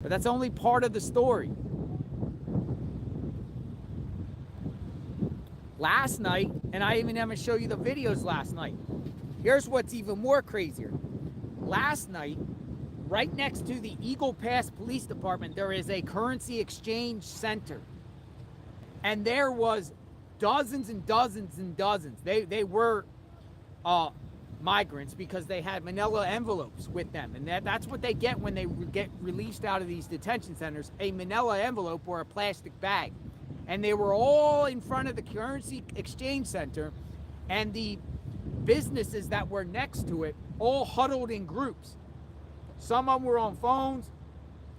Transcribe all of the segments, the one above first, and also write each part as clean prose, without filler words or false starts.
But that's only part of the story. Last night, and I even haven't shown you the videos last night. Here's what's even more crazier. Last night, right next to the Eagle Pass Police Department, there is a currency exchange center. And there was dozens and dozens and dozens. They were migrants because they had manila envelopes with them. And that's what they get when they get released out of these detention centers, a manila envelope or a plastic bag. And they were all in front of the currency exchange center, and the businesses that were next to it all huddled in groups. Some of them were on phones,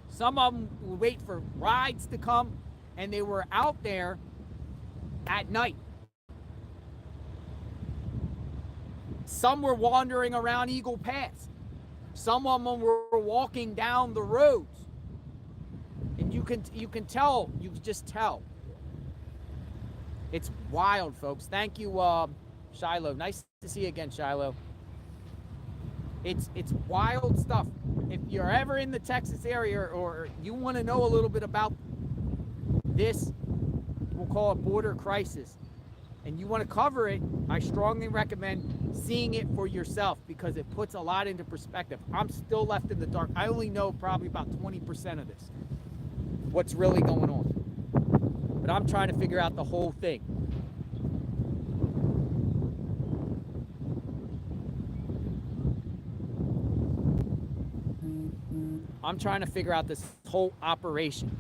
some of them would wait for rides to come, and they were out there at night. Some were wandering around Eagle Pass. Some of them were walking down the roads. And you can tell, you can just tell. It's wild, folks. Thank you, Shiloh. Nice to see you again, Shiloh. It's wild stuff. If you're ever in the Texas area or you want to know a little bit about this, we'll call it border crisis, and you want to cover it, I strongly recommend seeing it for yourself because it puts a lot into perspective. I'm still left in the dark. I only know probably about 20% of this, what's really going on. But I'm trying to figure out the whole thing. I'm trying to figure out this whole operation.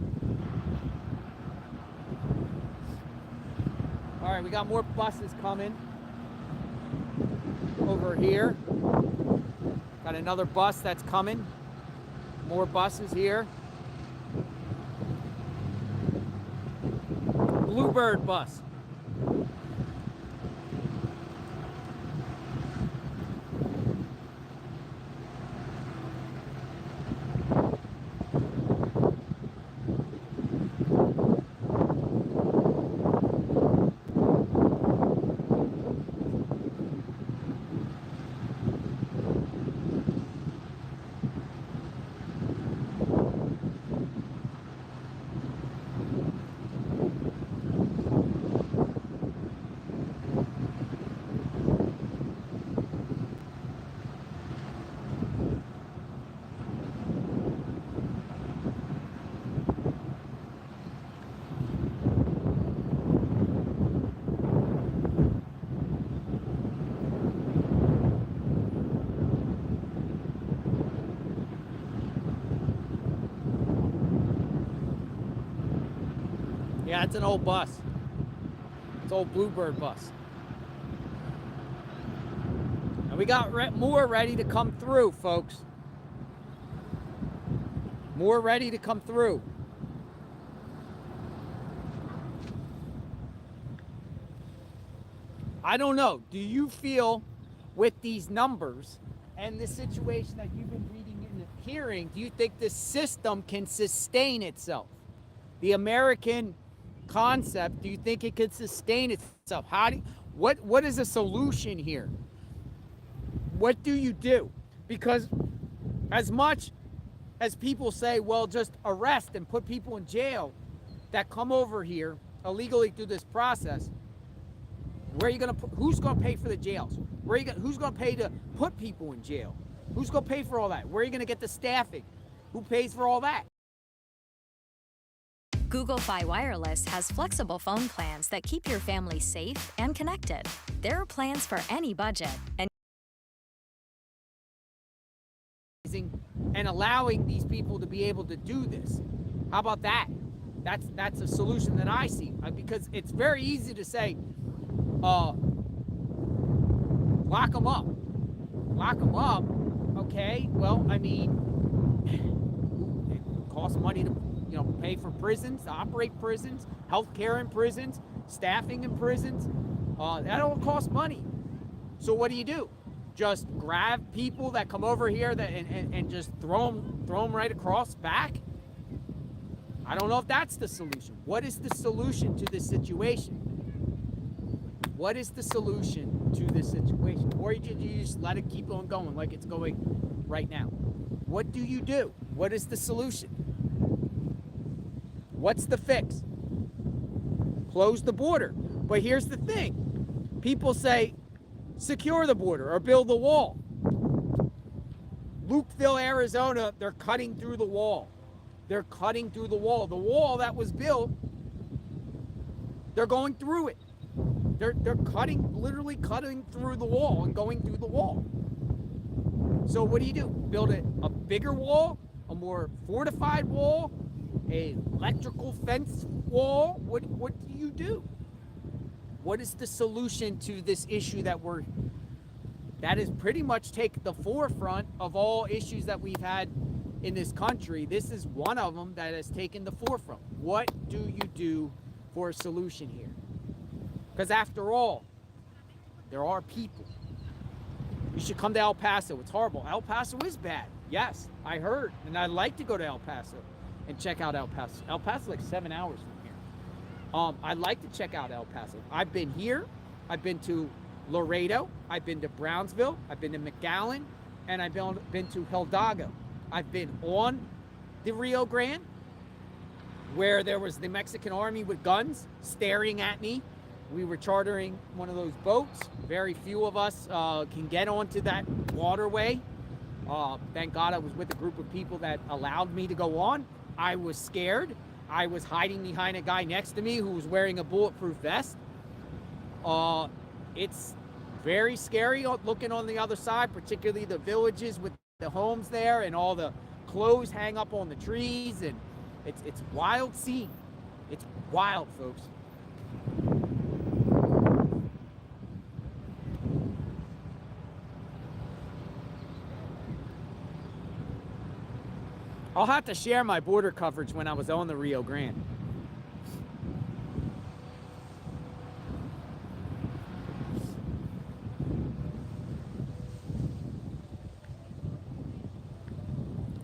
All right, we got more buses coming over here. Got another bus that's coming. More buses here. Bluebird bus. Yeah, it's an old bus. It's an old Bluebird bus. And we got more ready to come through, folks. More ready to come through. I don't know. Do you feel with these numbers and the situation that you've been reading and hearing, do you think this system can sustain itself? The American concept, do you think it could sustain itself? What is a solution here? What do you do? Because as much as people say, well, just arrest and put people in jail that come over here illegally through this process, where are you going to put, who's going to pay for the jails? Who's going to pay to put people in jail? Who's going to pay for all that? Where are you going to get the staffing? Who pays for all that? Google Fi Wireless has flexible phone plans that keep your family safe and connected. There are plans for any budget and allowing these people to be able to do this. How about that? That's a solution that I see, because it's very easy to say, lock them up. Lock them up. Okay, well, I mean, it costs money to pay for prisons, to operate prisons, healthcare in prisons, staffing in prisons. That all costs money. So what do? Just grab people that come over here and just throw them right across back? I don't know if that's the solution. What is the solution to this situation? What is the solution to this situation? Or you just let it keep on going like it's going right now? What do you do? What is the solution? What's the fix? Close the border. But here's the thing. People say, secure the border or build the wall. Lukeville, Arizona, they're cutting through the wall. They're cutting through the wall. The wall that was built, they're going through it. They're literally cutting through the wall and going through the wall. So what do? Build a bigger wall, a more fortified wall, a electrical fence wall? What do you do? What is the solution to this issue that has pretty much taken the forefront of all issues that we've had in this country? This is one of them that has taken the forefront. What do you do for a solution here? Because after all, there are people. You should come to El Paso. It's horrible. El Paso is bad. Yes, I heard. And I'd like to go to El Paso and check out El Paso. El Paso is like 7 hours from here. I'd like to check out El Paso. I've been here. I've been to Laredo. I've been to Brownsville. I've been to McAllen. And I've been to Hidalgo. I've been on the Rio Grande, where there was the Mexican army with guns staring at me. We were chartering one of those boats. Very few of us can get onto that waterway. Thank God I was with a group of people that allowed me to go on. I was scared. I was hiding behind a guy next to me who was wearing a bulletproof vest. It's very scary looking on the other side, particularly the villages with the homes there and all the clothes hang up on the trees, and it's wild scene. It's wild, folks. I'll have to share my border coverage when I was on the Rio Grande.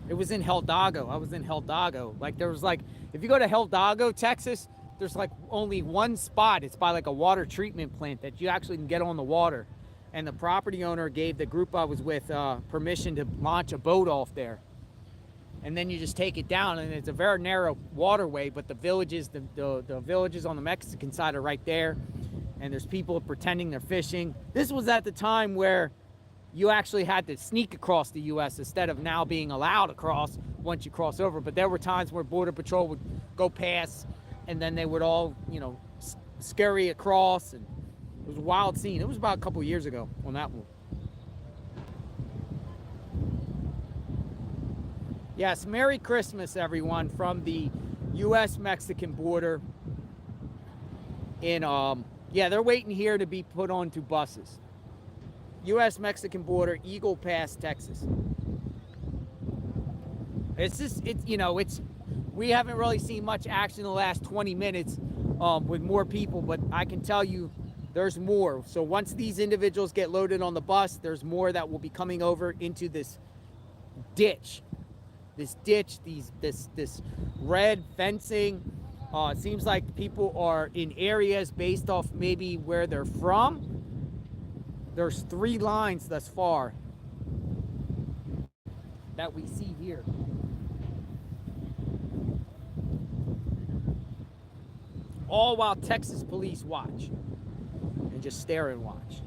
It was in Hidalgo. I was in Hidalgo. Like, there was like, if you go to Hidalgo, Texas, there's like only one spot. It's by like a water treatment plant that you actually can get on the water. And the property owner gave the group I was with permission to launch a boat off there. And then you just take it down, and it's a very narrow waterway, but the villages, the villages on the Mexican side are right there. And there's people pretending they're fishing. This was at the time where you actually had to sneak across the U.S. instead of now being allowed across once you cross over. But there were times where Border Patrol would go past, and then they would all, scurry across, and it was a wild scene. It was about a couple years ago on that one. Yes, Merry Christmas, everyone, from the U.S.-Mexican border. They're waiting here to be put onto buses. U.S.-Mexican border, Eagle Pass, Texas. We haven't really seen much action in the last 20 minutes with more people, but I can tell you there's more. So once these individuals get loaded on the bus, there's more that will be coming over into this ditch. This red fencing. It seems like people are in areas based off maybe where they're from. There's 3 lines thus far that we see here. All while Texas police watch and just stare and watch.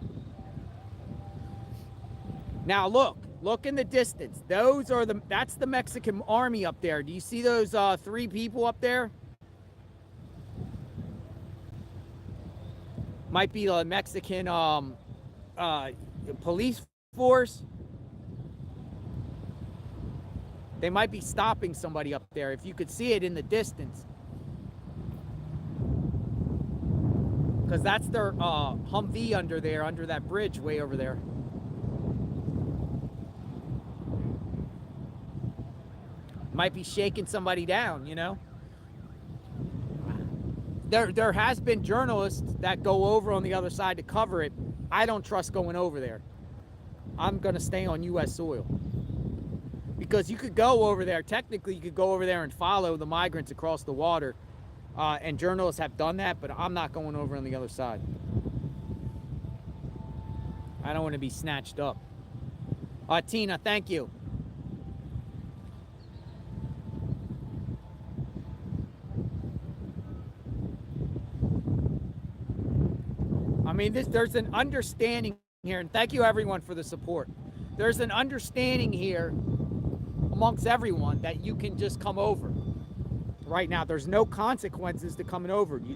Now look in the distance. That's the Mexican army up there. Do you see those 3 people up there? Might be a Mexican police force. They might be stopping somebody up there, if you could see it in the distance. Because that's their Humvee under there, under that bridge way over there. Might be shaking somebody down, There has been journalists that go over on the other side to cover it. I don't trust going over there. I'm going to stay on U.S. soil. Because you could go over there, technically you could go over there and follow the migrants across the water. And journalists have done that, but I'm not going over on the other side. I don't want to be snatched up. Tina, thank you. mean, there's an understanding here, and thank you everyone for the support. There's an understanding here amongst everyone that you can just come over. Right now, there's no consequences to coming over. You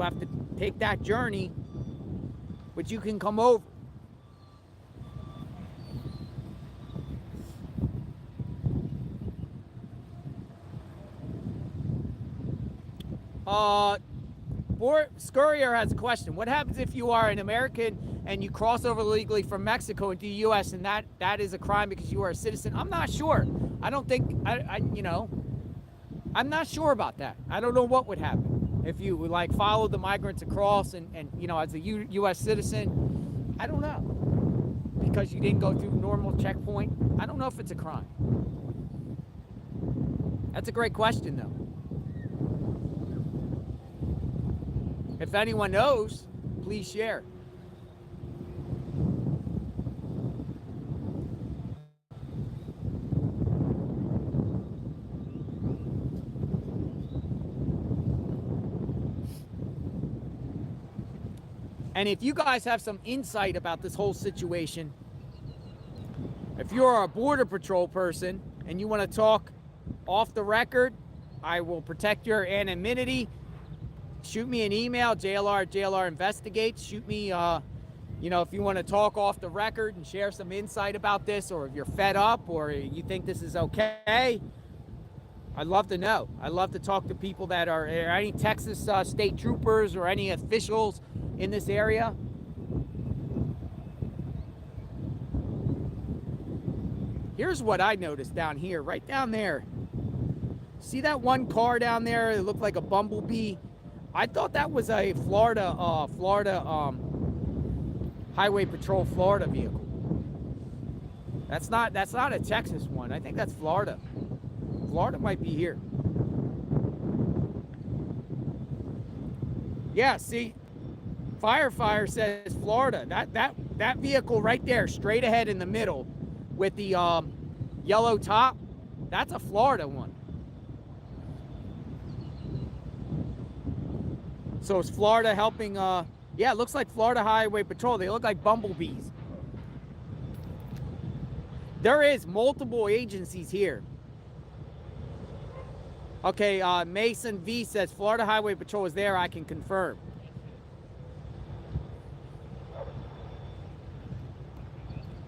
have to take that journey, but you can come over. Scurrier has a question. What happens if you are an American and you cross over legally from Mexico into the U.S. and that is a crime because you are a citizen? I'm not sure. I don't think, I'm not sure about that. I don't know what would happen if you like follow the migrants across and as a U.S. citizen. I don't know, because you didn't go through normal checkpoint. I don't know if it's a crime. That's a great question, though. If anyone knows, please share. And if you guys have some insight about this whole situation, if you're a Border Patrol person and you want to talk off the record, I will protect your anonymity. Shoot me an email, JLR INVESTIGATE. Shoot me, if you want to talk off the record and share some insight about this, or if you're fed up or you think this is okay, I'd love to know. I'd love to talk to people that are any Texas state troopers or any officials in this area. Here's what I noticed down here, right down there. See that one car down there? It looked like a bumblebee. I thought that was a Florida Highway Patrol Florida vehicle. That's not a Texas one. I think that's Florida. Florida might be here. Yeah, see, Firefire says Florida. That vehicle right there, straight ahead in the middle, with the yellow top, that's a Florida one. So is Florida helping? Yeah, it looks like Florida Highway Patrol. They look like bumblebees. There is multiple agencies here. Okay, Mason V says Florida Highway Patrol is there. I can confirm.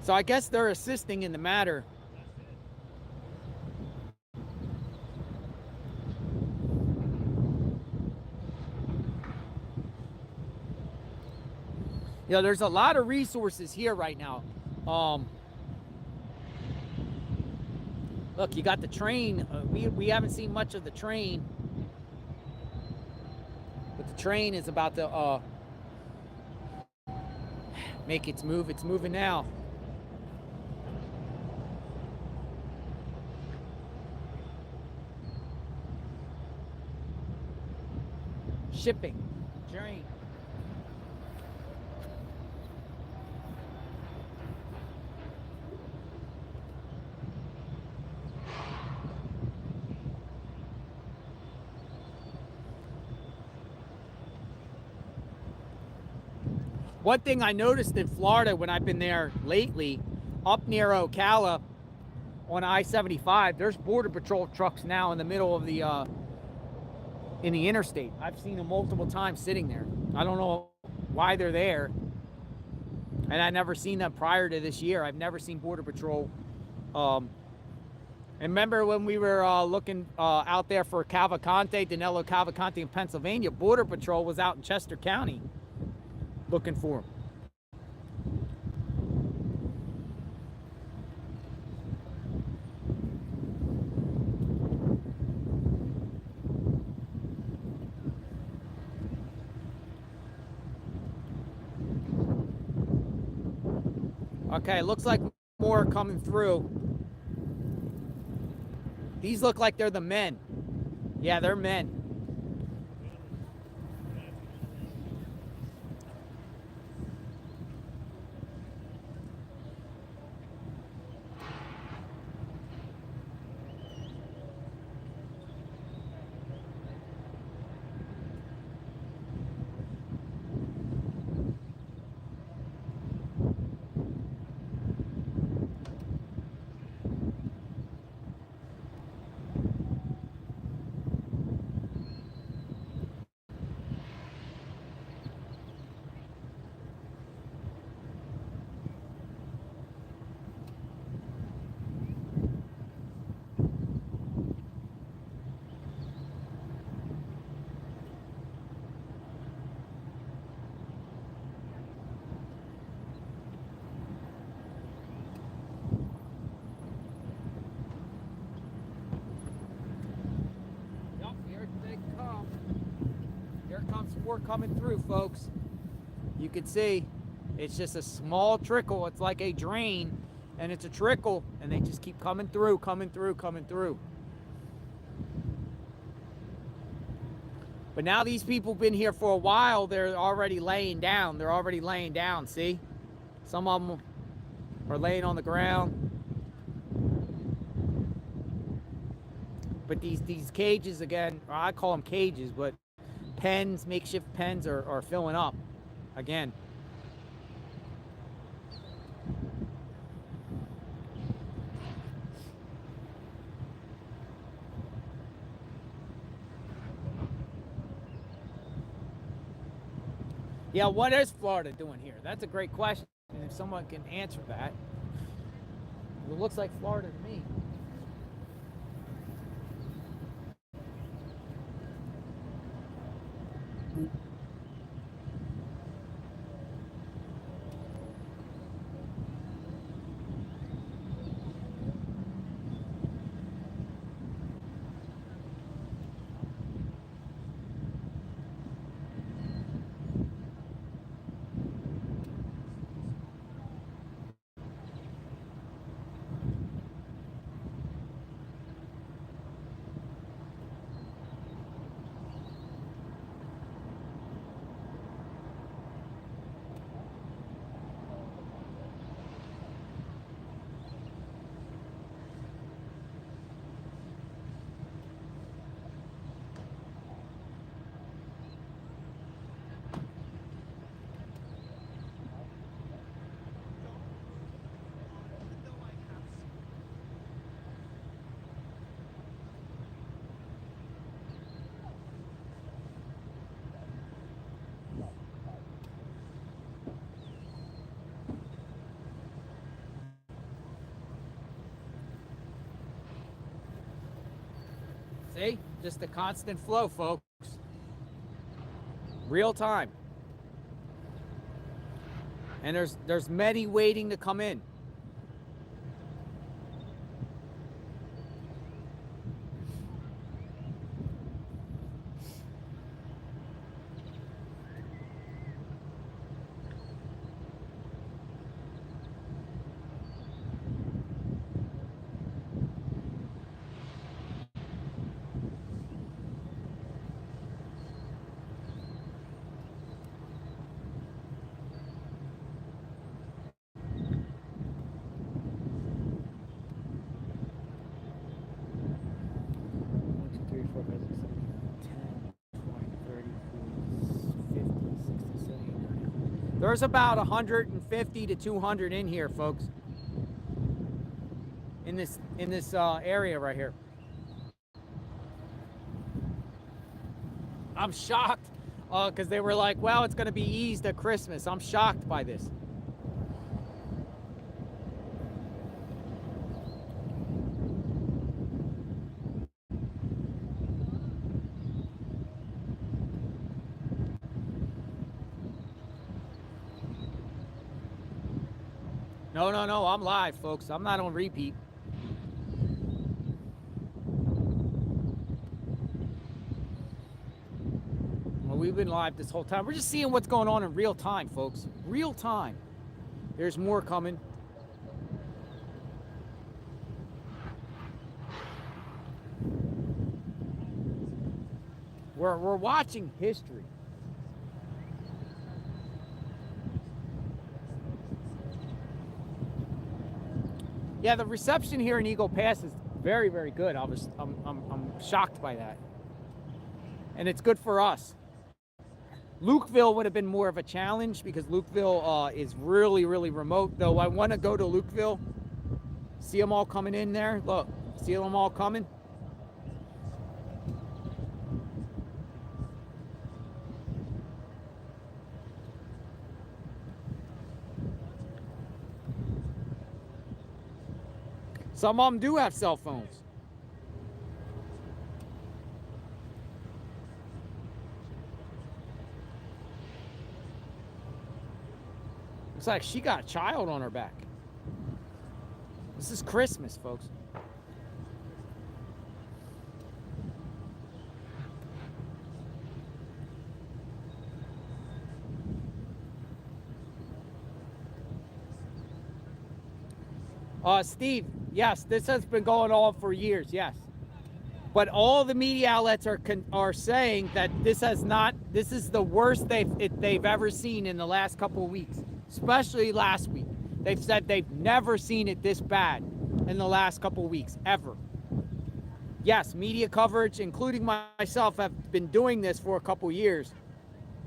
So I guess they're assisting in the matter. There's a lot of resources here right now. Look, you got the train. We haven't seen much of the train, but the train is about to make its move. It's moving now. Shipping train. One thing I noticed in Florida when I've been there lately, up near Ocala on I-75, there's Border Patrol trucks now in the middle of the in the interstate. I've seen them multiple times sitting there. I don't know why they're there, and I've never seen them prior to this year. I've never seen Border Patrol. And remember when we were looking out there for Cavalcante, Danilo Cavalcante in Pennsylvania, Border Patrol was out in Chester County looking for him. Okay, looks like more coming through. These look like they're the men. Yeah, they're men. more coming through, folks. You can see it's just a small trickle. It's like a drain, and it's a trickle, and they just keep coming through, coming through, coming through. But now these people been here for a while. They're already laying down. They're already laying down, see? Some of them are laying on the ground. But these cages, again, or I call them cages, but pens, makeshift pens are filling up again. Yeah, what is Florida doing here? That's a great question. And if someone can answer that. It looks like Florida to me. See? Just a constant flow, folks. Real time. And there's many waiting to come in. There's about 150 to 200 in here, folks. In this area right here. I'm shocked because they were like, well, it's going to be eased at Christmas. I'm shocked by this. No, I'm live, folks. I'm not on repeat. Well, we've been live this whole time. We're just seeing what's going on in real time, folks. Real time. There's more coming. We're watching history. Yeah, the reception here in Eagle Pass is very, very good. I'm shocked by that. And it's good for us. Lukeville would have been more of a challenge because Lukeville is really, really remote. Though I want to go to Lukeville. See them all coming in there. Look, see them all coming. Some of them do have cell phones. Looks like she got a child on her back. This is Christmas, folks. Steve, yes, this has been going on for years, yes. But all the media outlets are saying that this is the worst they've ever seen in the last couple of weeks, especially last week. They've said they've never seen it this bad in the last couple of weeks, ever. Yes, media coverage, including myself, have been doing this for a couple of years,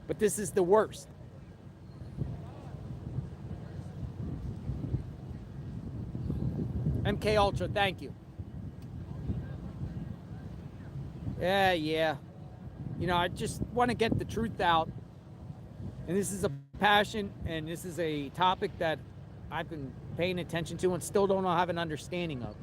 but this is the worst. MK Ultra, thank you. Yeah. You know, I just want to get the truth out. And this is a passion, and this is a topic that I've been paying attention to and still don't have an understanding of.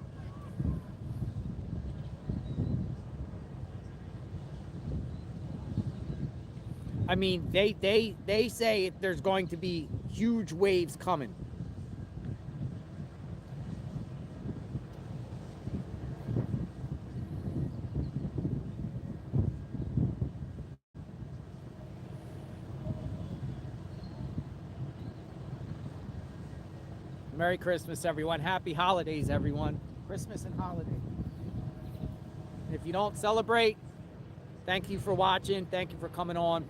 I mean, they say there's going to be huge waves coming. Merry Christmas, everyone. Happy holidays, everyone. Christmas and holidays. And if you don't celebrate, thank you for watching. Thank you for coming on.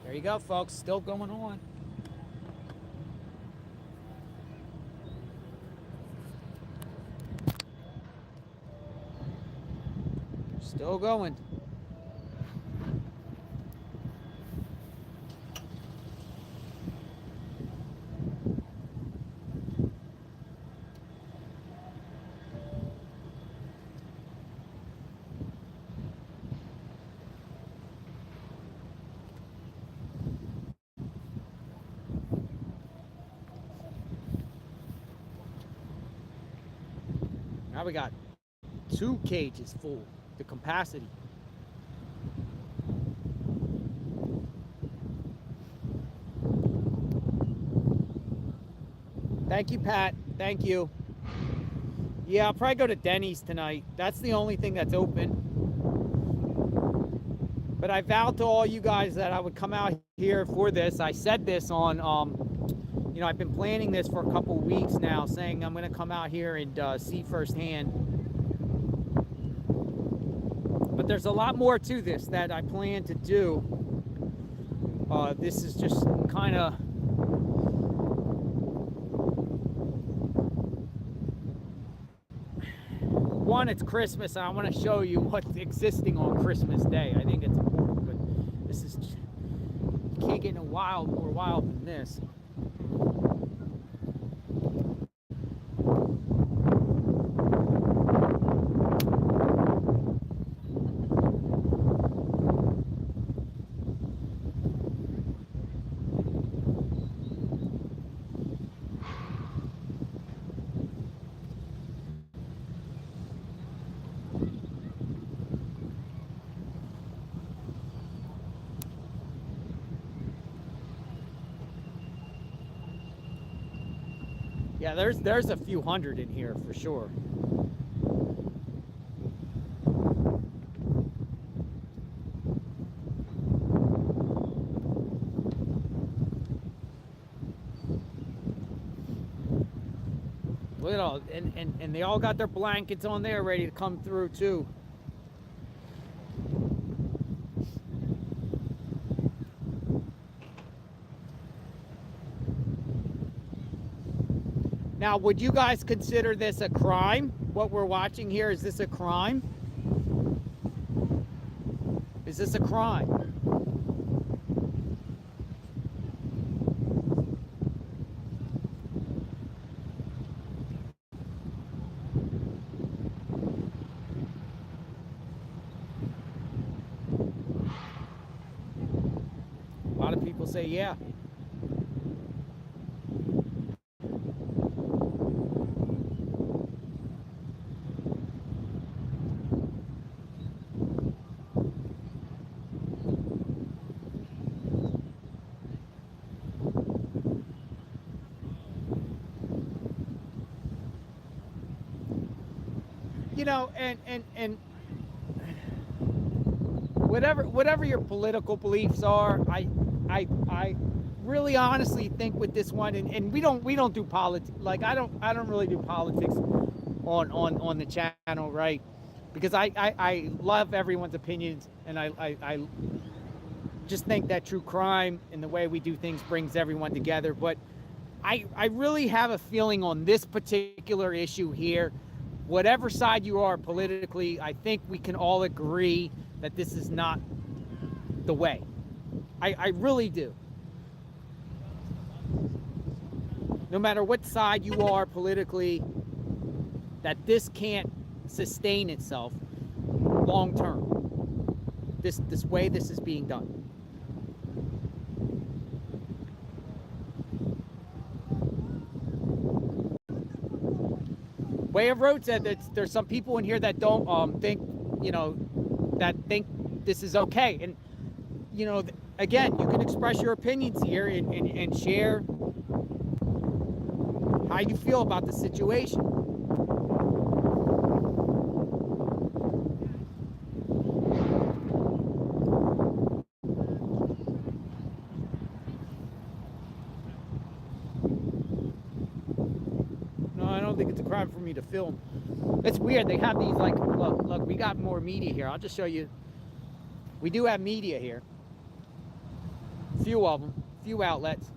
There you go, folks. Still going on. Still going. Now we got 2 cages full, the capacity. Thank you, Pat. Thank you. Yeah, I'll probably go to Denny's tonight. That's the only thing that's open. But I vowed to all you guys that I would come out here for this. I said this on, you know, I've been planning this for a couple of weeks now, saying I'm going to come out here and see firsthand. But there's a lot more to this that I plan to do. This is just kind of... One, it's Christmas, and I want to show you what's existing on Christmas Day. I think it's important, but this is... You can't get more wild than this. Yeah, there's a few hundred in here for sure. Look at all, and they all got their blankets on there ready to come through too. Now, would you guys consider this a crime? What we're watching here, is this a crime? Is this a crime? A lot of people say yeah. You know, and whatever your political beliefs are, I really honestly think with this one, and we don't do politics. Like I don't really do politics on the channel, right? Because I love everyone's opinions, and I just think that true crime and the way we do things brings everyone together. But I really have a feeling on this particular issue here, whatever side you are politically, I think we can all agree that this is not the way. I really do. No matter what side you are politically, that this can't sustain itself long term. This way this is being done. Way of Road said that there's some people in here that don't think, you know, that think this is okay. And, you know, again, you can express your opinions here and share how you feel about the situation. I don't think it's a crime for me to film. It's weird. They have these, like, look, we got more media here. I'll just show you. We do have media here. Few of them, few outlets.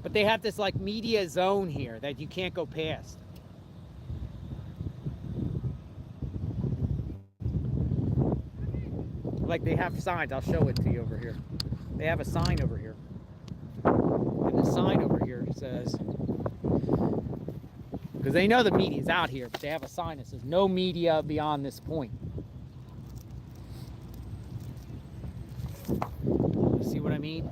But they have this, like, media zone here that you can't go past. Like, they have signs. I'll show it to you over here. They have a sign over here. And the sign over here says, because they know the media's out here, but they have a sign that says no media beyond this point. See what I mean?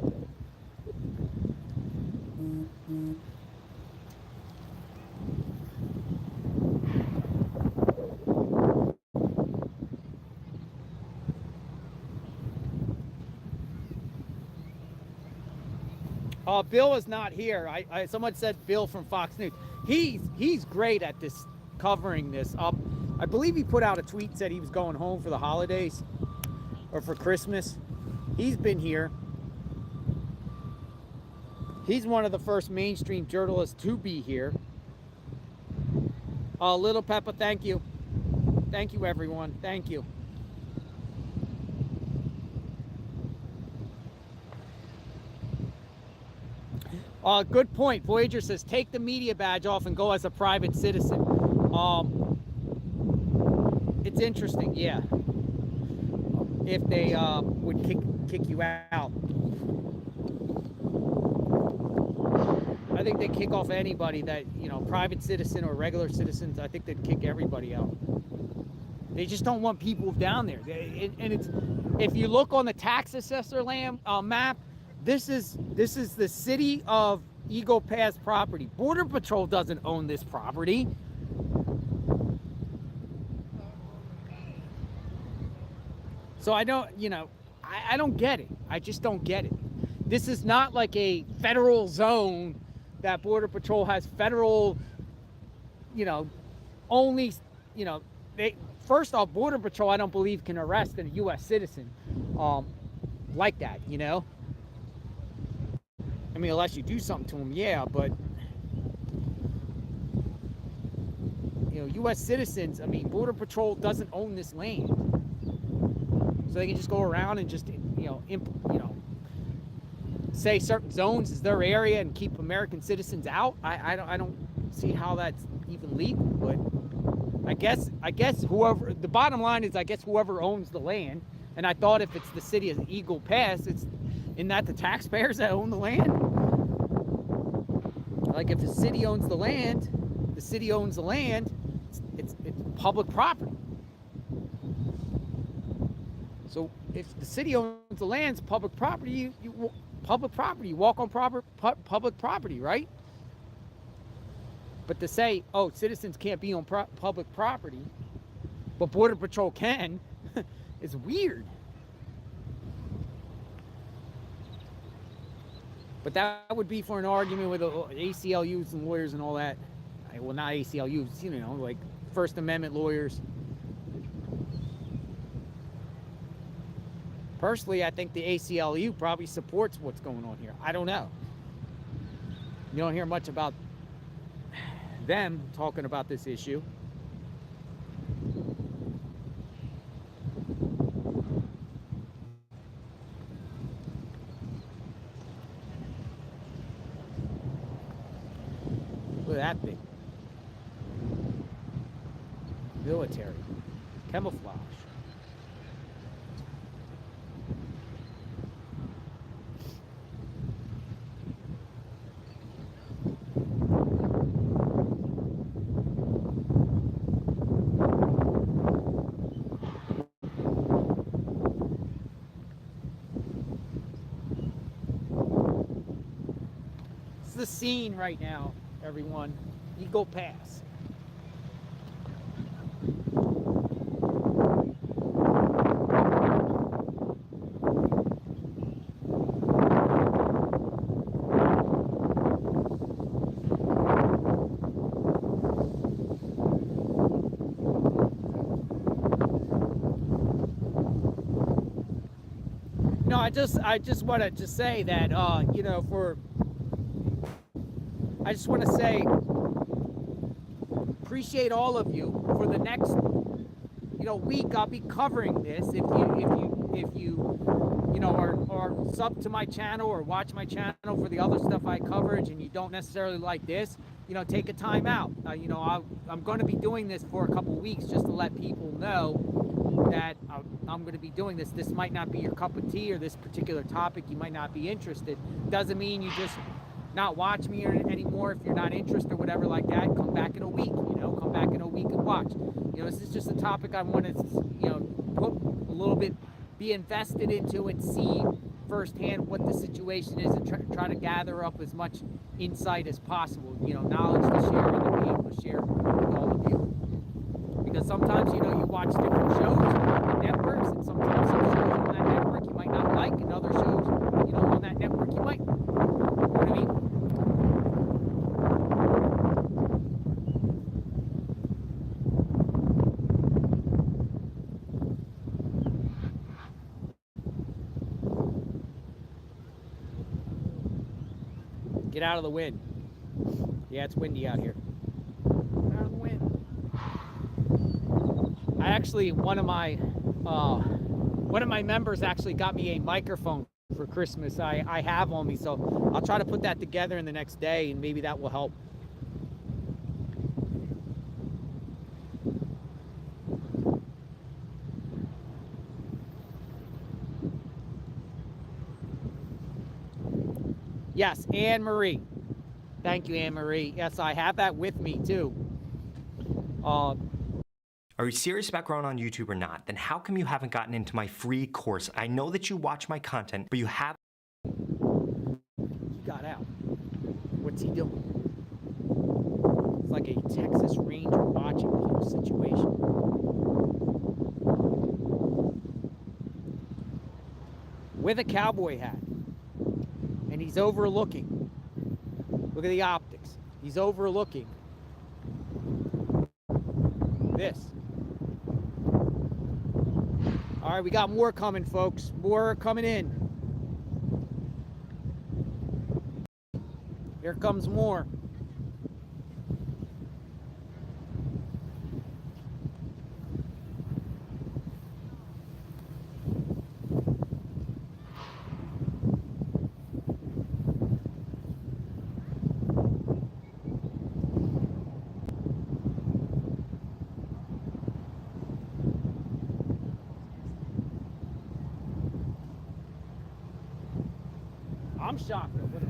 Bill is not here. Someone said Bill from Fox News. He's great at this, covering this. I believe he put out a tweet, said he was going home for the holidays or for Christmas. He's been here. He's one of the first mainstream journalists to be here. Little Peppa, thank you. Thank you, everyone. Thank you. Good point. Voyager says, take the media badge off and go as a private citizen. It's interesting, yeah. If they would kick you out. I think they kick off anybody that, you know, private citizen or regular citizens. I think they'd kick everybody out. They just don't want people down there. And it's, if you look on the tax assessor map, this is the city of Eagle Pass property. Border Patrol doesn't own this property. So I don't, you know, I don't get it. I just don't get it. This is not like a federal zone that Border Patrol has federal, you know, only, you know, they, first off, Border Patrol, I don't believe can arrest a U.S. citizen like that, you know. I mean, unless you do something to them, yeah, but U.S. citizens, I mean, Border Patrol doesn't own this land. So they can just go around and just, say certain zones is their area and keep American citizens out. I don't see how that's even legal, but I guess whoever, the bottom line is, I guess whoever owns the land, and I thought if it's the city of Eagle Pass, isn't that the taxpayers that own the land? Like if the city owns the land, it's public property. So if the city owns the land, it's public property, you walk on public property, right? But to say, oh, citizens can't be on public property, but Border Patrol can, is weird. But that would be for an argument with ACLUs and lawyers and all that. Well, not ACLUs, like First Amendment lawyers. Personally, I think the ACLU probably supports what's going on here. I don't know. You don't hear much about them talking about this issue. Look at that thing. Military. Camouflage. The scene right now, everyone. Eagle Pass. No, I just wanted to say that I just want to say, appreciate all of you. For the next, week, I'll be covering this. If you are sub to my channel or watch my channel for the other stuff I coverage, and you don't necessarily like this, take a time out. I'm going to be doing this for a couple weeks just to let people know that I'm going to be doing this. This might not be your cup of tea, or this particular topic you might not be interested. Doesn't mean you just not watch me anymore. If you're not interested or whatever like that, come back in a week, come back in a week and watch. This is just a topic I want to, put a little bit, be invested into and see firsthand what the situation is, and try to gather up as much insight as possible, knowledge to share, and to be able to share with all of you. Because sometimes, you watch different shows on networks, and sometimes some shows on that network you might not like, and other shows, on that network you might. You know what I mean? Get out of the wind. Yeah, it's windy out here. Get out of the wind. I actually, one of my members actually got me a microphone for Christmas. I have on me, so I'll try to put that together in the next day, and maybe that will help. Yes, Anne Marie. Thank you, Anne Marie. Yes, I have that with me too. Are you serious about growing on YouTube or not? Then how come you haven't gotten into my free course? I know that you watch my content, but you have... He got out. What's he doing? It's like a Texas Ranger watching the whole situation. With a cowboy hat. And he's overlooking. Look at the optics. He's overlooking this. All right, we got more coming, folks. More coming in. Here comes more. I'm shocked though. Look at this.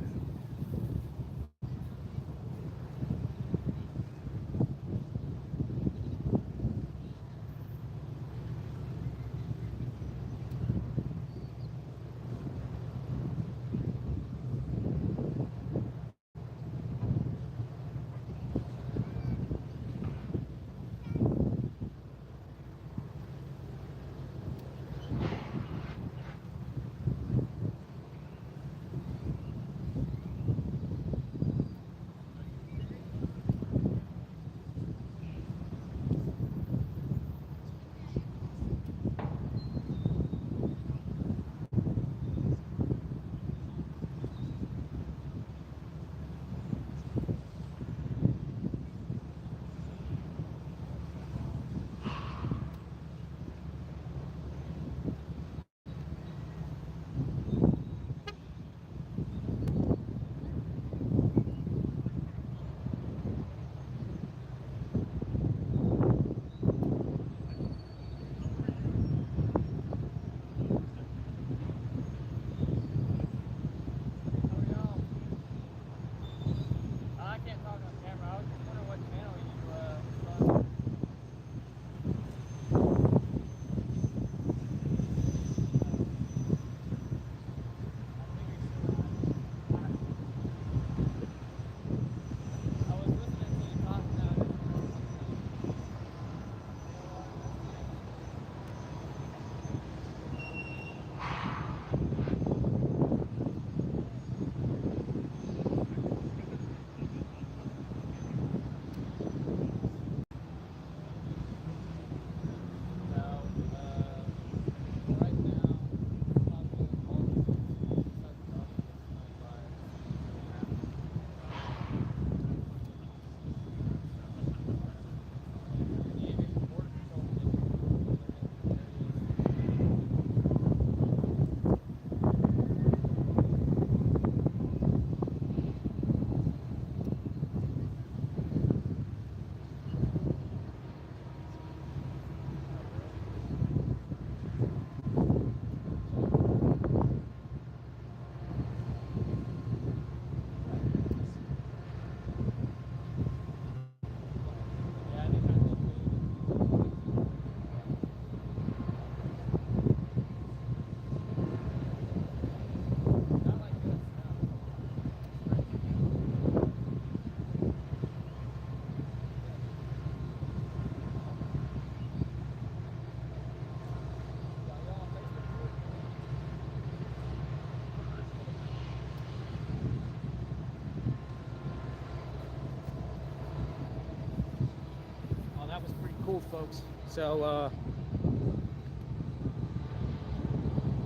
Cool, folks. So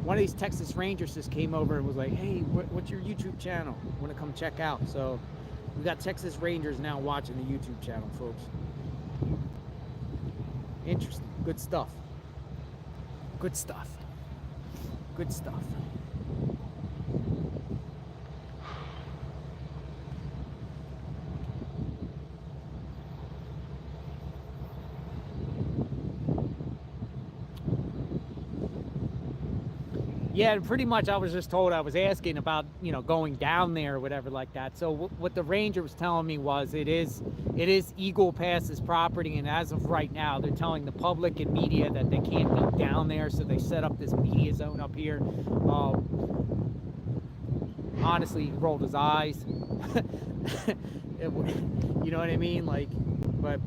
one of these Texas Rangers just came over and was like, hey, what's your YouTube channel? Want to come check out? So we got Texas Rangers now watching the YouTube channel, folks. Interesting. Good stuff. Good stuff. Good stuff. Yeah, pretty much I was just told, I was asking about, you know, going down there or whatever like that. So what the ranger was telling me was it is Eagle Pass's property, and as of right now, they're telling the public and media that they can't be down there, so they set up this media zone up here. Honestly, he rolled his eyes. You know what I mean? Like, but...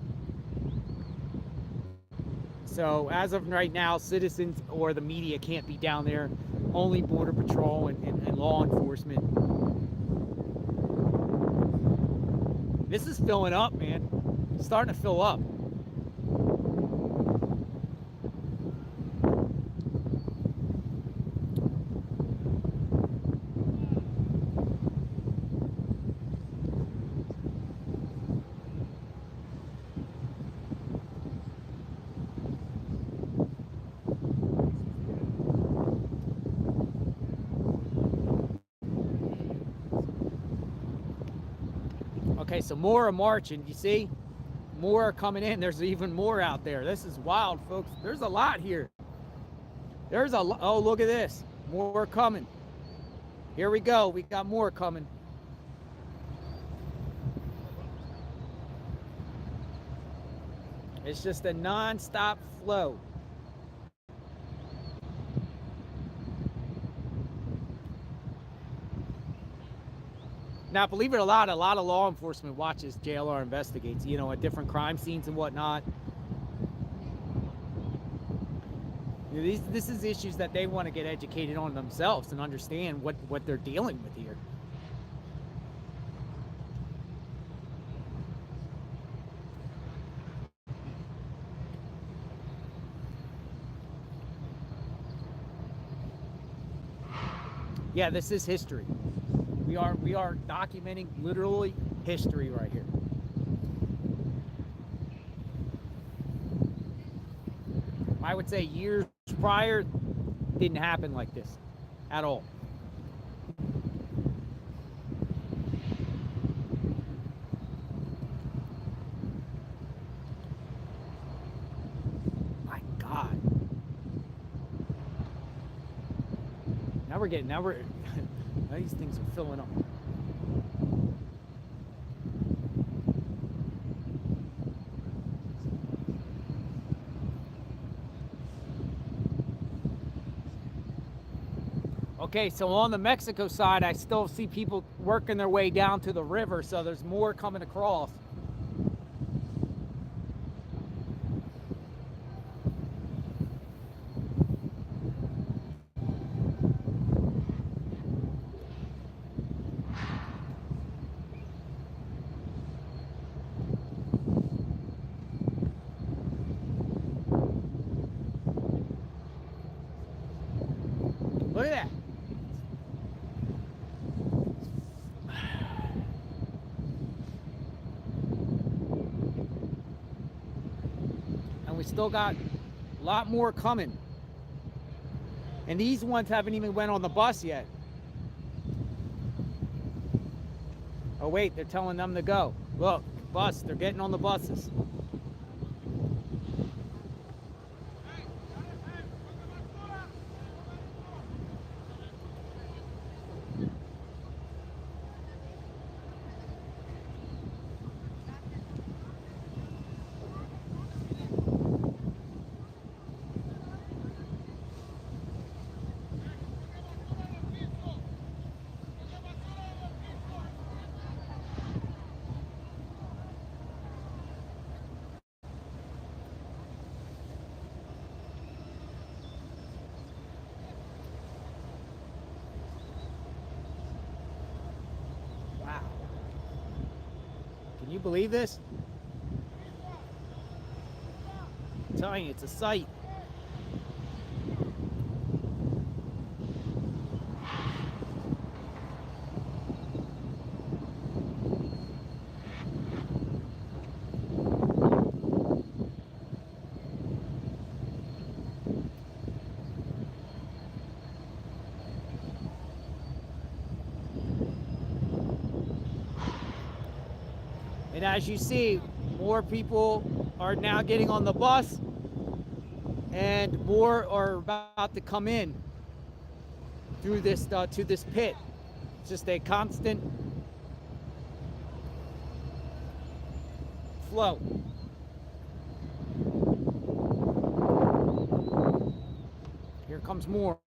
So as of right now, citizens or the media can't be down there. Only Border Patrol and law enforcement. This is filling up, man. It's starting to fill up. Okay, so more are marching, you see? More are coming in. There's even more out there. This is wild, folks. There's a lot here. There's a lot. Oh, look at this. More coming. Here we go. We got more coming. It's just a non-stop flow. Now, believe it or not, a lot of law enforcement watches JLR Investigates, you know, at different crime scenes and whatnot. You know, this is issues that they want to get educated on themselves and understand what they're dealing with here. Yeah, this is history. We are documenting literally history right here. I would say years prior didn't happen like this at all. My God. Now these things are filling up. Okay, so on the Mexico side, I still see people working their way down to the river, so there's more coming across. Look at that. And we still got a lot more coming. And these ones haven't even went on the bus yet. Oh wait, they're telling them to go. Look, bus, they're getting on the buses. Wow. Can you believe this? I'm telling you, it's a sight. And as you see, more people are now getting on the bus and more are about to come in through this to this pit. It's just a constant flow. Here comes more.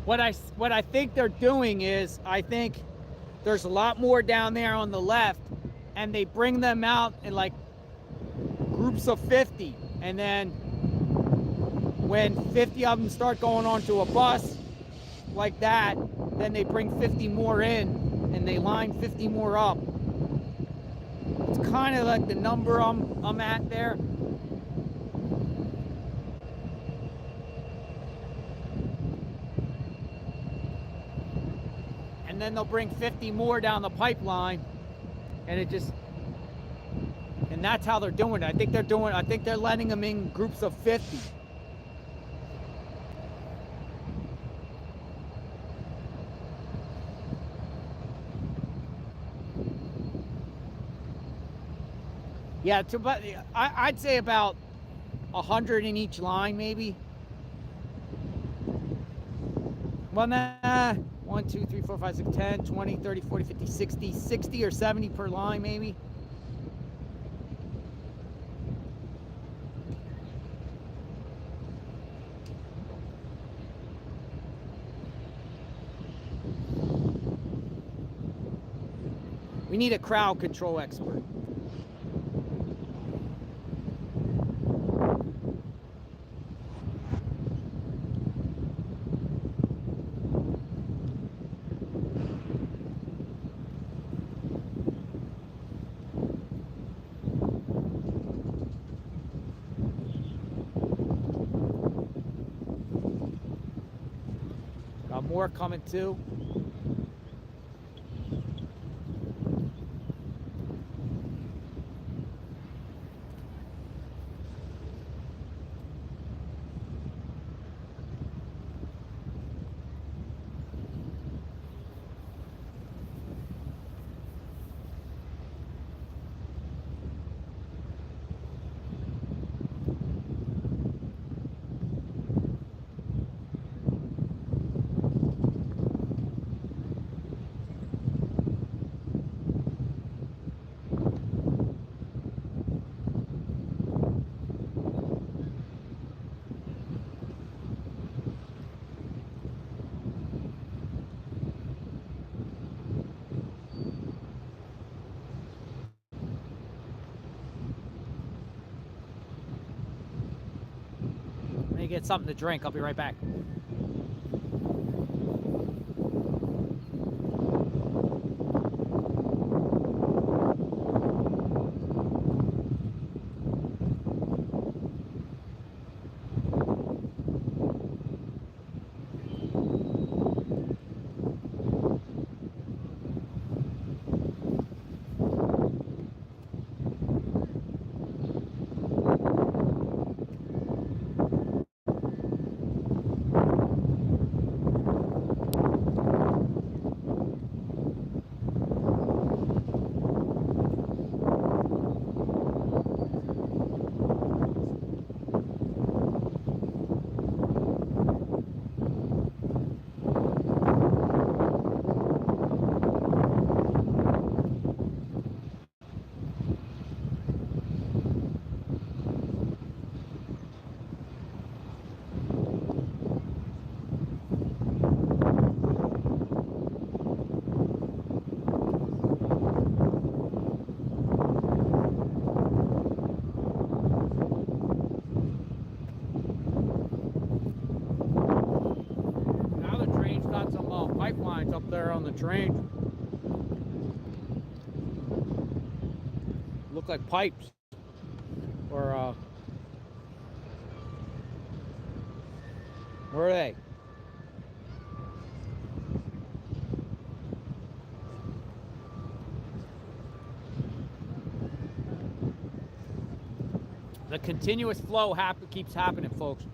what I think they're doing is, I think there's a lot more down there on the left, and they bring them out in like groups of 50, and then when 50 of them start going onto a bus like that, then they bring 50 more in, and they line 50 more up. It's kind of like the number I'm at there. And then they'll bring 50 more down the pipeline, and it just, and that's how they're doing it. I think they're letting them in groups of 50. Yeah, I'd say about 100 in each line, maybe. Well, nah, 1, 2, 3, 4, 5, 6, 10, 20, 30, 40, 50, 60, 60 or 70 per line, maybe. We need a crowd control expert. Got more coming too. Let me get something to drink. I'll be right back. Pipelines up there on the train. Look like pipes. Or where are they? The continuous flow keeps happening, folks.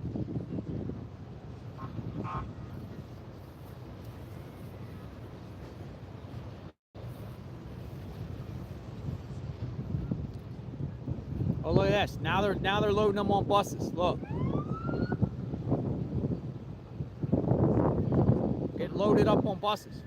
Oh, look at this. Now they're loading them on buses. Look. Get loaded up on buses.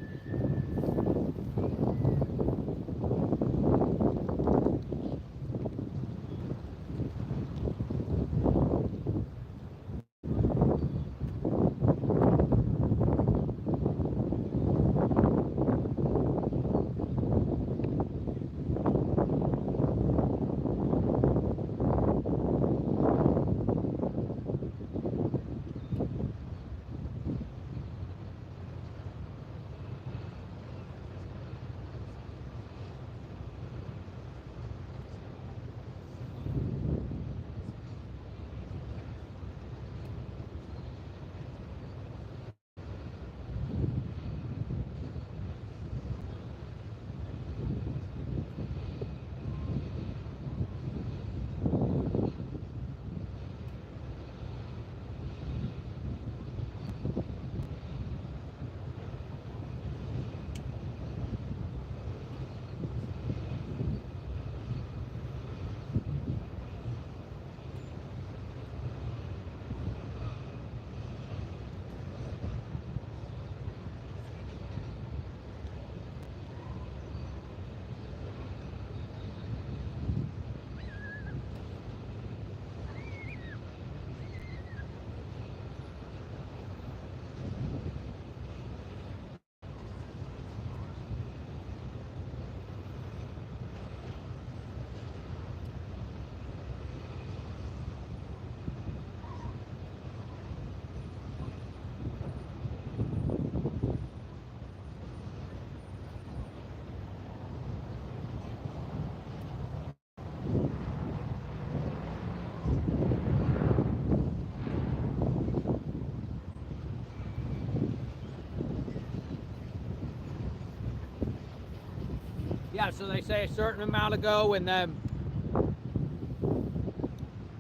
Yeah, so they say a certain amount to go, and then,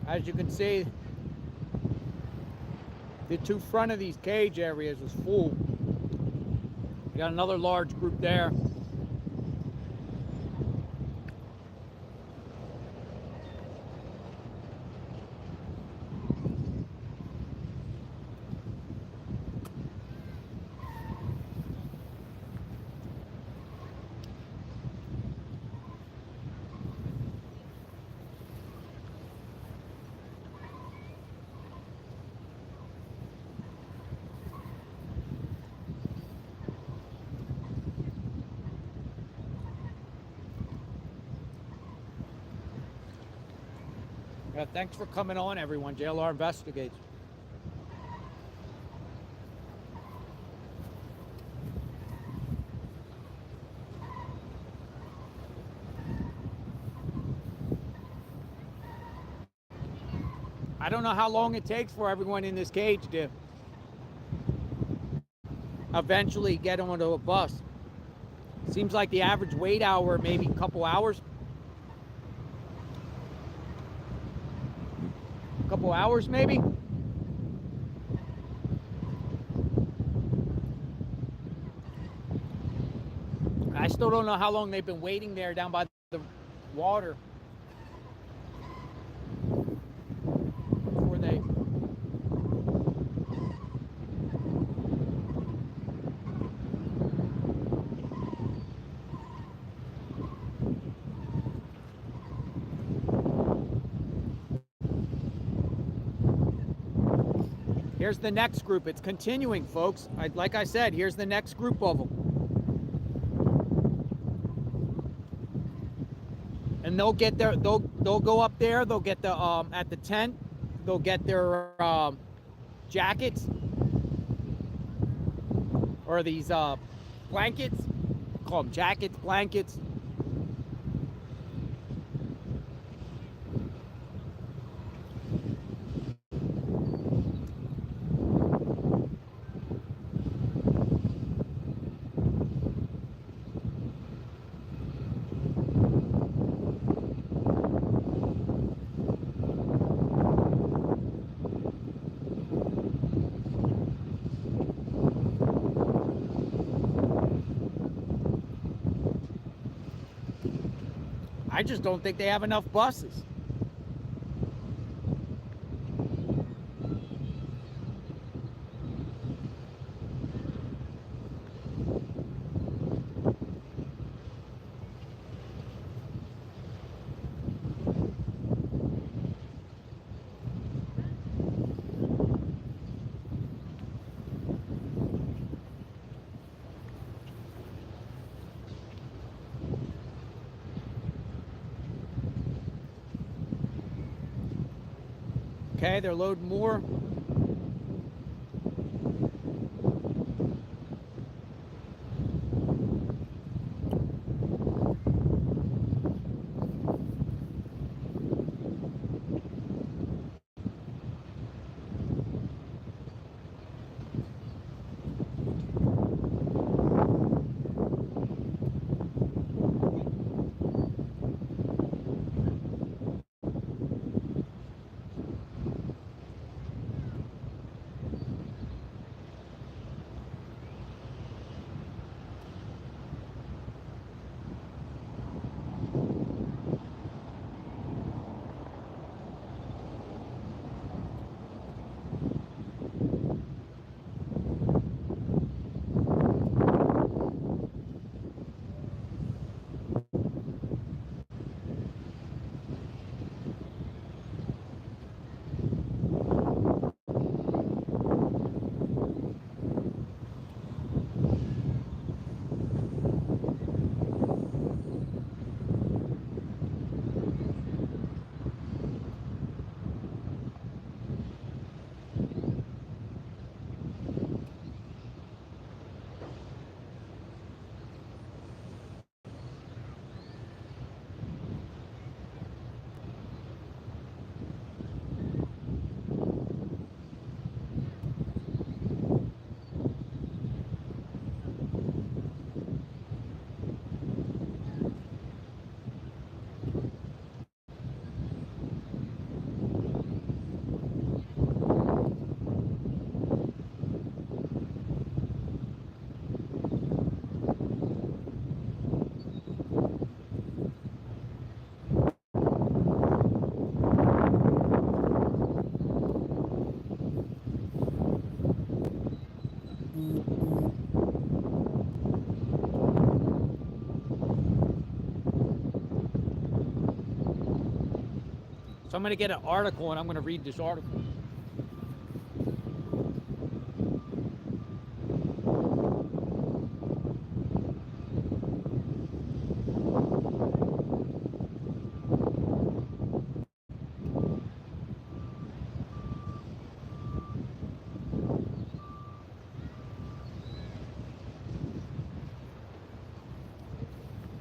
as you can see, the two front of these cage areas is full. You got another large group there. Yeah, thanks for coming on, everyone. JLR Investigates. I don't know how long it takes for everyone in this cage to eventually get onto a bus. Seems like the average wait hour, maybe a couple hours. A couple hours, maybe. I still don't know how long they've been waiting there down by the water before they... Here's the next group. It's continuing, folks. Like I said, here's the next group of them. And they'll get their, they'll go up there, they'll get the, at the tent, they'll get their, jackets, or these, blankets, call them jackets, blankets. I just don't think they have enough buses. Okay, they're loading more. So I'm going to get an article and I'm going to read this article.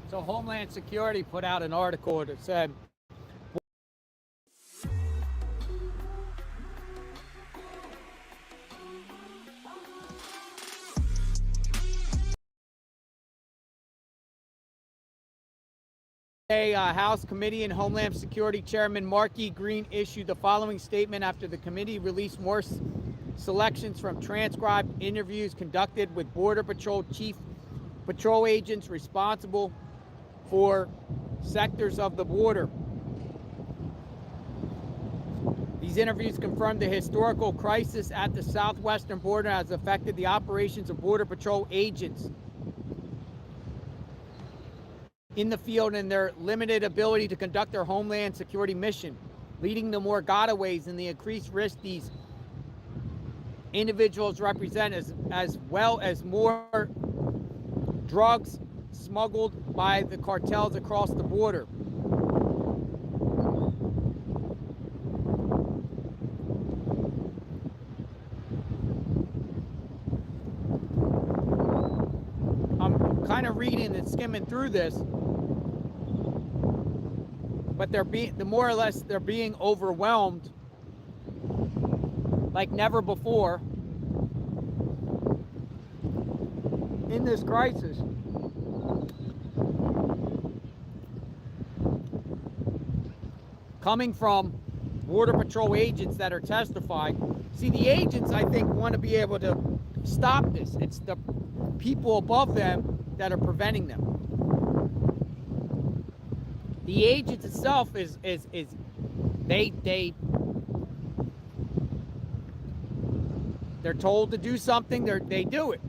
So Homeland Security put out an article that said, House Committee and Homeland Security Chairman Markey Green issued the following statement after the committee released more selections from transcribed interviews conducted with Border Patrol chief patrol agents responsible for sectors of the border. These interviews confirmed the historical crisis at the southwestern border has affected the operations of Border Patrol agents in the field and their limited ability to conduct their Homeland Security mission, leading to more gotaways and the increased risk these individuals represent, as well as more drugs smuggled by the cartels across the border. I'm kind of reading and skimming through this, but they're being overwhelmed like never before in this crisis. Coming from Border Patrol agents that are testifying. See, the agents, I think, want to be able to stop this. It's the people above them that are preventing them. The agents itself they're told to do something, they do it.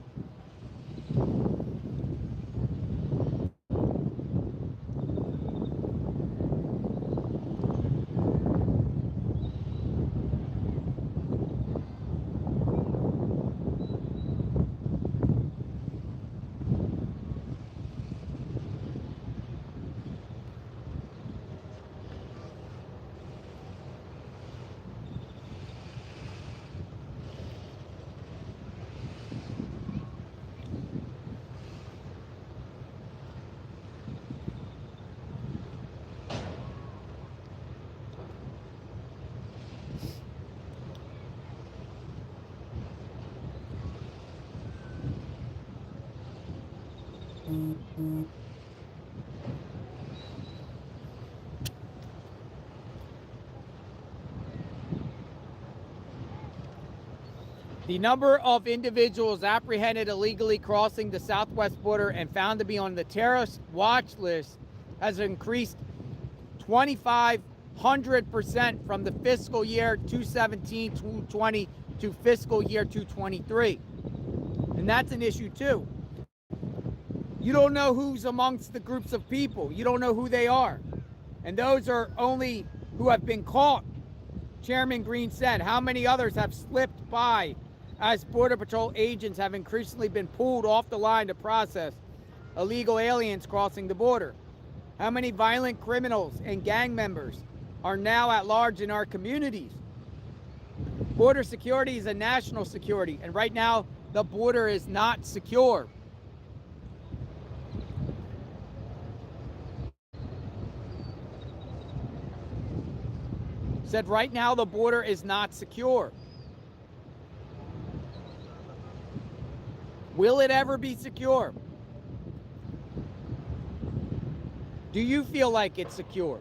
The number of individuals apprehended illegally crossing the southwest border and found to be on the terrorist watch list has increased 2,500% from the fiscal year 2017-20 to fiscal year 2023. And that's an issue too. You don't know who's amongst the groups of people. You don't know who they are. And those are only who have been caught. Chairman Green said, how many others have slipped by as Border Patrol agents have increasingly been pulled off the line to process illegal aliens crossing the border? How many violent criminals and gang members are now at large in our communities? Border security is a national security, and right now the border is not secure. Said right now the border is not secure. Will it ever be secure? Do you feel like it's secure?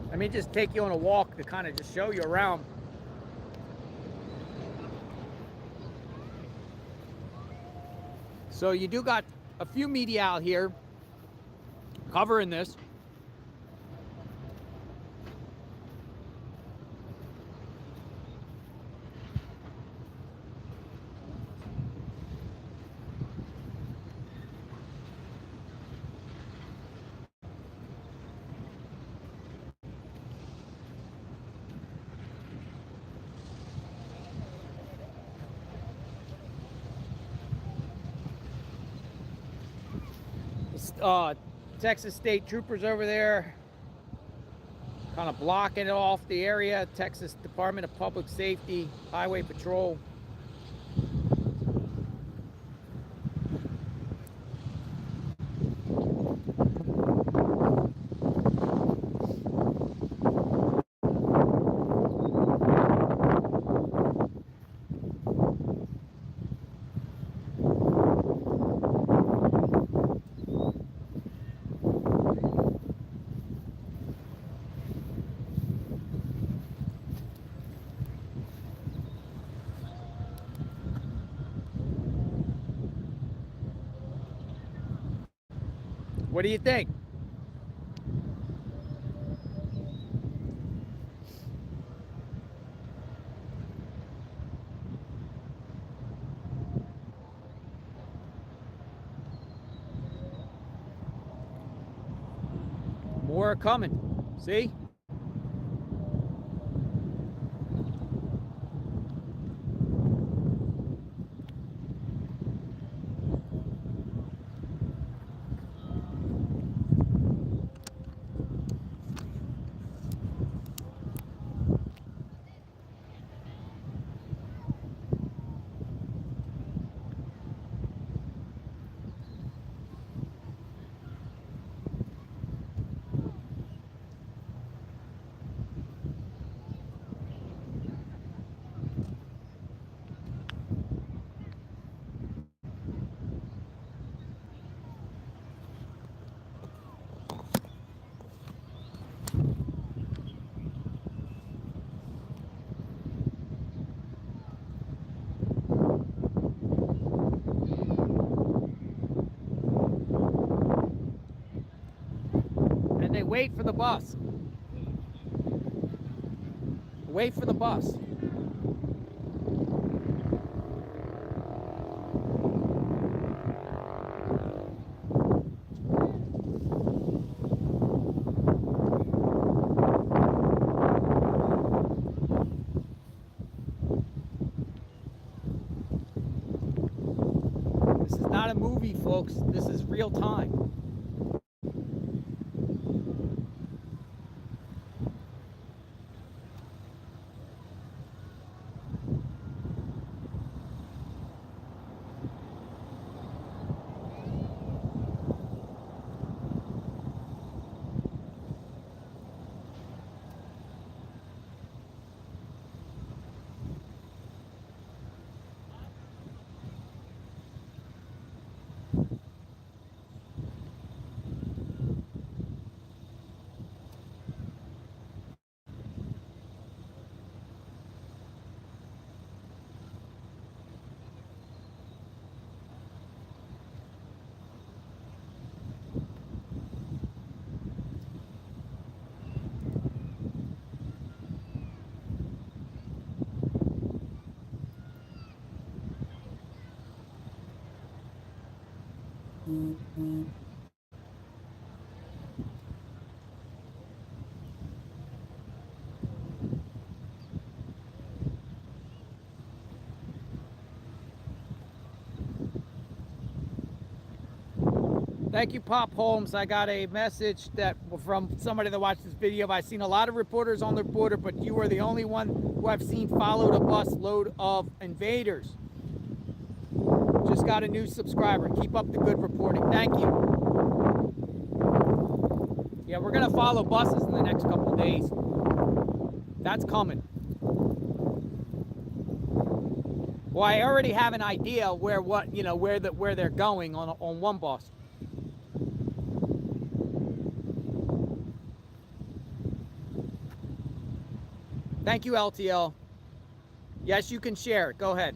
Let me just take you on a walk to kind of just show you around. So you do got a few media out here covering this. Texas State Troopers over there, kind of blocking off the area. Texas Department of Public Safety, Highway Patrol. What do you think? More are coming. See? And they wait for the bus. Wait for the bus. This is not a movie, folks. This is real time. Thank you, Pop Holmes. I got a message that from somebody that watched this video. I've seen a lot of reporters on the border, but you are the only one who I've seen followed a bus load of invaders. Just got a new subscriber. Keep up the good reporting. Thank you. Yeah, we're gonna follow buses in the next couple of days. That's coming. Well, I already have an idea where they're going on one bus. Thank you, LTL. Yes, you can share it. Go ahead.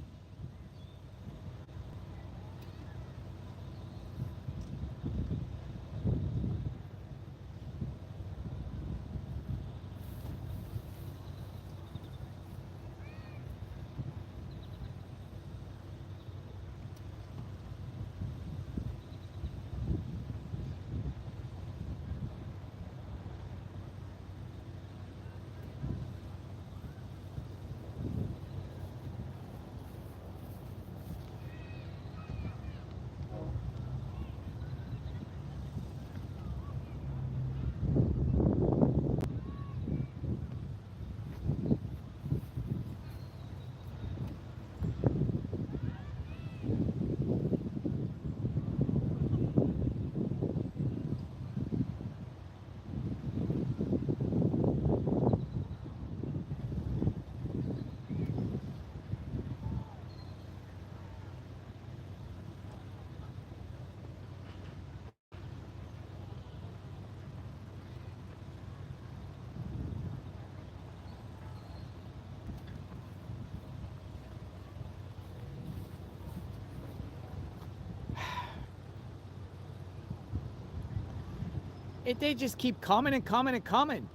they just keep coming and coming and coming.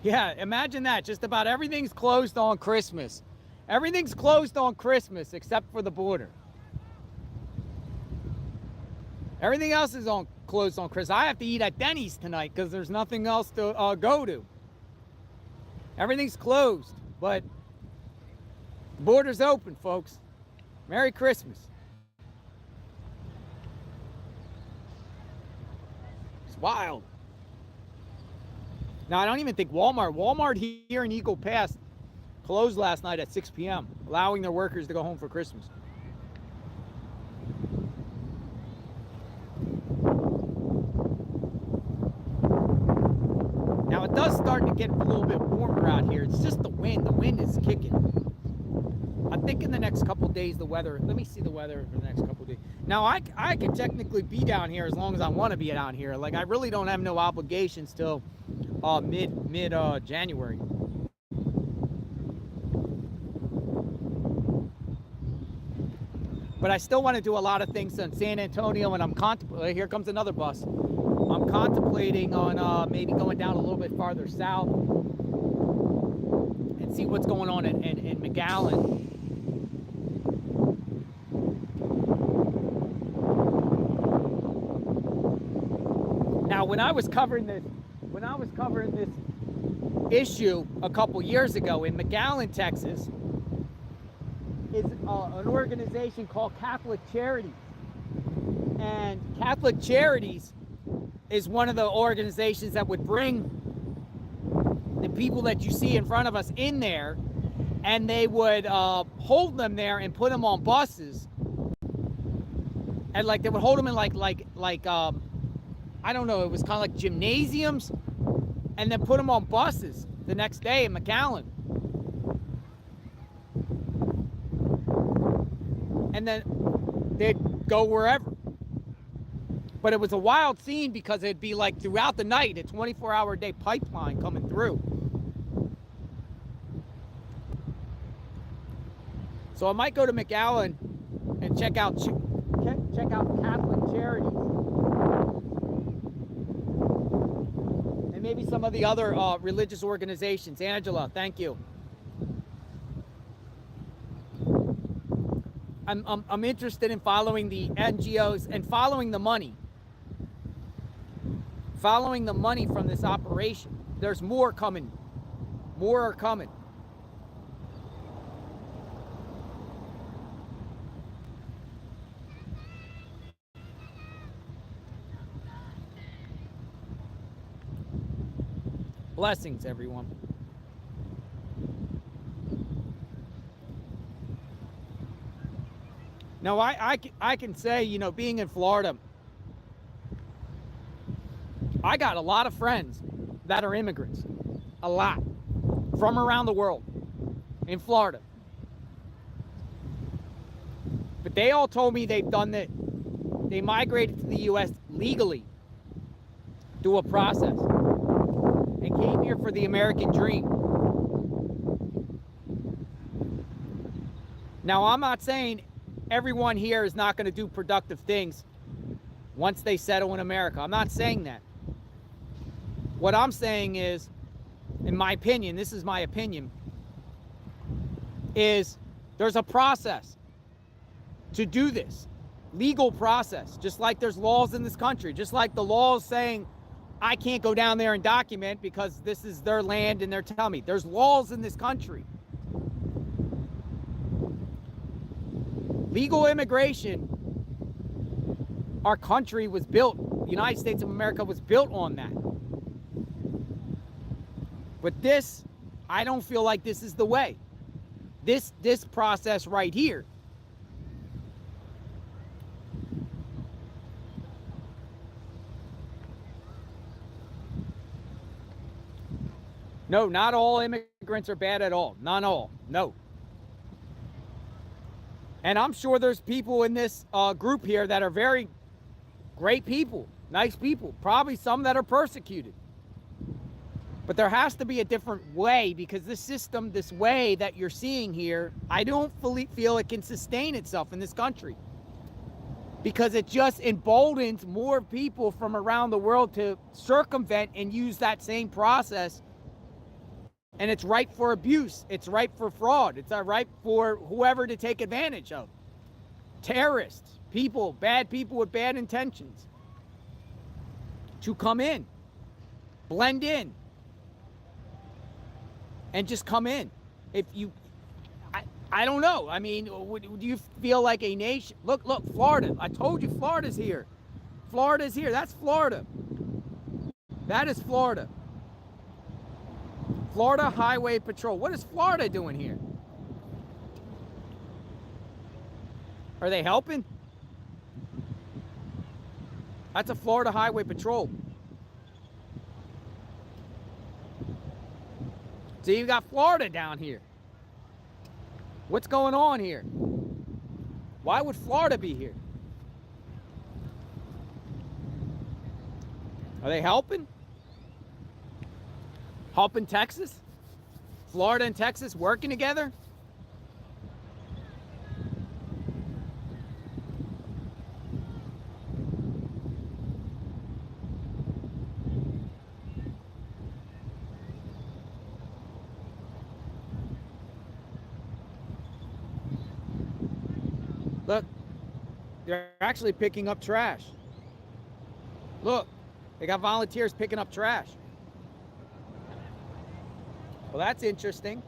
Yeah, imagine that. Just about everything's closed on Christmas. Everything's closed on Christmas except for the border. Everything else is closed on Christmas. I have to eat at Denny's tonight because there's nothing else to go to. Everything's closed, but the border's open, folks. Merry Christmas. It's wild. Now, I don't even think Walmart here in Eagle Pass closed last night at 6 p.m., allowing their workers to go home for Christmas. Now, it does start to get a little bit warmer out here. It's just the wind. The wind is kicking. I think in the next couple of days, the weather, let me see the weather for the next couple of days. Now, I could technically be down here as long as I want to be down here. Like, I really don't have no obligations till mid January. But I still want to do a lot of things in San Antonio, and I'm contemplating. Here comes another bus. I'm contemplating on maybe going down a little bit farther south and see what's going on in McAllen. Now, when I was covering this issue a couple years ago in McAllen, Texas, is an organization called Catholic Charities. And Catholic Charities is one of the organizations that would bring the people that you see in front of us in there, and they would hold them there and put them on buses. And like they would hold them in like I don't know, it was kind of like gymnasiums, and then put them on buses the next day in McAllen. And then they'd go wherever. But it was a wild scene because it'd be like throughout the night, a 24-hour-a-day pipeline coming through. So I might go to McAllen and check out Catholic Charities. And maybe some of the other religious organizations. Angela, thank you. I'm interested in following the NGOs and following the money. Following the money from this operation. There's more coming. More are coming. Blessings, everyone. Now, I can say, you know, being in Florida, I got a lot of friends that are immigrants. A lot. From around the world. In Florida. But they all told me they've done that. They migrated to the U.S. legally. Through a process. And came here for the American dream. Now, I'm not saying everyone here is not going to do productive things once they settle in America. I'm not saying that. What I'm saying is, in my opinion, this is my opinion, is there's a process to do this. Legal process. Just like there's laws in this country. Just like the laws saying, I can't go down there and document because this is their land and they're telling me. There's laws in this country. Legal immigration, our country was built, the United States of America was built on that. But this, I don't feel like this is the way. This process right here. No, not all immigrants are bad at all. Not all. No. And I'm sure there's people in this group here that are very great people, nice people, probably some that are persecuted. But there has to be a different way, because this system, this way that you're seeing here, I don't fully feel it can sustain itself in this country. because it just emboldens more people from around the world to circumvent and use that same process. And it's ripe for abuse. It's ripe for fraud. It's ripe for whoever to take advantage of. Terrorists, people, bad people with bad intentions to come in, blend in, and just come in. If you, I don't know. I mean, do you feel like a nation? Look, Florida. I told you Florida's here. Florida's here. That's Florida. That is Florida. Florida Highway Patrol. What is Florida doing here? Are they helping? That's a Florida Highway Patrol. So you got Florida down here. What's going on here? Why would Florida be here? Are they helping? Helping Texas? Florida and Texas working together? Look, they're actually picking up trash. Look, they got volunteers picking up trash. Well, that's interesting.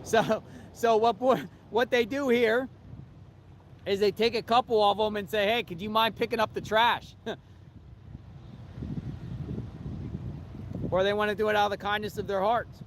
So what they do here is they take a couple of them and say, hey, could you mind picking up the trash? Or they want to do it out of the kindness of their hearts.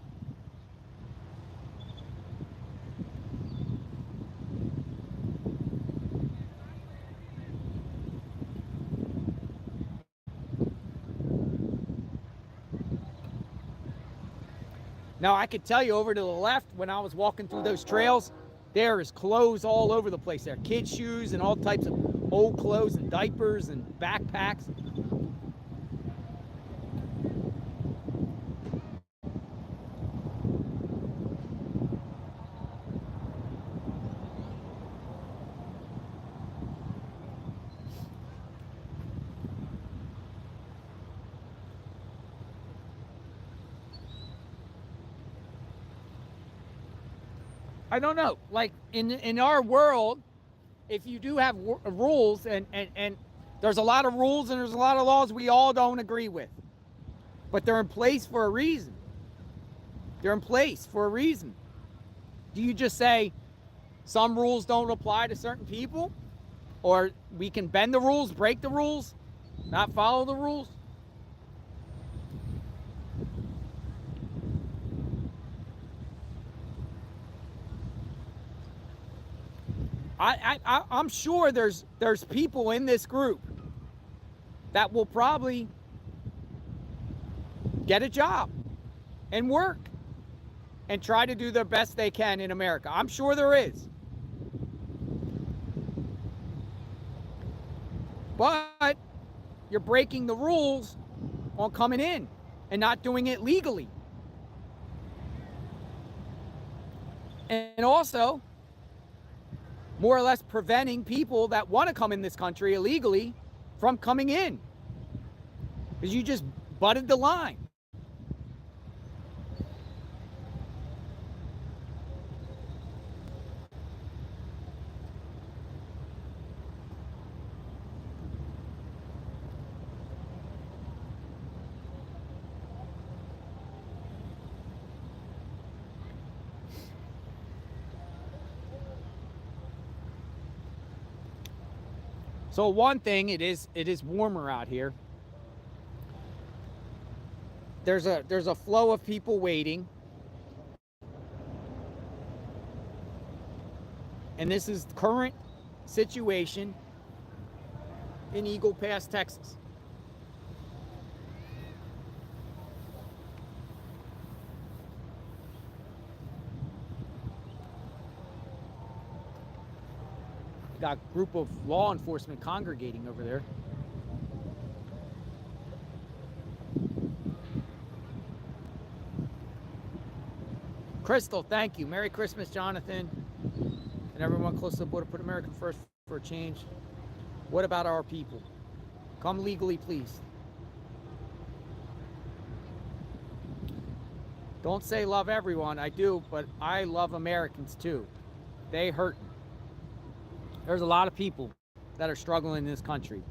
Now, I could tell you over to the left, when I was walking through those trails, there is clothes all over the place there. Kids' shoes and all types of old clothes and diapers and backpacks. I don't know. Like in our world, if you do have rules and there's a lot of rules and there's a lot of laws we all don't agree with, but they're in place for a reason. They're in place for a reason. Do you just say some rules don't apply to certain people, or we can bend the rules, break the rules, not follow the rules? I'm sure there's people in this group that will probably get a job and work and try to do their best they can in America. I'm sure there is. But you're breaking the rules on coming in and not doing it legally. And also, more or less preventing people that want to come in this country illegally from coming in. Because you just butted the line. So one thing, it is warmer out here. There's a flow of people waiting. And this is the current situation in Eagle Pass, Texas. Got a group of law enforcement congregating over there. Crystal, thank you. Merry Christmas, Jonathan. And everyone close to the border, put America first for a change. What about our people? Come legally, please. Don't say love everyone. I do, but I love Americans too. They hurt me. There's a lot of people that are struggling in this country.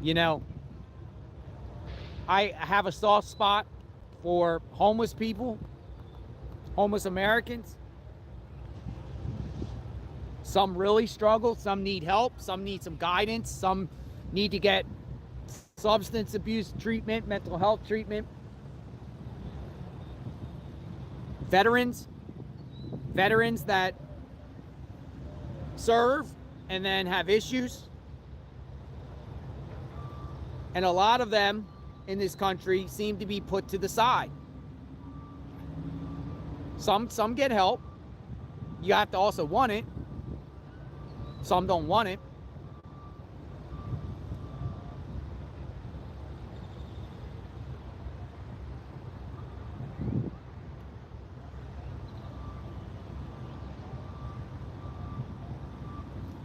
You know, I have a soft spot for homeless people, homeless Americans. Some really struggle, some need help, some need some guidance, some need to get substance abuse treatment, mental health treatment. Veterans that serve and then have issues. And a lot of them in this country seem to be put to the side. Some get help. You have to also want it. Some don't want it.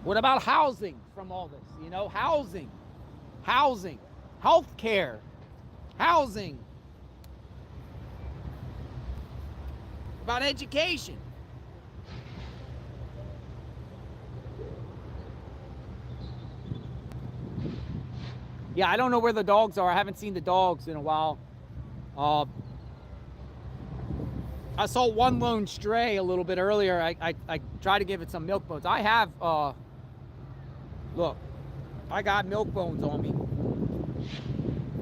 What about housing from all this? You know, housing, health care, housing. About education. Yeah, I don't know where the dogs are. I haven't seen the dogs in a while. I saw one lone stray a little bit earlier. I tried to give it some milk bones. I have, look, I got milk bones on me.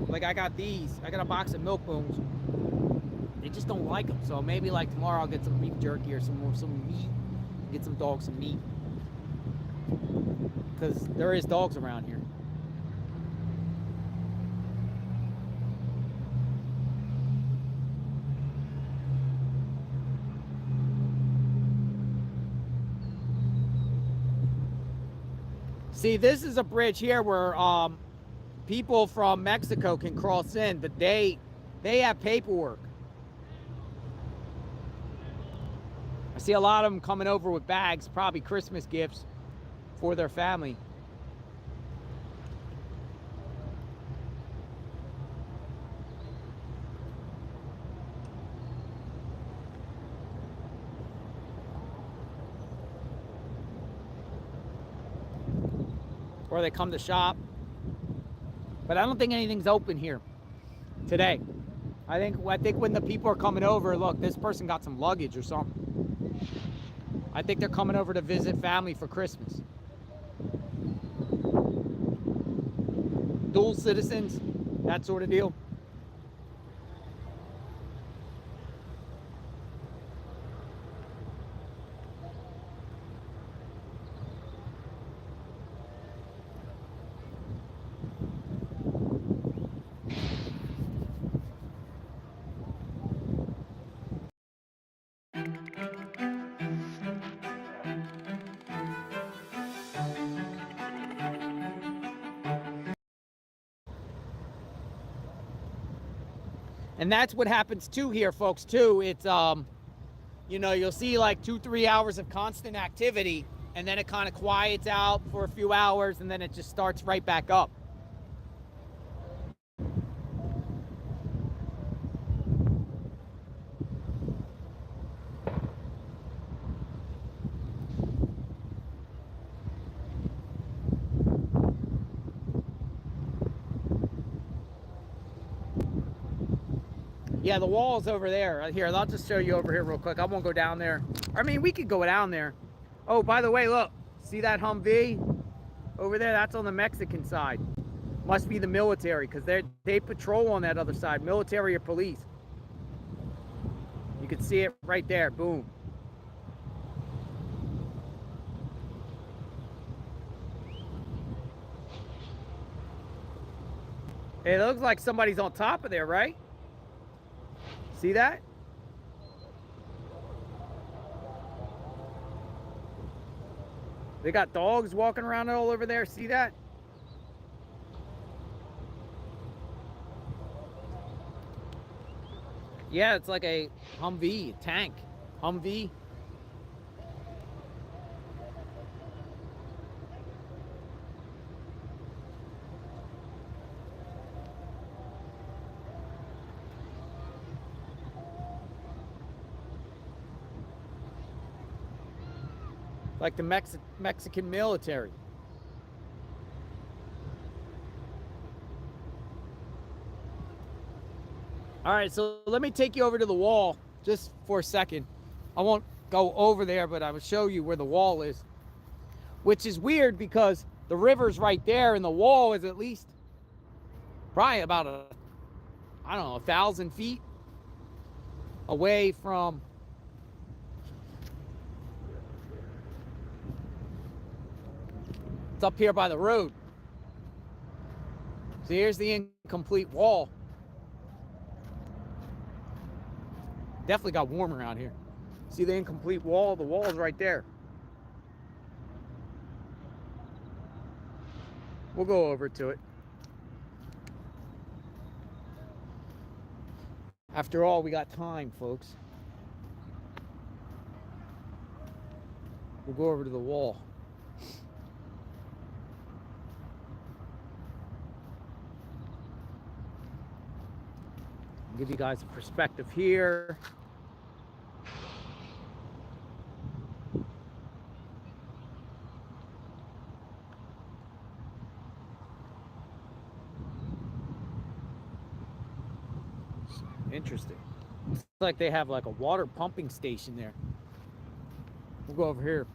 Like I got these. I got a box of milk bones. They just don't like them. So maybe like tomorrow I'll get some beef jerky or some meat. Get some dogs some meat. Because there is dogs around here. See, this is a bridge here where people from Mexico can cross in, but they have paperwork. I see a lot of them coming over with bags, probably Christmas gifts for their family. Or they come to shop. But I don't think anything's open here today. I think when the people are coming over, look, this person got some luggage or something. I think they're coming over to visit family for Christmas. Dual citizens, that sort of deal. And that's what happens too here, folks, too. It's, you know, you'll see like 2-3 hours of constant activity, and then it kind of quiets out for a few hours, and then it just starts right back up. Yeah, the wall's over there. Here, I'll just show you over here real quick. I won't go down there. I mean, we could go down there. Oh, by the way, look. See that Humvee over there? That's on the Mexican side. Must be the military, because they patrol on that other side. Military or police. You can see it right there. Boom. It looks like somebody's on top of there, right? See that? They got dogs walking around all over there. See that? Yeah, it's like a Humvee, tank. Humvee. like the Mexican military. All right, so let me take you over to the wall just for a second. I won't go over there, but I will show you where the wall is, which is weird because the river's right there and the wall is at least probably about I don't know, 1,000 feet away from it's up here by the road. So here's the incomplete wall. Definitely got warm around here. See the incomplete wall? The wall is right there. We'll go over to it. After all, we got time, folks. We'll go over to the wall. I'll give you guys a perspective here. Interesting. Looks like they have like a water pumping station there. We'll go over here.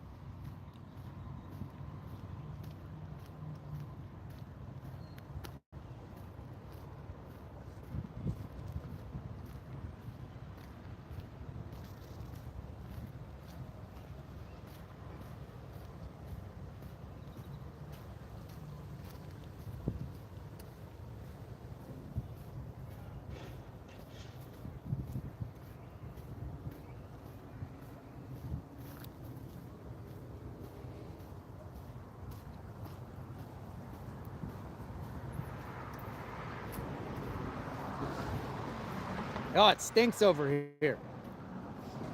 Oh, it stinks over here.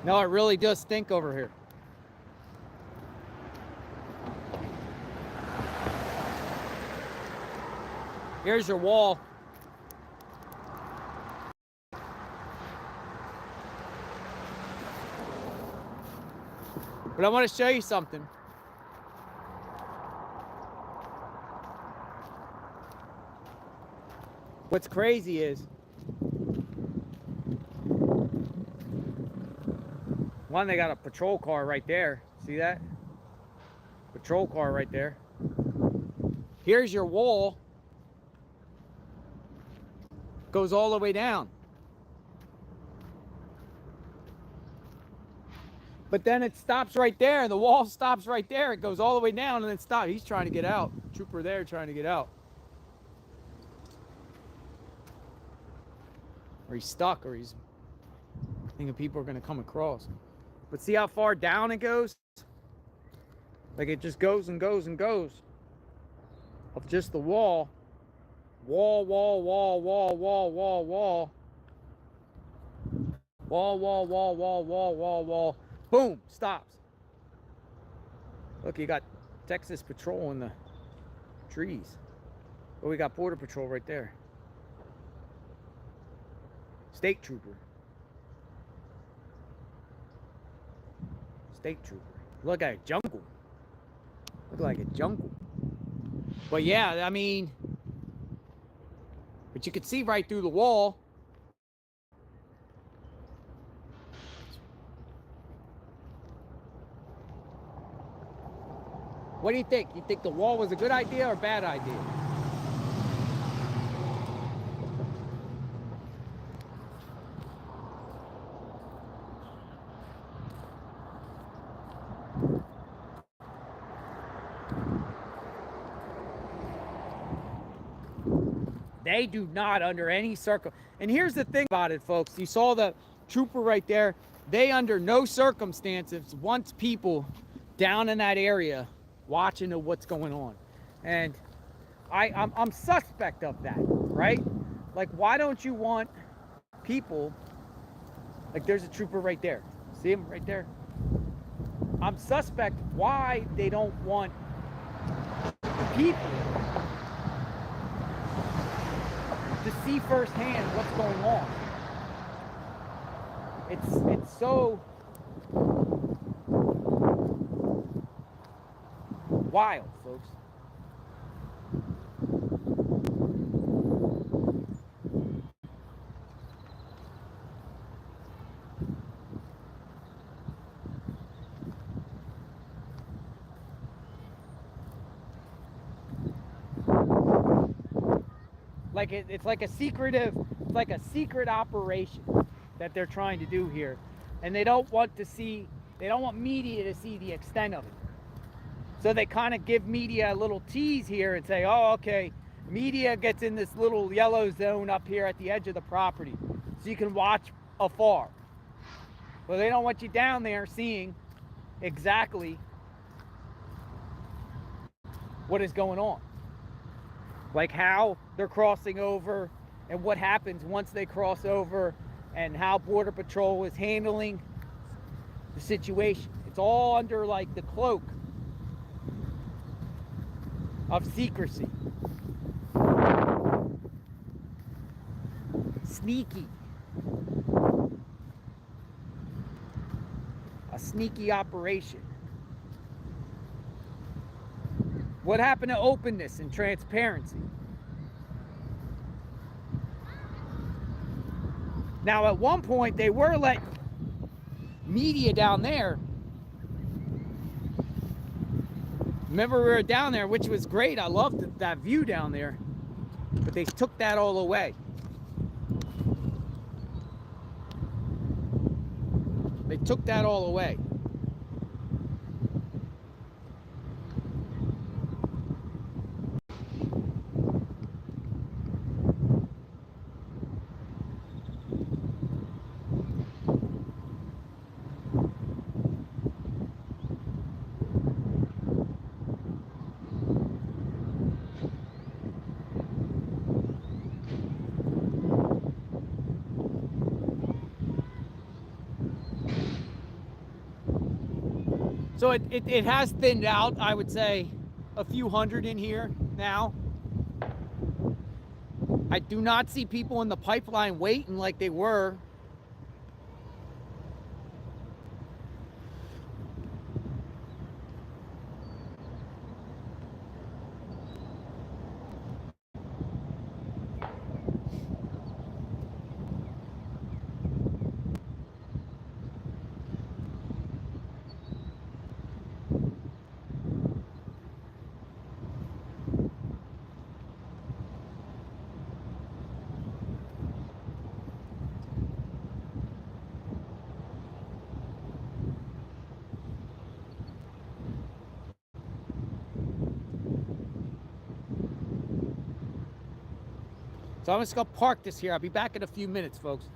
No, it really does stink over here. Here's your wall. But I want to show you something. What's crazy is one, they got a patrol car right there. See that? Patrol car right there. Here's your wall. Goes all the way down. But then it stops right there, and the wall stops right there. It goes all the way down and then stops. He's trying to get out. Trooper there trying to get out. Or he's stuck, or he's thinking people are going to come across. But see how far down it goes? Like it just goes and goes and goes. Of just the wall. Wall, wall, wall, wall, wall, wall, wall. Wall, wall, wall, wall, wall, wall, wall. Boom, stops. Look, you got Texas Patrol in the trees. Oh, we got Border Patrol right there. State Trooper. State Trooper. Look at a jungle. Look like a jungle. But yeah, I mean, but you could see right through the wall. What do you think? You think the wall was a good idea or a bad idea? They do not under any and here's the thing about it, folks. You saw the trooper right there. They under no circumstances wants people down in that area watching what's going on. And I'm suspect of that, right? Like, why don't you want people, like there's a trooper right there. See him right there? I'm suspect why they don't want people to see firsthand what's going on. It's so wild, folks. Like it's like a secret operation that they're trying to do here, and they don't want media to see the extent of it. So they kind of give media a little tease here and say, oh, okay, media gets in this little yellow zone up here at the edge of the property, so you can watch afar. Well, they don't want you down there seeing exactly what is going on. Like how they're crossing over and what happens once they cross over and how Border Patrol is handling the situation. It's all under like the cloak of secrecy. Sneaky. A sneaky operation. What happened to openness and transparency? Now, at one point, they were letting media down there. Remember, we were down there, which was great. I loved that view down there. But they took that all away. They took that all away. So it has thinned out, I would say, a few hundred in here now. I do not see people in the pipeline waiting like they were. So I'm just gonna park this here. I'll be back in a few minutes, folks.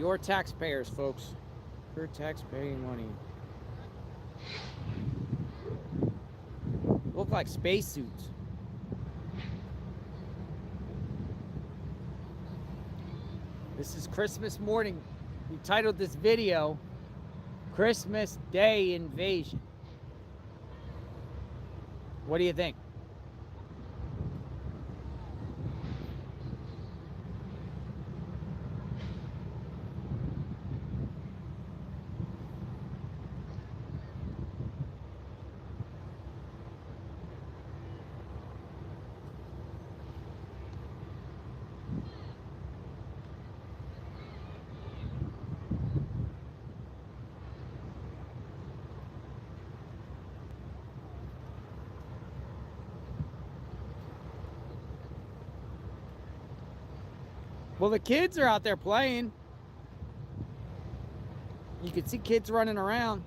Your taxpayers, folks. Your taxpaying money. Look like spacesuits. This is Christmas morning. We titled this video, Christmas Day Invasion. What do you think? Well, the kids are out there playing. You can see kids running around.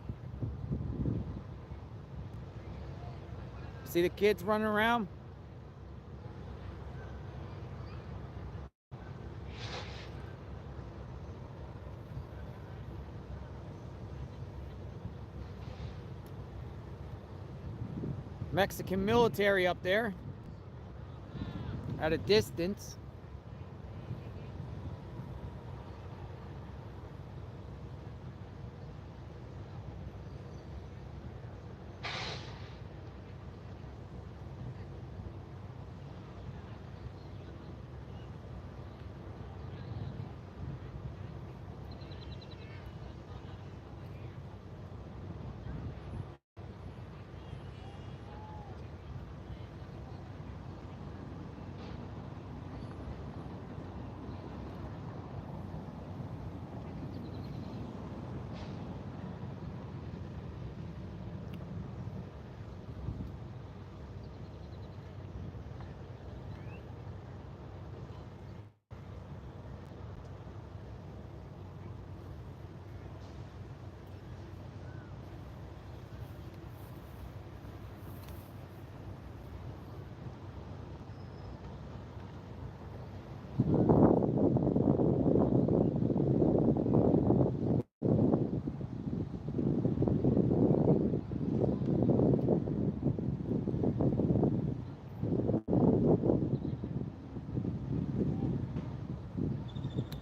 See the kids running around? Mexican military up there at a distance.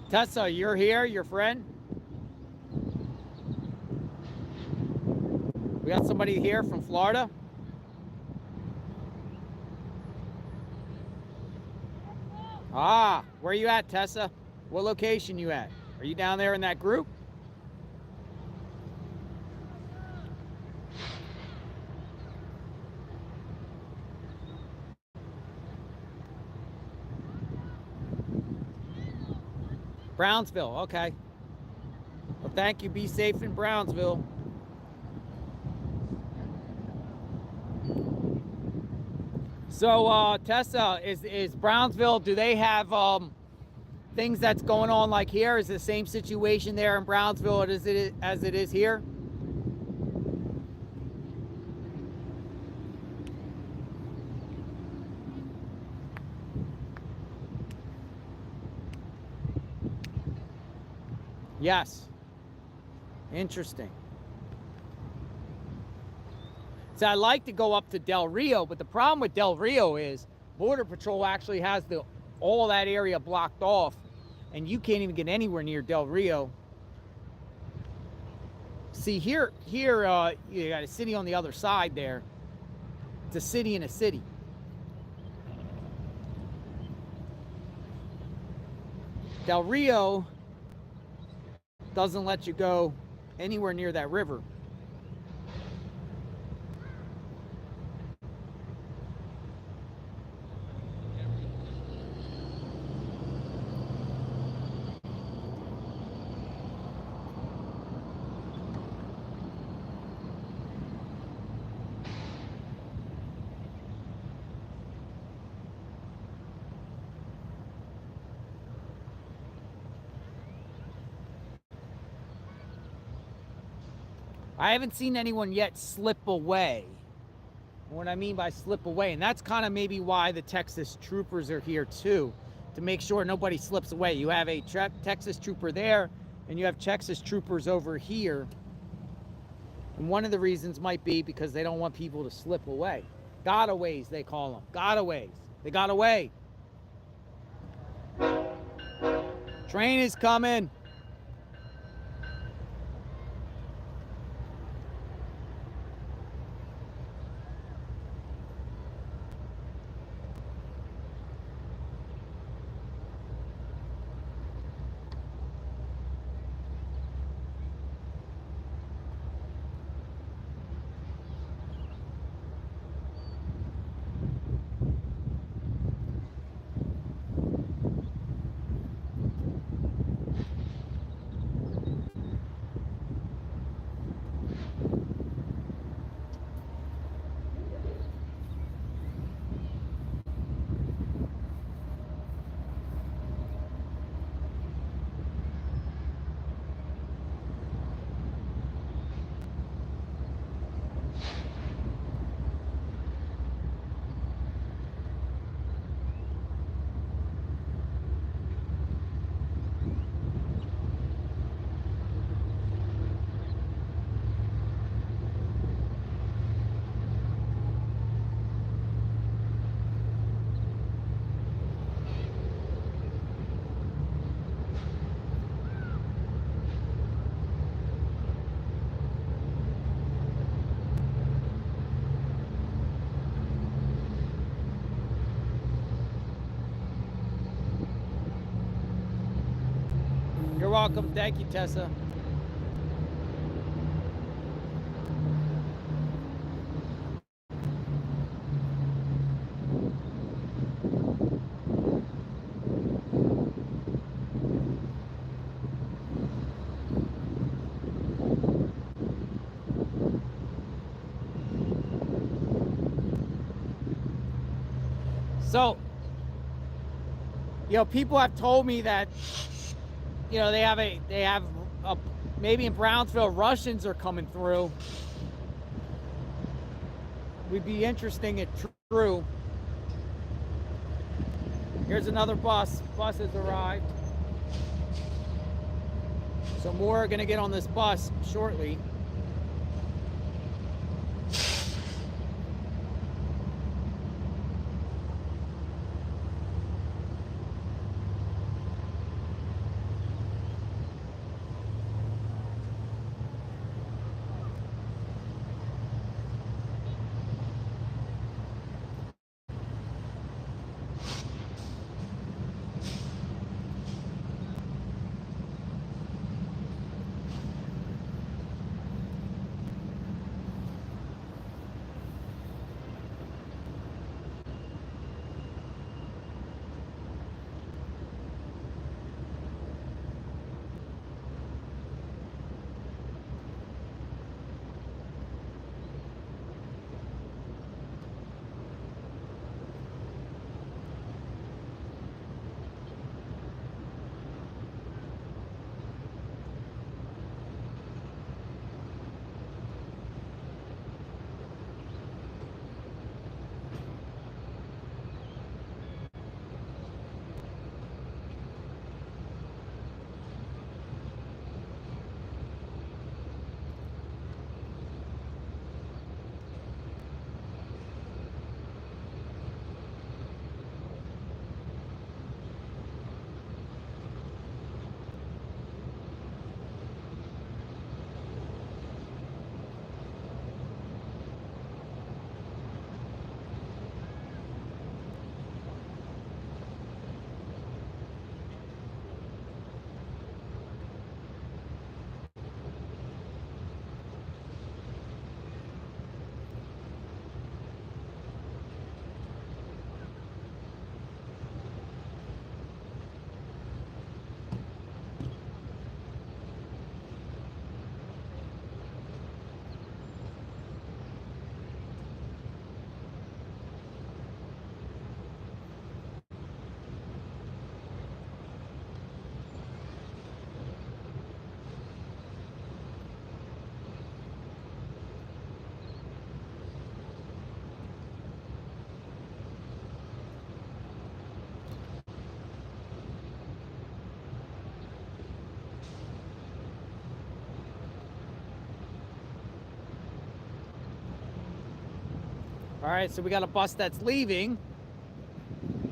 Tessa, you're here, your friend? We got somebody here from Florida? Ah, where are you at, Tessa? What location you at? Are you down there in that group? Brownsville, okay. Well, thank you. Be safe in Brownsville. So, Tessa, is Brownsville, do they have things that's going on like here? Is it the same situation there in Brownsville as it is here? Yes. Interesting. So I like to go up to Del Rio, but the problem with Del Rio is Border Patrol actually has all that area blocked off, and you can't even get anywhere near Del Rio. See, here you got a city on the other side there. It's a city in a city. Del Rio doesn't let you go anywhere near that river. I haven't seen anyone yet slip away. What I mean by slip away, and that's kind of maybe why the Texas troopers are here too, to make sure nobody slips away. You have a Texas trooper there, and you have Texas troopers over here. And one of the reasons might be because they don't want people to slip away. Gotaways, they call them. Gotaways. They got away. Train is coming. You're welcome. Thank you, Tessa. So, people have told me that, they have a maybe in Brownsville, Russians are coming through. Would be interesting if true. Here's another bus. Bus has arrived. So more are going to get on this bus shortly. All right, so we got a bus that's leaving.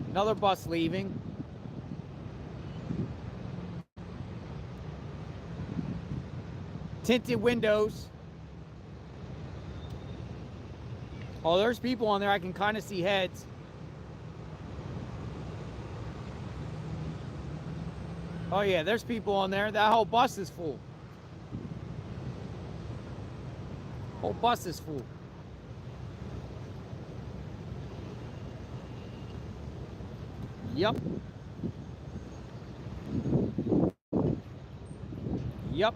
Another bus leaving. Tinted windows. Oh, there's people on there. I can kind of see heads. Oh yeah, there's people on there. That whole bus is full. Whole bus is full. Yep. Yep.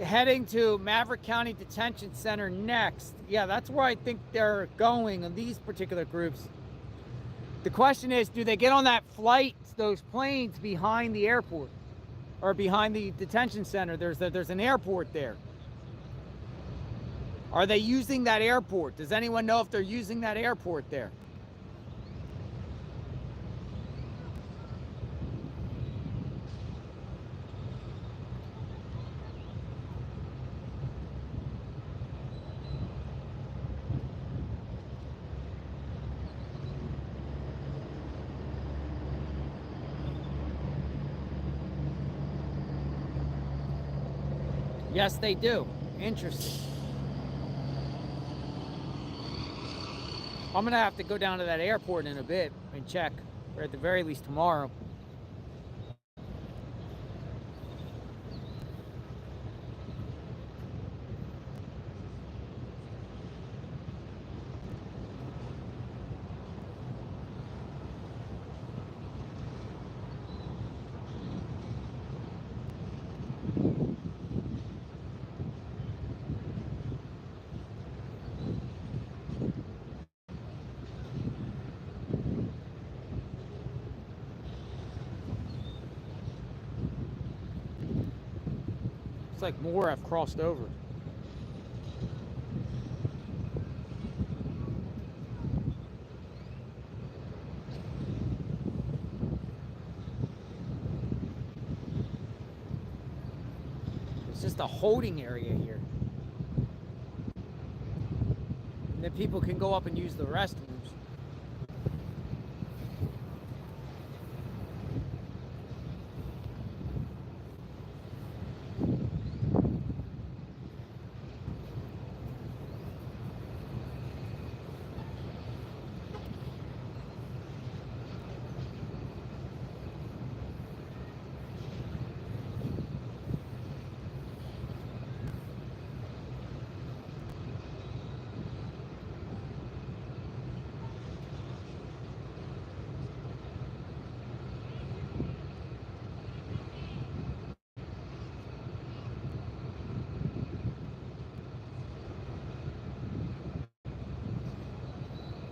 Heading to Maverick County Detention Center next. Yeah, that's where I think they're going on these particular groups. The question is, do they get on that flight, those planes behind the airport or behind the detention center? There's an airport there. Are they using that airport? Does anyone know if they're using that airport there? Yes, they do. Interesting. I'm gonna have to go down to that airport in a bit and check, or at the very least tomorrow. It's like more have crossed over. It's just a holding area here. And then people can go up and use the restrooms.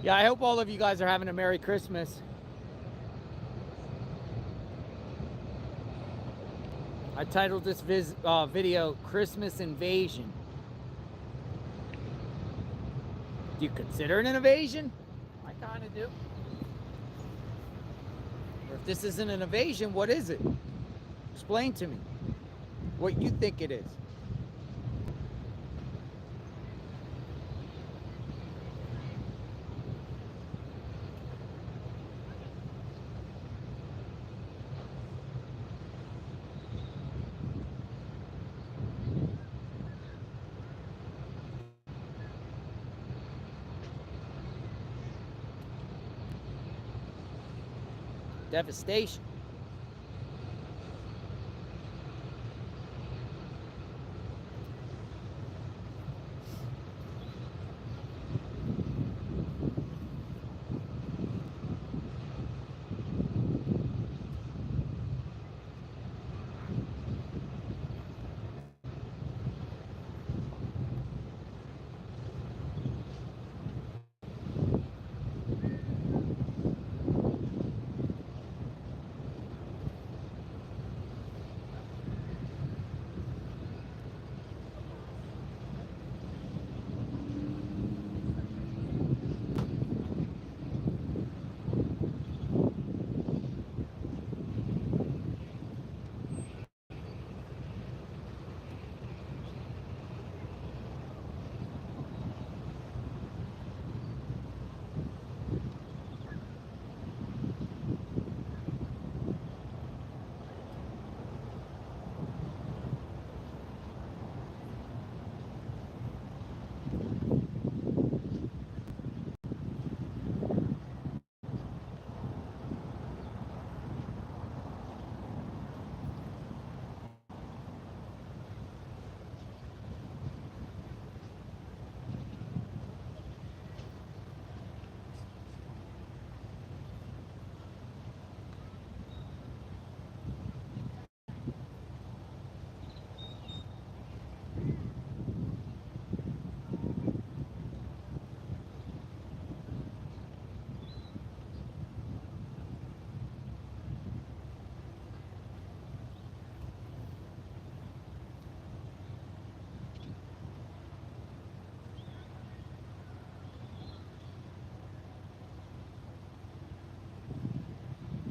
Yeah, I hope all of you guys are having a Merry Christmas. I titled this video, Christmas Invasion. Do you consider it an invasion? I kind of do. Or if this isn't an invasion, what is it? Explain to me what you think it is. devastation.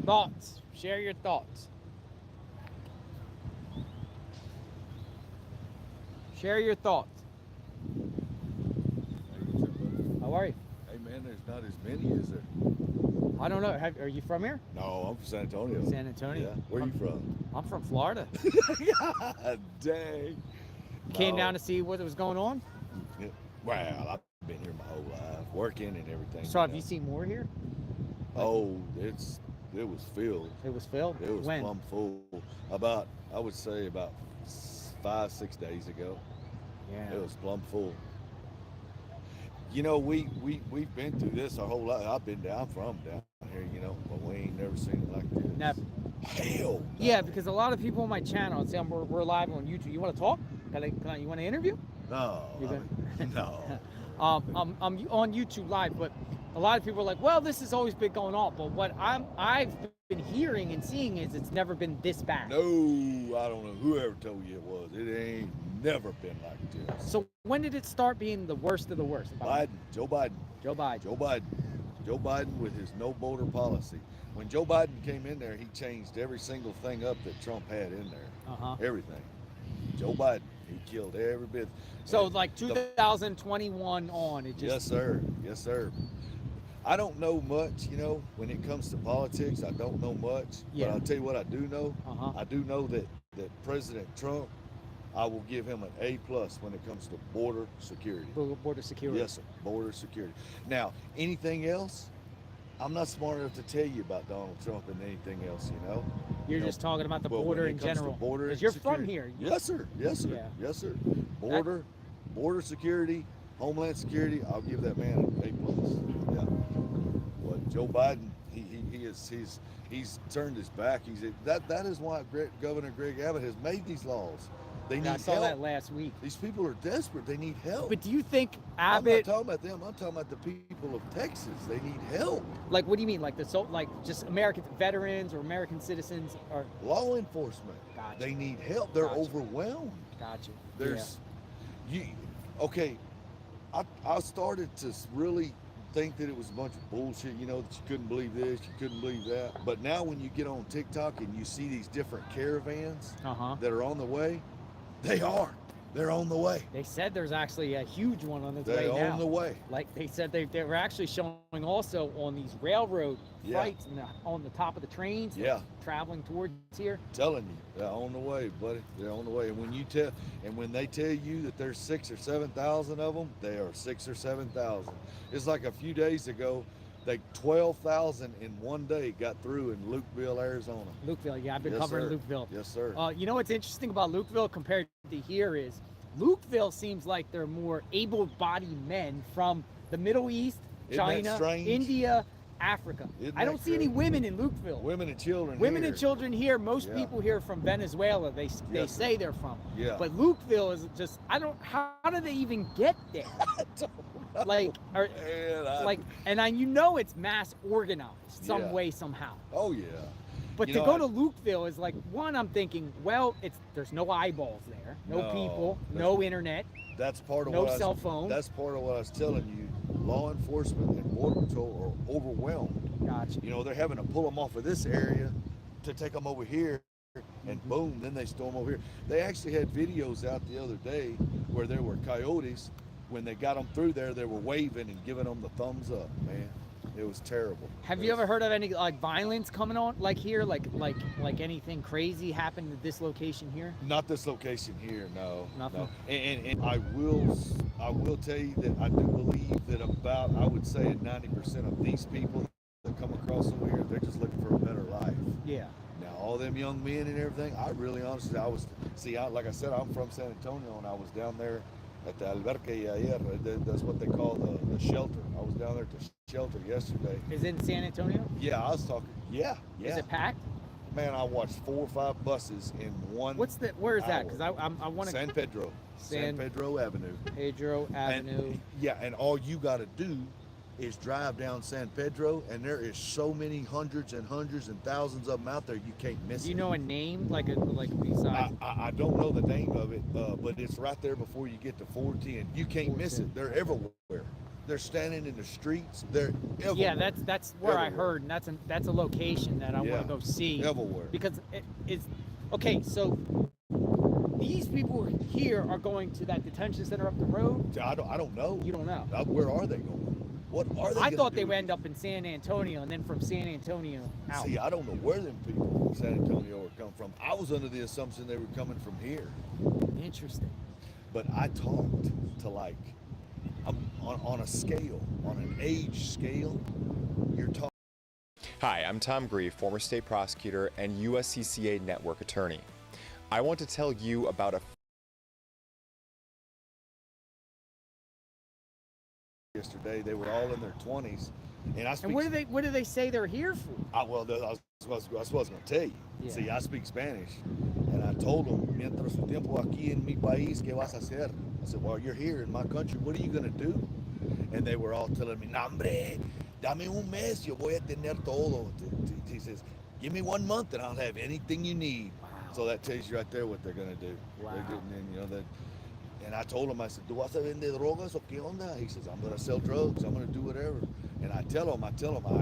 Thoughts. Share your thoughts. Share your thoughts. How are you? Hey man, there's not as many, is there? I don't know. Are you from here? No, I'm from San Antonio. San Antonio? Yeah. Where are you from? I'm from Florida. God dang. Came No. down to see what was going on. Yeah. Well, I've been here my whole life, working and everything. So have you seen more here? Oh, it was filled. It was filled? It was When? plumb full. I would say about 5-6 days ago. Yeah. It was plumb full. You know, we've been through this our whole life. I've been down from down here, you know, but we ain't never seen it like this. Never. Hell. No. Yeah, because a lot of people on my channel, say we're live on YouTube. You want to talk? You want to interview? No. No. I'm on YouTube live, but a lot of people are like, well, this has always been going on. But what I've been hearing and seeing is it's never been this bad. No, I don't know whoever told you it was. It ain't never been like this. So when did it start being the worst of the worst? Joe Biden with his no border policy. When Joe Biden came in there, he changed every single thing up that Trump had in there. Everything. Joe Biden, he killed every bit. So like 2021 on, it just. Yes, sir. Yes, sir. I don't know much, you know, when it comes to politics. I don't know much. Yeah. But I'll tell you what I do know. I do know that President Trump, I will give him an A+ when it comes to border security. Border security. Yes, sir. Border security. Now, anything else, I'm not smart enough to tell you about Donald Trump and anything else, you know. You're just talking about the border in general. Border because you're security. from here. Yes, sir. Yes, sir. Yeah. Yes, sir. Border security, Homeland Security. I'll give that man an A+. Yeah. But Joe Biden, he's turned his back. That is why Governor Greg Abbott has made these laws. They need I saw help. that last week. These people are desperate. They need help. But do you think I'm not Abbott? talking about them. I'm talking about the people of Texas. They need help. Like, what do you mean? Like like just American veterans or American citizens or? Law enforcement. Gotcha. They need help. They're Gotcha. overwhelmed. Gotcha. Okay. I started to really think that it was a bunch of bullshit, you know, that you couldn't believe this, you couldn't believe that. But now when you get on TikTok and you see these different caravans that are on the way, they're on the way. They said there's actually a huge one on its way They're now. on the way. Like they said they were actually showing also on these railroad flights on the top of the trains. Yeah. Traveling towards here. Telling you, they're on the way, buddy. They're on the way. And when they tell you that there's 6,000 or 7,000 of them, they are 6,000 or 7,000. It's like a few days ago, They 12,000 in one day got through in Lukeville, Arizona. Lukeville, yeah, I've been Yes, covering sir. Lukeville. Yes, sir. You know what's interesting about Lukeville compared to here is Lukeville seems like they're more able-bodied men from the Middle East, Isn't that China, strange? India, Africa. Isn't I don't that see any crazy? women in Lukeville. Women and children. Women here. and children here. Most Yeah. people here from Venezuela. They Yes, say sir. they're from. Yeah. But Lukeville is just how do they even get there? Like, or, Man, and you know it's mass organized some Yeah. way somehow. oh yeah. But You to know, go to Lukeville is like, one, I'm thinking, well, there's no eyeballs there, no No, people, that's- no internet, That's part of no what I cell was, phone. That's part of what I was telling you. Law enforcement and border patrol are overwhelmed. Gotcha. You know, they're having to pull them off of this area to take them over here, and boom, then they storm over here. They actually had videos out the other day where there were coyotes. When they got them through there, they were waving and giving them the thumbs up. Man, it was terrible. Have you ever heard of any like violence coming on like here, like anything crazy happened at this location here? Not this location here, no. Nothing? No. And I will tell you that I do believe that about, I would say, 90% of these people that come across over here, they're just looking for a better life. Yeah. Now, all them young men and everything, I really honestly, like I said, I'm from San Antonio, and I was down there at the albergue ayer. That's what they call the shelter. I was down there at the shelter yesterday. Is it in San Antonio? Yeah, I was talking. Yeah. Is it packed? Man, I watched 4 or 5 buses in one. Where is that? Because hour. I want to. San Pedro. San Pedro Avenue. Pedro Avenue. And all you got to do is drive down San Pedro, and there is so many hundreds and thousands of them out there, you can't miss it. Do you know a name like besides? I don't know the name of it, but it's right there before you get to 410. You can't miss it. They're everywhere. They're standing in the streets. They're everywhere. Yeah, that's where I Everywhere. heard, and that's a location that I Yeah. want to go see. Everywhere. Because it's okay. So these people here are going to that detention center up the road. I don't know. You don't know. Where are they going? What are they? I gonna thought they do? would end up in San Antonio, and then from San Antonio out. See, I don't know where them people from San Antonio are come from. I was under the assumption they were coming from here. Interesting. But I talked to on a scale, on an age scale, you're talking. Hi, I'm Tom Grieve, former state prosecutor and USCCA network attorney. I want to tell you about a Yesterday, they were all in their 20s, and I speak. And what do they say they're here for? That's what I was going to tell you. Yeah. See, I speak Spanish, and I told them, mientras su tiempo aquí en mi país, ¿qué vas a hacer? I said, well, you're here in my country. What are you going to do? And they were all telling me, no, hombre, dame un mes, yo voy a tener todo. He says, give me 1 month, and I'll have anything you need. Wow. So that tells you right there what they're going to do. Wow. They're getting in, you know, that. And I told him, I said, ¿tú vas a vender drogas o qué onda? He says, I'm going to sell drugs. I'm going to do whatever. And I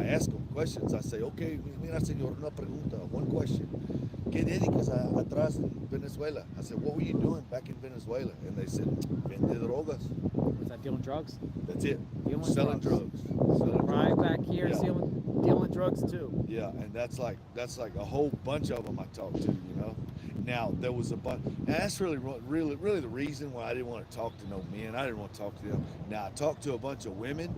ask him questions. I say, okay, mira, señor, una pregunta, one question. ¿Qué dedicas atrás en Venezuela? I said, what were you doing back in Venezuela? And they said, vende drogas. Was that dealing drugs? That's it. Dealing Selling drugs. Selling Right drugs. back here, Yeah. dealing drugs too. Yeah, and that's like a whole bunch of them I talked to, you know. Now there was a bunch, and that's really the reason why I didn't want to talk to no men. I didn't want to talk to them. Now I talked to a bunch of women.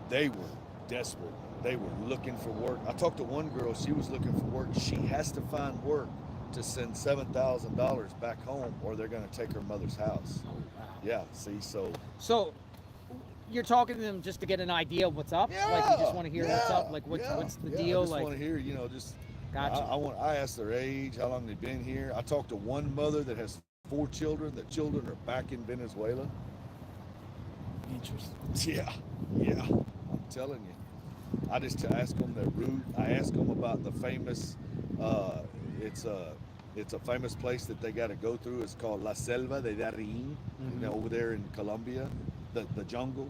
They were desperate. They were looking for work. I talked to one girl. She was looking for work. She has to find work to send $7,000 back home, or they're going to take her mother's house. Oh, wow. Yeah. See, so. You're talking to them just to get an idea of what's up? Like you just want to hear what's up? Like what's the deal? I just Like, want to hear, you know, just. gotcha. I asked their age, how long they've been here. I talked to one mother that has 4 children. The children are back in Venezuela. Interesting. Yeah. I'm telling you. I just asked them their route. I asked them about the famous. It's a famous place that they got to go through. It's called La Selva de Darín, you know, over there in Colombia, the jungle.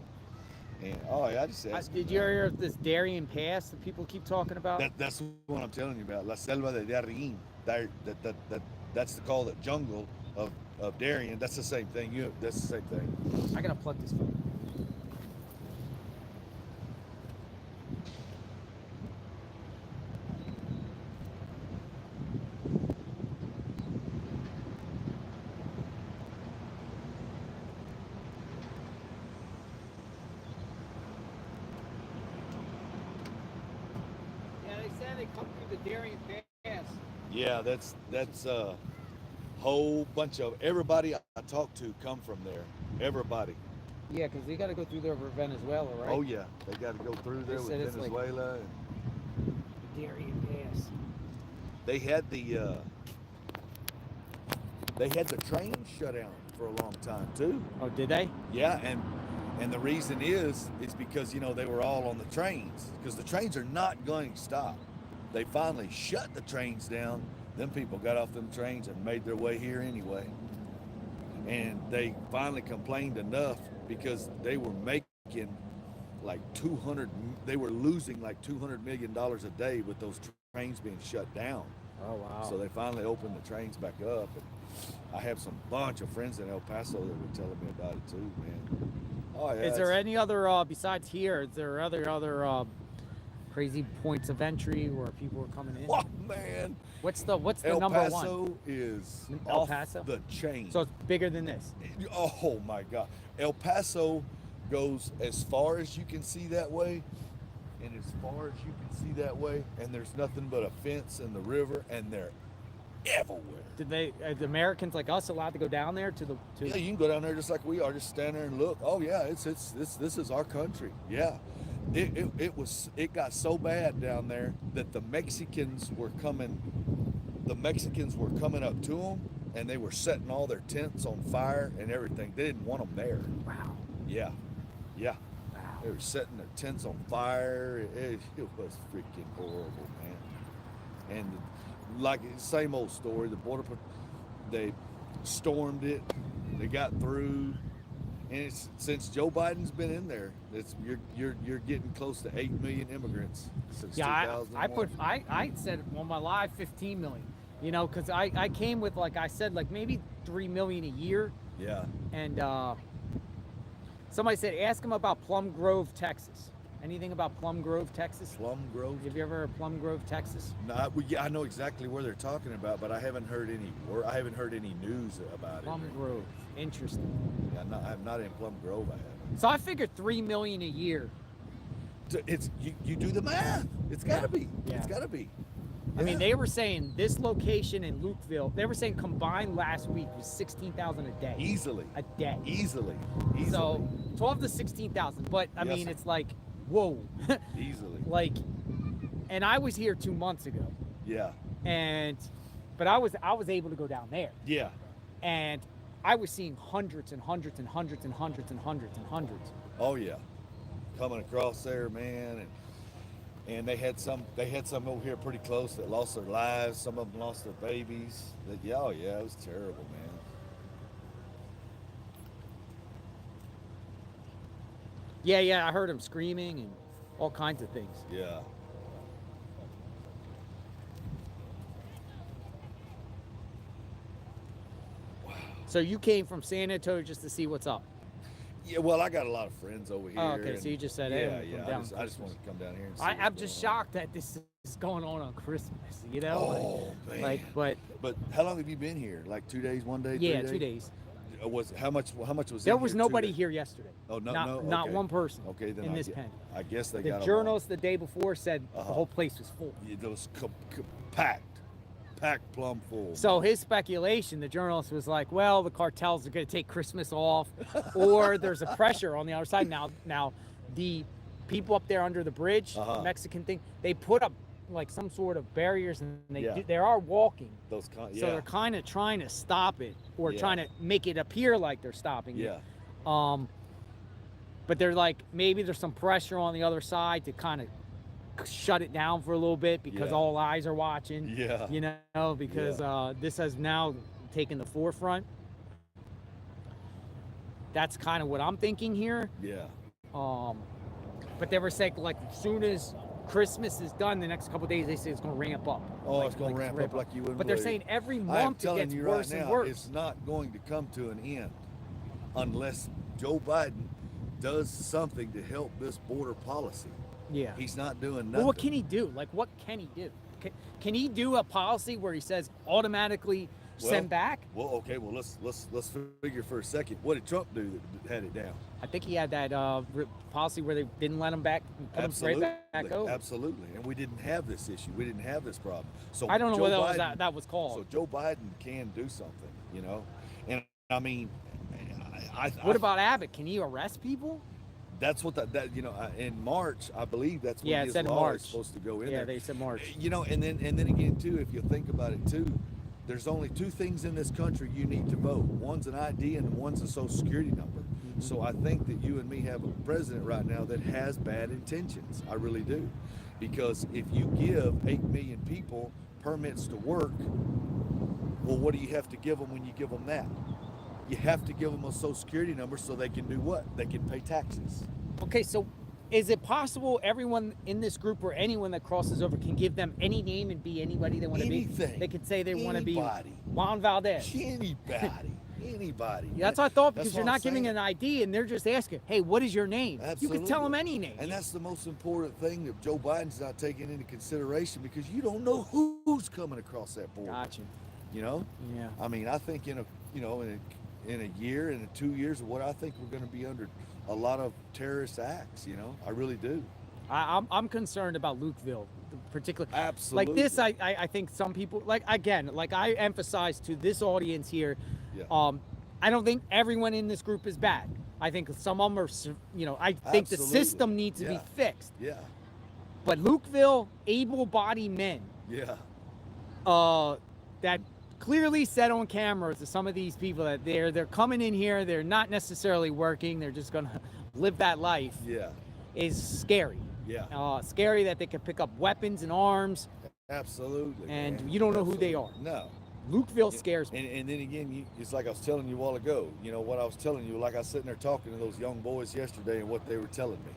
And I just asked. Did you hear of this Darien Pass that people keep talking about? That's what I'm telling you about. La Selva de Darín. That's called the jungle of Darien. That's the same thing. That's the same thing. I gotta plug this phone. Darien Pass. Yeah, that's a whole bunch of everybody I talk to come from there. Everybody. Yeah, because they got to go through there for Venezuela, right? Oh yeah, they got to go through there with said it's like- Venezuela. And Darien Pass. they had the train shut down for a long time too. Oh, did they? Yeah, and the reason is because they were all on the trains, because the trains are not going to stop. They finally shut the trains down. Them people got off them trains and made their way here anyway. And they finally complained enough because they were making like they were losing like $200 million a day with those trains being shut down. Oh, wow. So they finally opened the trains back up. And I have some bunch of friends in El Paso that were telling me about it too, man. Oh yeah. Is there any other, besides here, is there other crazy points of entry where people are coming in? Oh man. What's the El number Paso one? is El off Paso? the chain. So it's bigger than this. Oh my God. El Paso goes as far as you can see that way, and as far as you can see that way, and there's nothing but a fence and the river, and they're everywhere. Are the Americans like us allowed to go down there to the? Yeah, you can go down there just like we are, just stand there and look. Oh yeah, this is our country. Yeah. It got so bad down there that the Mexicans were coming up to them, and they were setting all their tents on fire and everything. They didn't want them there. Wow. Yeah. Wow. They Wow. were setting their tents on fire. It was freaking horrible, man. And like same old story, the border, they stormed it. They got through. And since Joe Biden's been in there, you're getting close to 8 million immigrants since 2001. I said on my live 15 million, because I came with, like I said, like maybe 3 million a year. Yeah. And somebody said, ask him about Plum Grove, Texas. Anything about Plum Grove, Texas? Plum Grove. Have you ever heard of Plum Grove, Texas? No, I know exactly where they're talking about, but I haven't heard any news about Plum it. Grove. Interesting. Yeah, I'm not in Plum Grove. I haven't. So I figured 3 million a year. It's you do the math. It's got to be. Yeah. It's got to be. I mean, Yeah. they were saying this location in Lukeville, they were saying combined last week was 16,000 a day. Easily. A day. Easily. So 12 to 16,000. But I Yes. mean, it's like, whoa. Easily. Like, and I was here 2 months ago, Yeah. but I was able to go down there, Yeah. and I was seeing hundreds and hundreds and hundreds and hundreds and hundreds and hundreds. Oh yeah. Coming across there, man, and they had some over here pretty close that lost their lives. Some of them lost their babies. Yeah, oh yeah, it was terrible, man. Yeah, I heard him screaming and all kinds of things. Yeah. So you came from San Antonio just to see what's up? Yeah, well, I got a lot of friends over here. Oh, okay, and- so you just said, yeah, hey, I'm yeah. down I just Christmas. want to come down here and see. I'm what's just going on. shocked that this is going on Christmas, you know? Oh man. Like, but But how long have you been here? Like 2 days, 1 day? yeah, 3 2 days. Was how much was There in was here nobody 2 days? here yesterday. Oh no, Not okay. one person. Okay, then in I this gue- pen. I guess they The got 'em all. journalist the day before said the Uh-huh. whole place was full. It was packed plumb full. So his speculation, the journalist was like, well, the cartels are going to take Christmas off, or there's a pressure on the other side. Now the people up there under the bridge, Uh-huh. the Mexican thing, they put up like some sort of barriers, and Yeah. they are walking. Those yeah. So they're kind of trying to stop it, or Yeah. trying to make it appear like they're stopping yeah. it. But they're like, maybe there's some pressure on the other side to kind of shut it down for a little bit because Yeah. all eyes are watching. Yeah. You know, because this has now taken the forefront. That's kind of what I'm thinking here. Yeah. But they were saying, like, as soon as Christmas is done, the next couple of days, they say it's going to ramp up. Oh, Like- it's going like to ramp up like you wouldn't But they're believe. saying every I am month it telling gets you worse right and now, worse. it's not going to come to an end unless Joe Biden does something to help this border policy. Yeah. He's not doing nothing. Well, what can he do? Like, what can he do? Can he do a policy where he says automatically send back? Well, okay. Well, let's figure for a second. What did Trump do that had it down? I think he had that policy where they didn't let him back and put him right back over. Absolutely. And we didn't have this issue. We didn't have this problem. So I don't know Joe what Biden, that was called. So Joe Biden can do something, you know. And I mean, what about Abbott? Can he arrest people? That's what that in March, I believe that's when his said law March. is supposed to go in there. Yeah, they said March. You know, and then again too, if you think about it too, there's only two things in this country you need to vote. One's an ID and one's a social security number. Mm-hmm. So I think that you and me have a president right now that has bad intentions. I really do. Because if you give 8 million people permits to work, well, what do you have to give them when you give them that? You have to give them a social security number so they can do what? They can pay taxes. Okay, so is it possible everyone in this group or anyone that crosses over can give them any name and be anybody they want to be? Anything. They could say they want to be Anybody. Juan Valdez. Anybody. Yeah, that's what I thought, because That's you're what I'm not giving saying. an ID and they're just asking, hey, what is your name? Absolutely. You could tell them any name. And that's the most important thing that Joe Biden's not taking into consideration, because you don't know who's coming across that border. Gotcha. You know? Yeah. I mean, I think in a year, in 2 years, what I think we're going to be under a lot of terrorist acts. You know, I really do. I'm concerned about Lukeville, particularly. Absolutely. Like this, I think some people, like I emphasize to this audience here, Yeah. I don't think everyone in this group is bad. I think some of them are, I think the Absolutely. system needs to be Yeah. fixed. Yeah. But Lukeville, able-bodied men, Yeah. that clearly said on camera to some of these people that they're coming in here, they're not necessarily working, they're just gonna live that life, Yeah. is scary. Yeah. Scary that they can pick up weapons and arms, Absolutely. and man. you don't know who they are. No. Lukeville scares me. And then again, it's like I was telling you a while ago. You know what I was telling you, like I was sitting there talking to those young boys yesterday, and what they were telling me.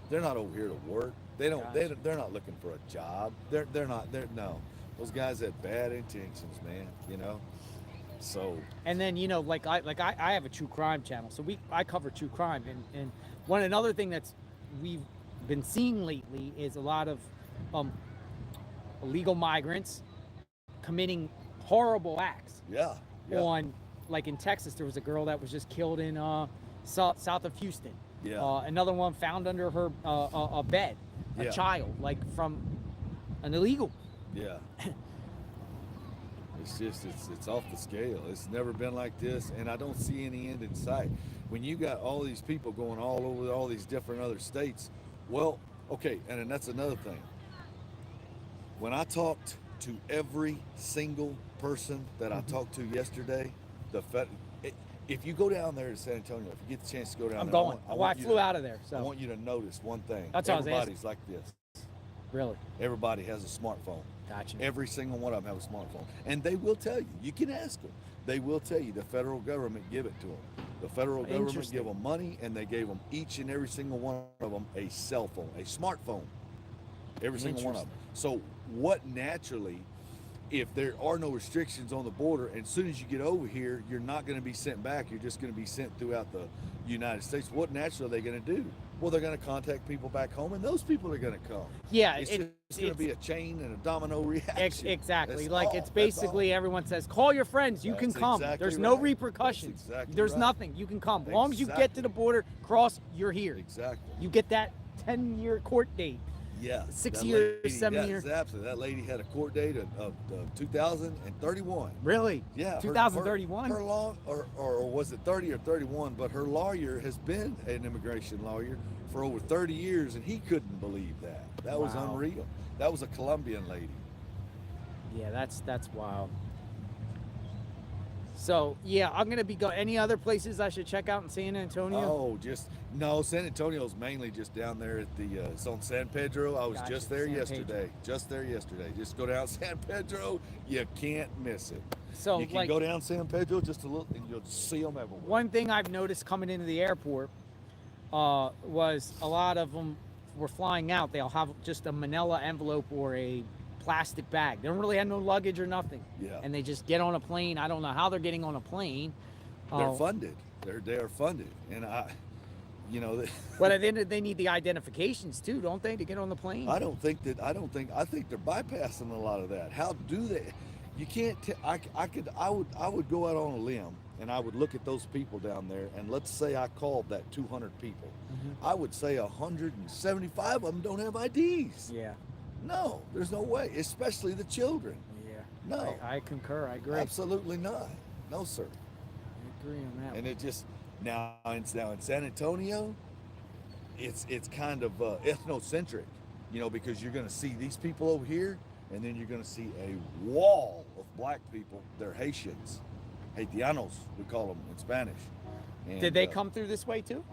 They're not over here to work. They don't. Gotcha. They're not looking for a job. They're not. No. Those guys have bad intentions, man. You know. So. And then I have a true crime channel, so I cover true crime, and another thing that's we've been seeing lately is a lot of illegal migrants committing horrible acts. Yeah. Yeah. On, like in Texas, there was a girl that was just killed in south of Houston. Yeah. Another one found under her a bed, a Yeah. child, like from an illegal. Yeah. It's just, it's off the scale. It's never been like this, and I don't see any end in sight. When you got all these people going all over all these different other states, well, okay, and then that's another thing. When I talked to every single person that I talked to yesterday, if you go down there to San Antonio, if you get the chance to go down I'm there, going. I you flew to- out of there. I So want you to notice one thing. That's what I was asking. Everybody's like this. really, Everybody has a smartphone. gotcha. Every single one of them have a smartphone, and they will tell you. You can ask them. They will tell you the federal government give it to them. The federal government Interesting. give them money, and they gave them each and every single one of them a cell phone, a smartphone. Every single one of them. So what naturally, if there are no restrictions on the border, and as soon as you get over here, you're not going to be sent back. You're just going to be sent throughout the United States. What naturally are they going to do? Well, they're going to contact people back home, and those people are going to come. Yeah, It's going to be a chain and a domino reaction. Exactly. That's Like all. it's That's basically everyone says, call your friends. You can That's come. exactly There's no right. repercussions. That's exactly There's right. nothing. You can come. As long as you get to the border, cross, you're here. Exactly. You get that 10-year court date. Yeah. 6 that years, lady, 7 years. Absolutely. That lady had a court date of 2031. Really? Yeah. 2031? Her law, or was it 30 or 31? But her lawyer has been an immigration lawyer for over 30 years, and he couldn't believe that. That was Wow. unreal. That was a Colombian lady. Yeah, that's wild. So yeah, I'm gonna be going. Any other places I should check out in San Antonio? Oh, no. San Antonio's mainly just down there at the. It's on San Pedro. I was Gotcha, just there San yesterday. Just there yesterday. Just go down San Pedro. You can't miss it. So You can like go down San Pedro just a little, and you'll see them everywhere. one thing I've noticed coming into the airport was a lot of them were flying out. They'll have just a manila envelope or a plastic bag. They don't really have no luggage or nothing. Yeah. And they just get on a plane. I don't know how they're getting on a plane. They're funded. They are funded, and But then they need the identifications too, don't they, to get on the plane? I think they're bypassing a lot of that. How do they? You can't. I would go out on a limb and I would look at those people down there, and let's say I called that 200 people. I would say 175 of them don't have IDs. Yeah. No, there's no way, especially the children. Yeah. No. I concur. I agree. Absolutely not. No, sir. I agree on that. And it just now in San Antonio, it's kind of ethnocentric, because you're going to see these people over here, and then you're going to see a wall of black people. They're Haitians, Haitianos, we call them in Spanish. And, Did they come through this way too?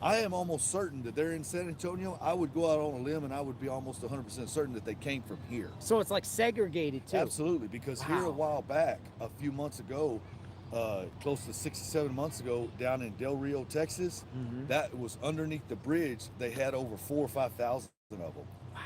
I am almost certain that they're in San Antonio. I would go out on a limb and I would be almost 100% certain that they came from here. So it's like segregated too. Absolutely, because here a while back, a few months ago, close to 6 or 7 months ago, down in Del Rio, Texas, that was underneath the bridge. They had over 4,000 or 5,000 of them. Wow,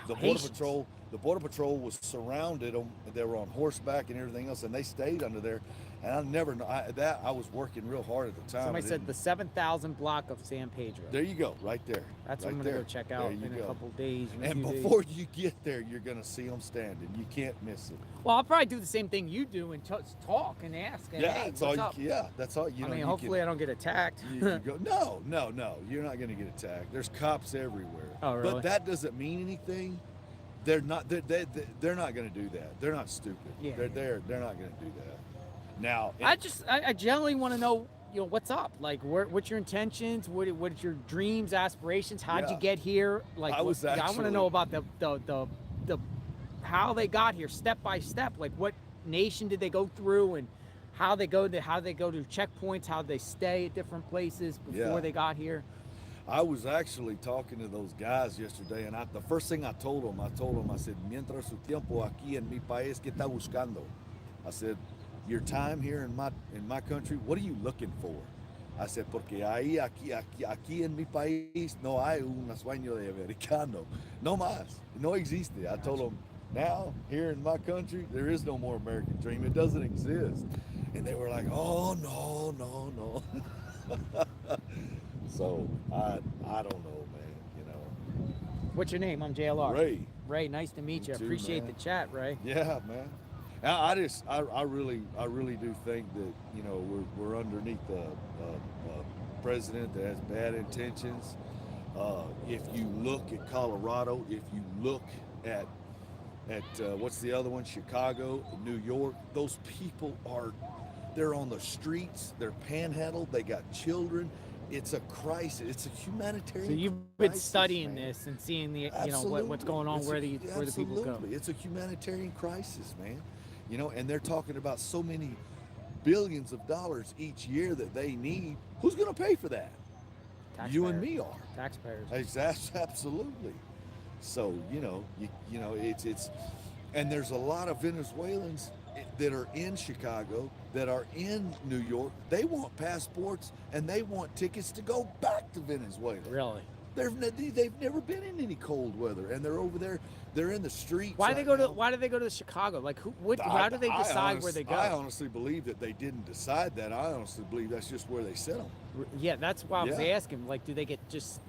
The border patrol was surrounded them. They were on horseback and everything else, and they stayed under there. And I never know I was working real hard at the time. Somebody said the 7,000 block of San Pedro. There you go, right there. That's right what I'm there. gonna go check out in a couple days. And before you get there, you're gonna see them standing. You can't miss it. Well, I'll probably do the same thing you do and talk and ask. And, Yeah, hey, that's what's all. up? That's all. You I know, mean, you hopefully I don't get attacked. you go, no, you're not gonna get attacked. There's cops everywhere. Oh, really? But that doesn't mean anything. They're not. They're not gonna do that. They're not stupid. Yeah. They're not gonna do that. Now, I generally want to know, what's up? Like, what's your intentions? What's your dreams, aspirations? How'd you get here? Like, I want to know about the how they got here, step by step. Like, what nation did they go through, and how they go to checkpoints, how they stay at different places before they got here. I was actually talking to those guys yesterday, and the first thing I told them, I said, mientras su tiempo aquí en mi país, ¿qué está buscando? I said, your time here in my country, what are you looking for? I said, porque aquí en mi país no hay un sueño de americano. No más. No existe. I told them, now, here in my country, there is no more American dream. It doesn't exist. And they were like, oh, no. So, I don't know, man, What's your name? I'm JLR. Ray. Ray, nice to meet you. too, Appreciate man. the chat, Ray. Yeah, man. I really do think that, we're underneath a president that has bad intentions. If you look at Colorado, if you look at what's the other one, Chicago, New York, those people they're on the streets, they're panhandled, they got children. It's a crisis. It's a humanitarian. So you've been crisis, studying man. this and seeing the Absolutely. what's going on, where the people go. Absolutely. It's a humanitarian crisis, man. And they're talking about so many billions of dollars each year that they need. Who's going to pay for that? You and me are. Taxpayers. Absolutely. So it's and there's a lot of Venezuelans that are in Chicago, that are in New York. They want passports and they want tickets to go back to Venezuela. Really? They've never been in any cold weather, and they're over there. They're in the streets. Why do they go to Chicago? Like, how do they decide where they go? I honestly believe that they didn't decide that. I honestly believe that's just where they sent them. Yeah, that's why I was asking. Like, do they get say,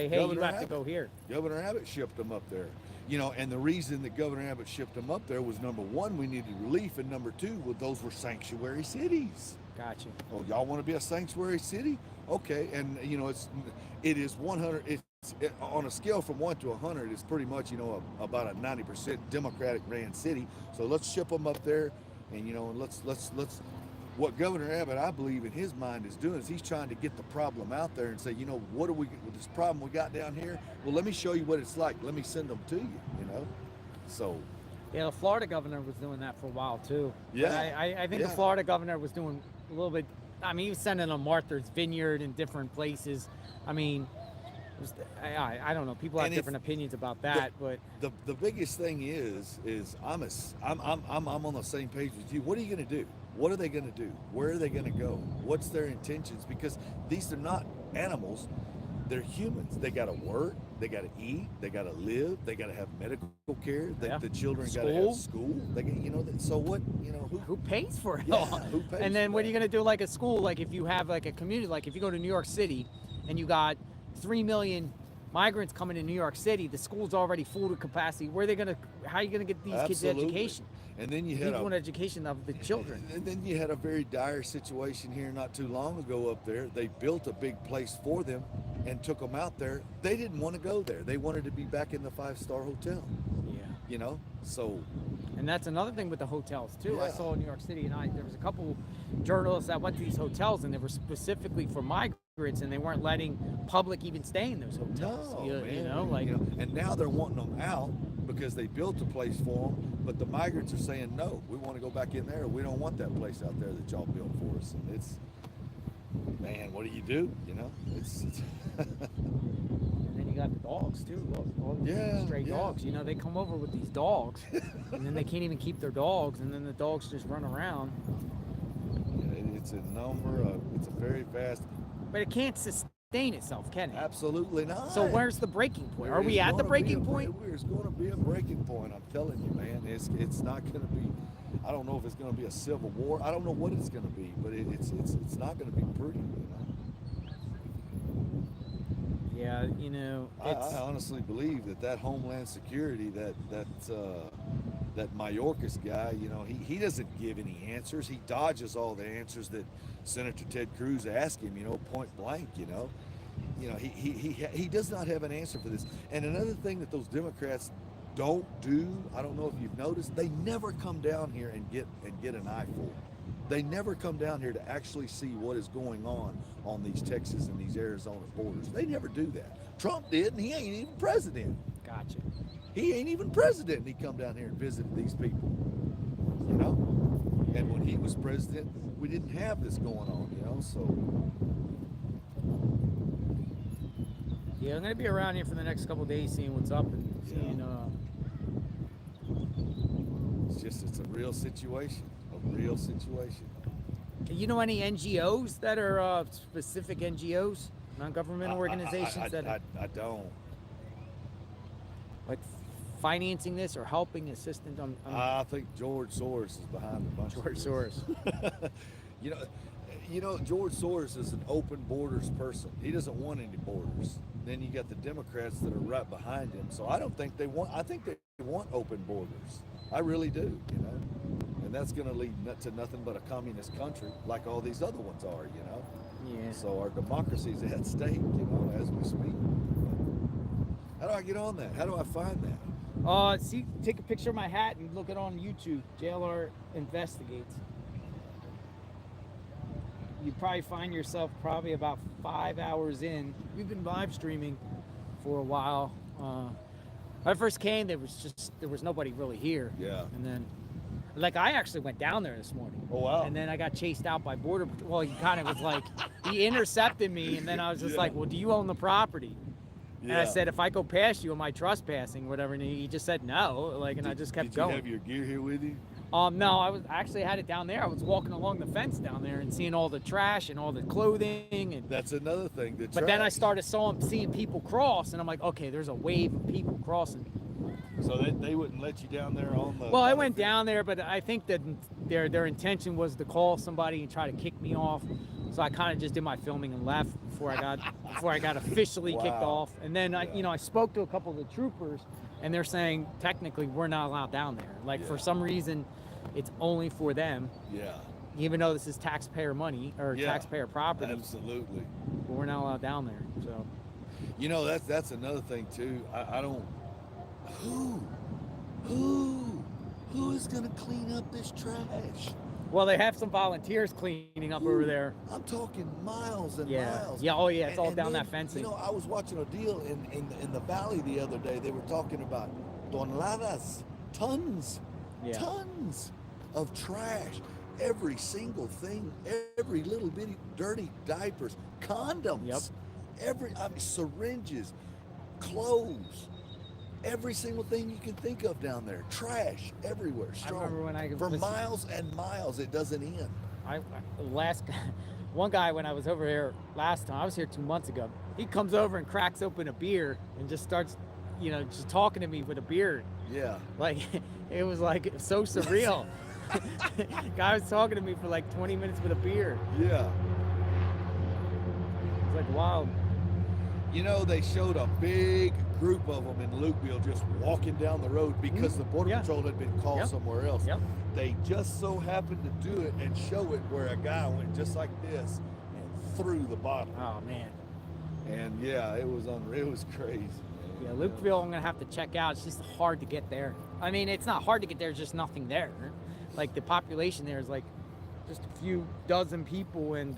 hey, Governor you have Abbott. to go here? Governor Abbott shipped them up there. And the reason that Governor Abbott shipped them up there was, number one, we needed relief, and number two, those were sanctuary cities. Gotcha. Oh, y'all want to be a sanctuary city? Okay, and it is 100. On a scale from 1 to 100, it's pretty much about a 90% Democratic ran city. So let's ship them up there, and let's. What Governor Abbott, I believe, in his mind is doing is he's trying to get the problem out there and say, what do we with this problem we got down here? Well, let me show you what it's like. Let me send them to you. So. Yeah, the Florida governor was doing that for a while too. Yeah. I think the Florida governor was doing a little bit. I mean, he was sending them Martha's Vineyard in different places. I mean, I don't know. People have different opinions about that, but the biggest thing is I'm on the same page with you. What are you going to do? What are they going to do? Where are they going to go? What's their intentions? Because these are not animals. They're humans. They got to work. They got to eat. They got to live. They got to have medical care. The children got to have school. They get, so what? Who pays for it Yeah, all? who pays And then for what are that? you going to do? Like a school, like if you have like a community, like if you go to New York City and you got 3 million migrants coming to New York City, the school's already full to capacity. Where are they gonna? How are you gonna get these kids Absolutely. education? And then you had People want education of the children. And then you had a very dire situation here not too long ago up there. They built a big place for them and took them out there. They didn't want to go there. They wanted to be back in the 5-star hotel. Yeah. You know, so. And that's another thing with the hotels too. I Yeah. saw in New York City, and there was a couple journalists that went to these hotels, and they were specifically for migrants, and they weren't letting public even stay in those hotels. No, you man. know, like. And now they're wanting them out because they built a place for them, but the migrants are saying, no, we want to go back in there. We don't want that place out there that y'all built for us. And it's, man, what do? You know, it's And then you got the dogs too. All these Yeah, stray yeah. dogs. You know, they come over with these dogs, and then they can't even keep their dogs, and then the dogs just run around. it's a very vast, But it can't sustain itself, can it? absolutely not. So where's the breaking point? Are There we is at the gonna be breaking a- point? There's going to be a breaking point. I'm telling you, man. It's not going to be. I don't know if it's going to be a civil war. I don't know what it's going to be, but it's not going to be pretty. You know. Yeah, you know, I it's honestly believe that Homeland Security, that Mayorkas guy, you know, he doesn't give any answers. He dodges all the answers that Senator Ted Cruz asked him, you know, point blank, you know. He does not have an answer for this. And another thing that those Democrats don't do, I don't know if you've noticed, they never come down here and get an eyeful. They never come down here to actually see what is going on these Texas and these Arizona borders. They never do that. Trump did, and he ain't even president. gotcha. He ain't even president, and he come down here and visited these people. You know? And when he was president, we didn't have this going on, you know, so. Yeah, I'm gonna be around here for the next couple of days, seeing what's up and seeing. It's a real situation. You know any NGOs that are specific NGOs, non-governmental organizations that are I don't. like financing this or helping, assistant on I think George Soros is behind a bunch George of Soros? this. You know, George Soros is an open borders person. He doesn't want any borders. Then you got the Democrats that are right behind him. So I don't think they want. I think they want open borders. I really do. You know, and that's going to lead to nothing but a communist country, like all these other ones are. You know. Yeah. So our democracy is at stake. You know, as we speak. How do I get on that? How do I find that? See, take a picture of my hat and look it on YouTube. JLR Investigates. You probably find yourself probably about 5 hours in. We've been live streaming for a while. When I first came, there was nobody really here. Yeah. And then, like, I actually went down there this morning. Oh, wow. And then I got chased out by Border Patrol. Well, he kind of was like, he intercepted me, and then I was just like, well, do you own the property? And I said, if I go past you, am I trespassing, whatever? And he just said no, like, and I just kept going. Did you have your gear here with you? No, I actually had it down there. I was walking along the fence down there and seeing all the trash and all the clothing, and That's another thing. but then I started seeing people cross, and I'm like, okay, there's a wave of people crossing. So they wouldn't let you down there on the. Well, I went down there, but I think that their intention was to call somebody and try to kick me off. So I kind of just did my filming and left before I got officially kicked Wow. off. And then I spoke to a couple of the troopers, and they're saying technically we're not allowed down there. Like for some reason, it's only for them. Yeah. Even though this is taxpayer money or Yeah, taxpayer property, Absolutely. but we're not allowed down there. So You know, that's another thing too. I don't. Who is gonna clean up this trash? well, they have some volunteers cleaning up over there. I'm talking miles and Yeah. miles. Yeah. Oh yeah. It's all And down then, that fencing. You know, I was watching a deal in the valley the other day. They were talking about toneladas, tons of trash. Every single thing, every little bitty dirty diapers, condoms, Yep. syringes, clothes, every single thing you can think of down there. Trash everywhere. I remember when I for was- miles and miles, it doesn't end. One guy when I was over here last time, I was here 2 months ago. He comes over and cracks open a beer and just starts, just talking to me with a beer. Yeah. Like it was like so surreal. Guy was talking to me for like 20 minutes with a beer. Yeah. It's like wild. You know, they showed a big group of them in Lukeville just walking down the road because the Border Patrol had been called somewhere else. They just so happened to do it and show it where a guy went just like this and threw the bottle. Oh man. And yeah, it was unreal. It was crazy, man. Yeah, Lukeville, I'm gonna have to check out. It's just hard to get there. I mean, it's not hard to get there. There's just nothing there. Like the population there is like just a few dozen people, and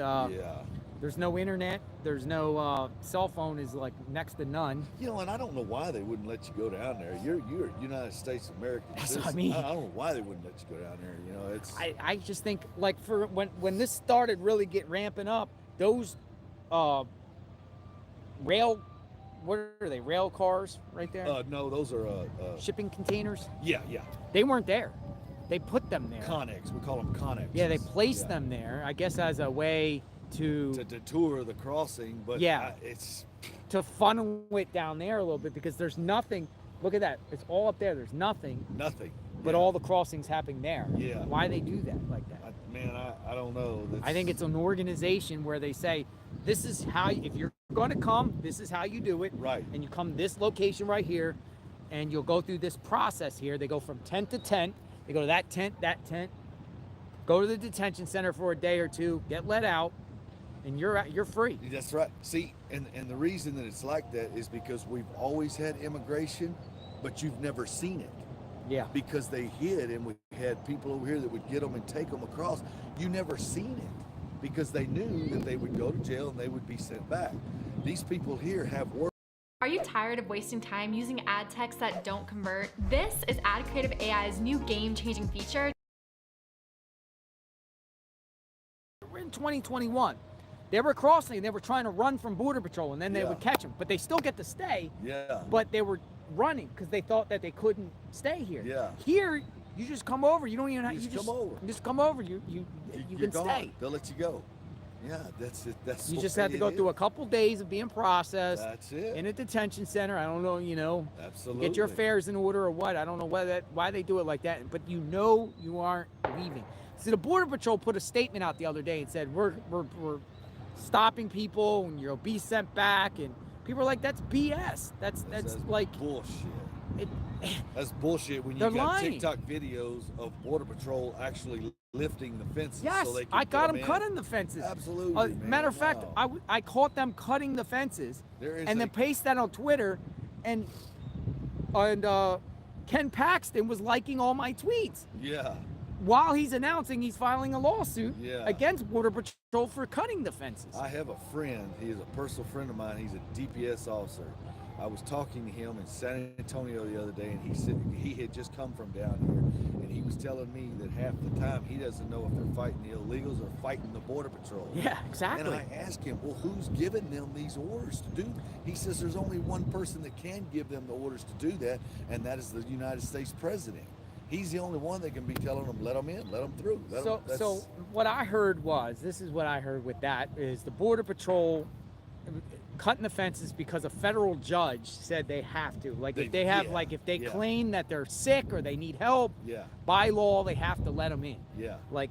there's no internet. There's no cell phone is like next to none. You know, and I don't know why they wouldn't let you go down there. You're a United States American citizen. That's what I mean. I don't know why they wouldn't let you go down there. You know, it's. I just think like for when this started really ramping up, those rail, what are they? Rail cars right there? No, those are shipping containers. Yeah. They weren't there. They put them there. Connex. We call them Connex. Yeah, they placed them there. I guess as a way to detour the crossing, but it's to funnel it down there a little bit because there's nothing. Look at that. It's all up there. There's nothing. But all the crossings happening there. Yeah. Why they do that like that? I don't know. I think it's an organization where they say, this is how, if you're going to come, this is how you do it. Right. And you come this location right here, and you'll go through this process here. They go from tent to tent. They go to that tent, go to the detention center for a day or two, get let out, and you're free. That's right. See, and the reason that it's like that is because we've always had immigration, but you've never seen it. Yeah. Because they hid, and we had people over here that would get them and take them across. You never seen it because they knew that they would go to jail and they would be sent back. These people here have work. Are you tired of wasting time using ad texts that don't convert? This is Ad Creative AI's new game-changing feature. We're in 2021. They were crossing, they were trying to run from Border Patrol, and then they would catch them. But they still get to stay. Yeah. But they were running because they thought that they couldn't stay here. Yeah. Here, you just come over. You don't even have you you just come over. You just come over. You can gone. stay. They'll let you go. Yeah, that's it. That's You what just have to go it through a is. couple days of being processed. That's it. In a detention center. I don't know, Absolutely. get your affairs in order or what. I don't know why they do it like that, but you know you aren't leaving. See, the Border Patrol put a statement out the other day and said, we're stopping people and you'll be sent back, and people are like, that's BS. That's like bullshit. That's bullshit when you They're got lying. TikTok videos of Border Patrol actually lifting the fences. Yes, so they can I got get them in. cutting the fences. Absolutely. Man. Matter of fact, Wow. I caught them cutting the fences and then paste that on Twitter, and Ken Paxton was liking all my tweets Yeah. while he's announcing he's filing a lawsuit Yeah. against Border Patrol for cutting the fences. I have a friend. He is a personal friend of mine. He's a DPS officer. I was talking to him in San Antonio the other day, and he said he had just come from down here, and he was telling me that half the time he doesn't know if they're fighting the illegals or fighting the Border Patrol. Yeah, exactly. And I asked him, well, who's giving them these orders to do? He says there's only one person that can give them the orders to do that, and that is the United States president. He's the only one that can be telling them, let them in, let them through. So what I heard was, this is what I heard with that, is the Border Patrol cutting the fences because a federal judge said they have to. Like if they have, if they claim that they're sick or they need help, by law they have to let them in. Yeah. Like,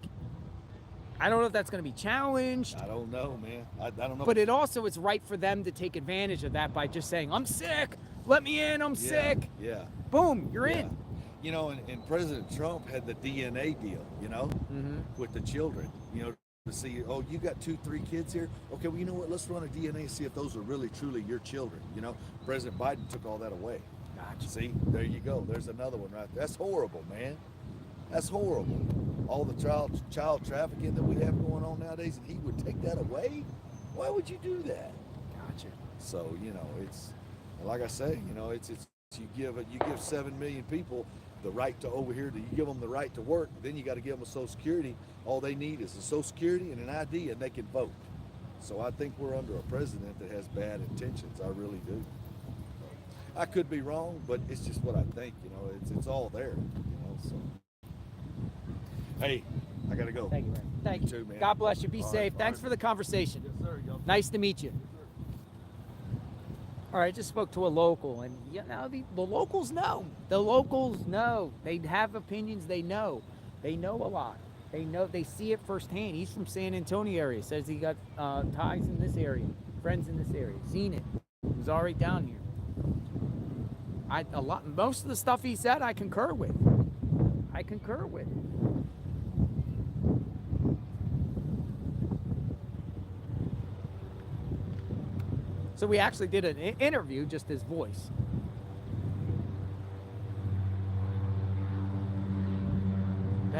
I don't know if that's going to be challenged. I don't know, man. I don't know. But it also is right for them to take advantage of that by just saying, I'm sick, let me in, I'm sick. Yeah. Boom, you're in. You know, and President Trump had the DNA deal, with the children, to see, oh, you got 2-3 kids here? Okay, well, you know what? Let's run a DNA and see if those are really, truly your children, President Biden took all that away. Gotcha. See, there you go. There's another one right there. That's horrible, man. That's horrible. All the child trafficking that we have going on nowadays, and he would take that away? Why would you do that? Gotcha. So, it's, like I say, it's you give 7 million people the right to over here, you give them the right to work, then you got to give them a Social Security. All they need is a Social Security and an ID, and they can vote. So I think we're under a president that has bad intentions. I really do. I could be wrong, but it's just what I think. It's all there. So. Hey, I gotta go. Thank you, man. Thank you. Too, man. God bless you. Be All safe. right, Thanks all for the conversation. Yes, sir. Nice to meet you. All right, I just spoke to a local, and the locals know. The locals know. They have opinions. They know. They know a lot. They know. They see it firsthand. He's from San Antonio area. Says he got ties in this area, friends in this area. Seen it. already down here. Most of the stuff he said, I concur with. I concur with. So we actually did an interview, just his voice.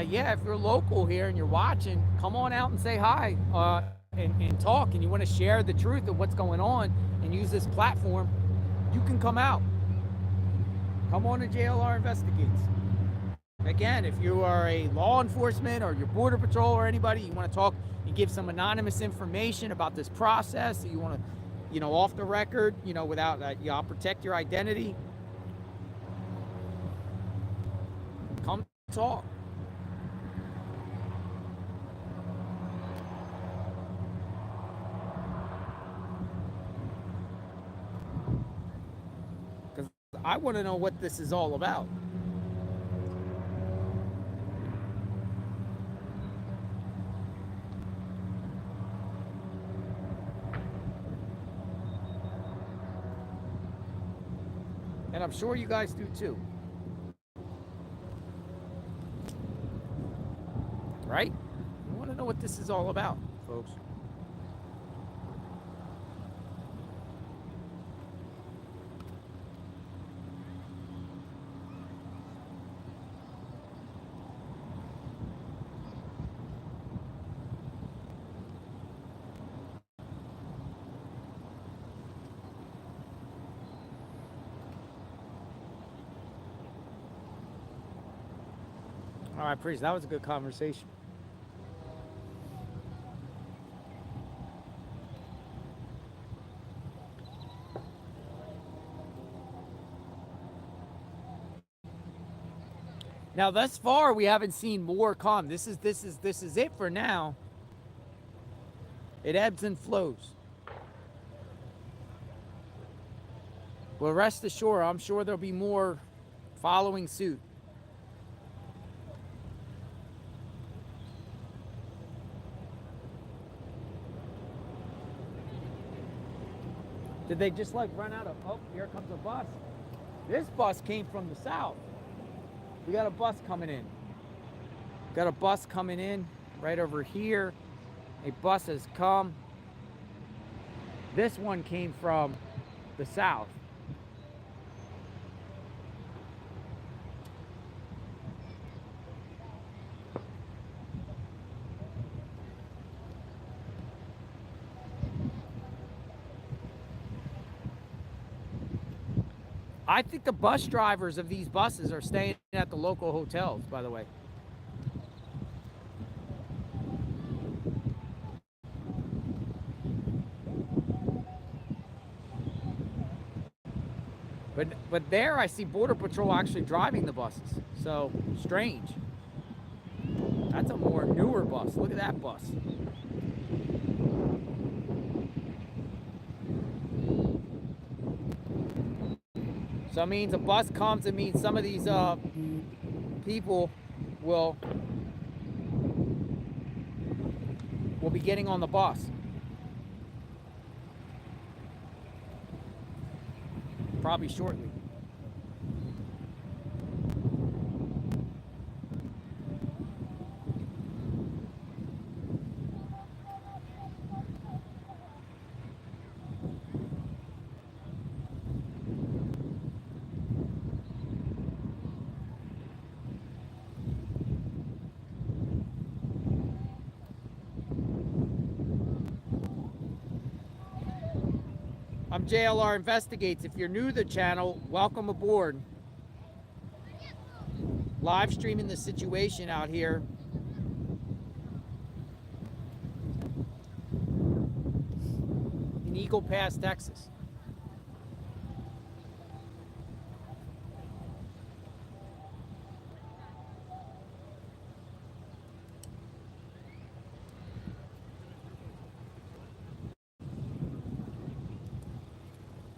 Yeah, if you're local here and you're watching, come on out and say hi and talk, and you want to share the truth of what's going on and use this platform, you can come out. Come on to JLR Investigates. Again, if you are a law enforcement or your border patrol or anybody, you want to talk and give some anonymous information about this process, you want to, off the record, without y'all protect your identity, come talk. I want to know what this is all about. And I'm sure you guys do too. Right? I want to know what this is all about, folks. All right, Priest, that was a good conversation. Now, thus far, we haven't seen more come. This is it for now. It ebbs and flows. Well, rest assured, I'm sure there'll be more following suit. Did they just run out of, oh, here comes a bus. This bus came from the south. We got a bus coming in. Got a bus coming in right over here. A bus has come. This one came from the south. I think the bus drivers of these buses are staying at the local hotels, by the way. But there I see Border Patrol actually driving the buses. So, strange. That's a more newer bus. Look at that bus. So it means a bus comes, it means some of these people will be getting on the bus. Probably shortly. I'm JLR Investigates. If you're new to the channel, welcome aboard. Live streaming the situation out here. In Eagle Pass, Texas.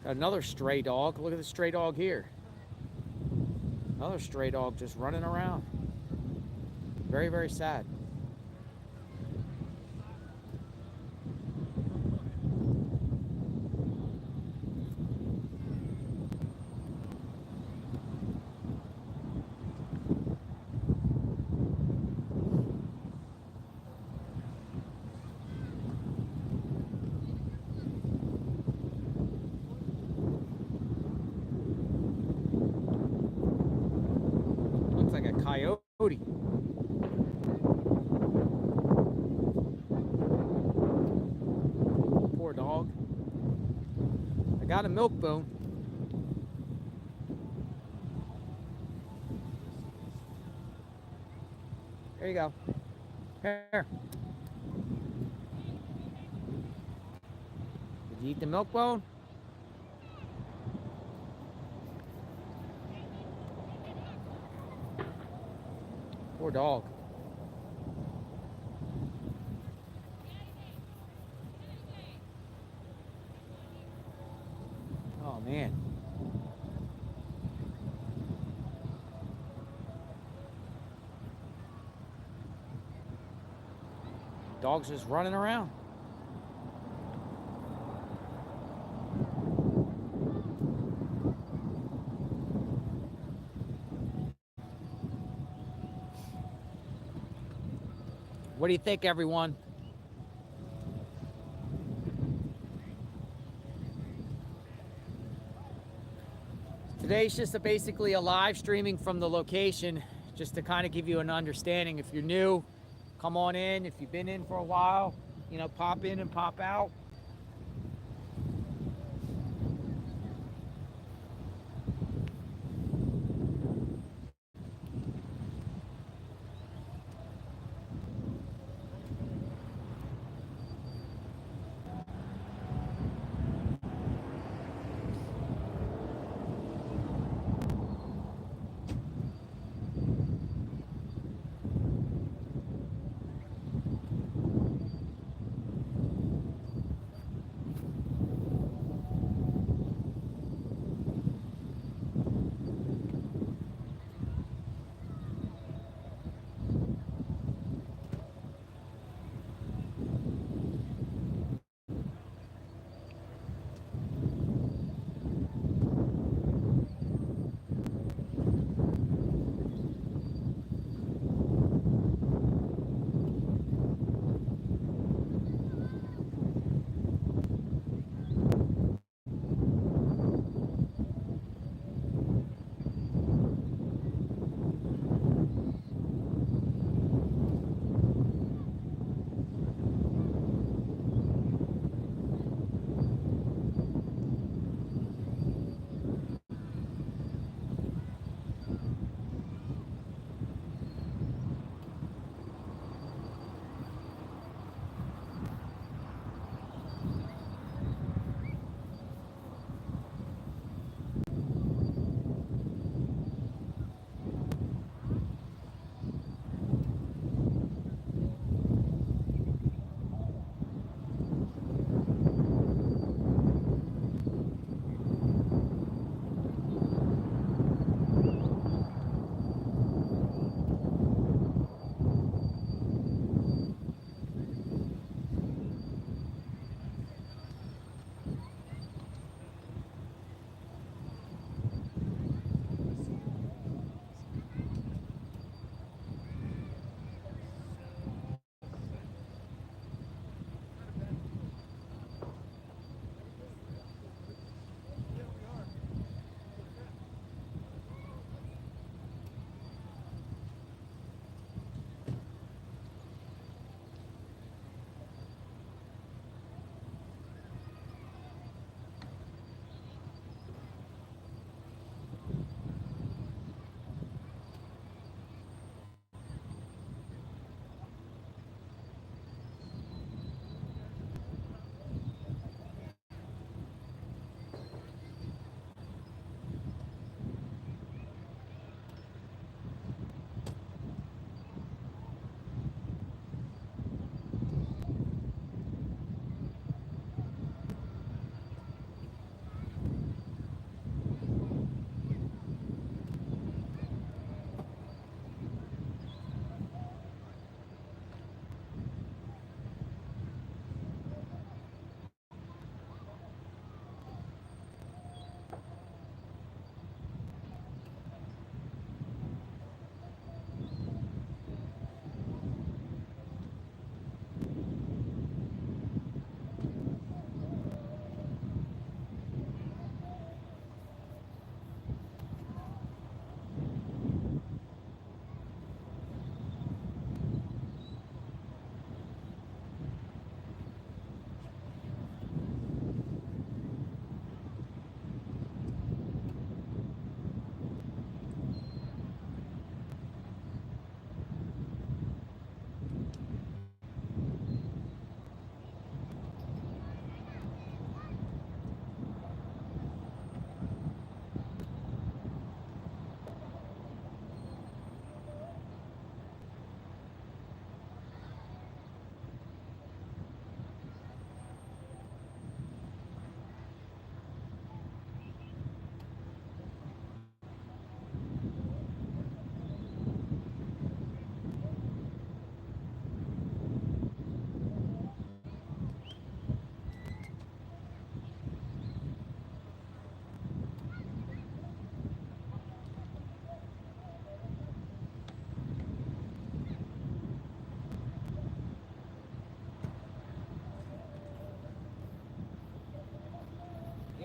Got another stray dog. Look at the stray dog here. Another stray dog just running around. Very, very sad. got a milk bone. There you go. Here. Did you eat the milk bone? Poor dog. Oh man. Dog's just running around. What do you think, everyone? Today's just basically a live streaming from the location, just to kind of give you an understanding. If you're new, come on in. If you've been in for a while, you know, pop in and pop out.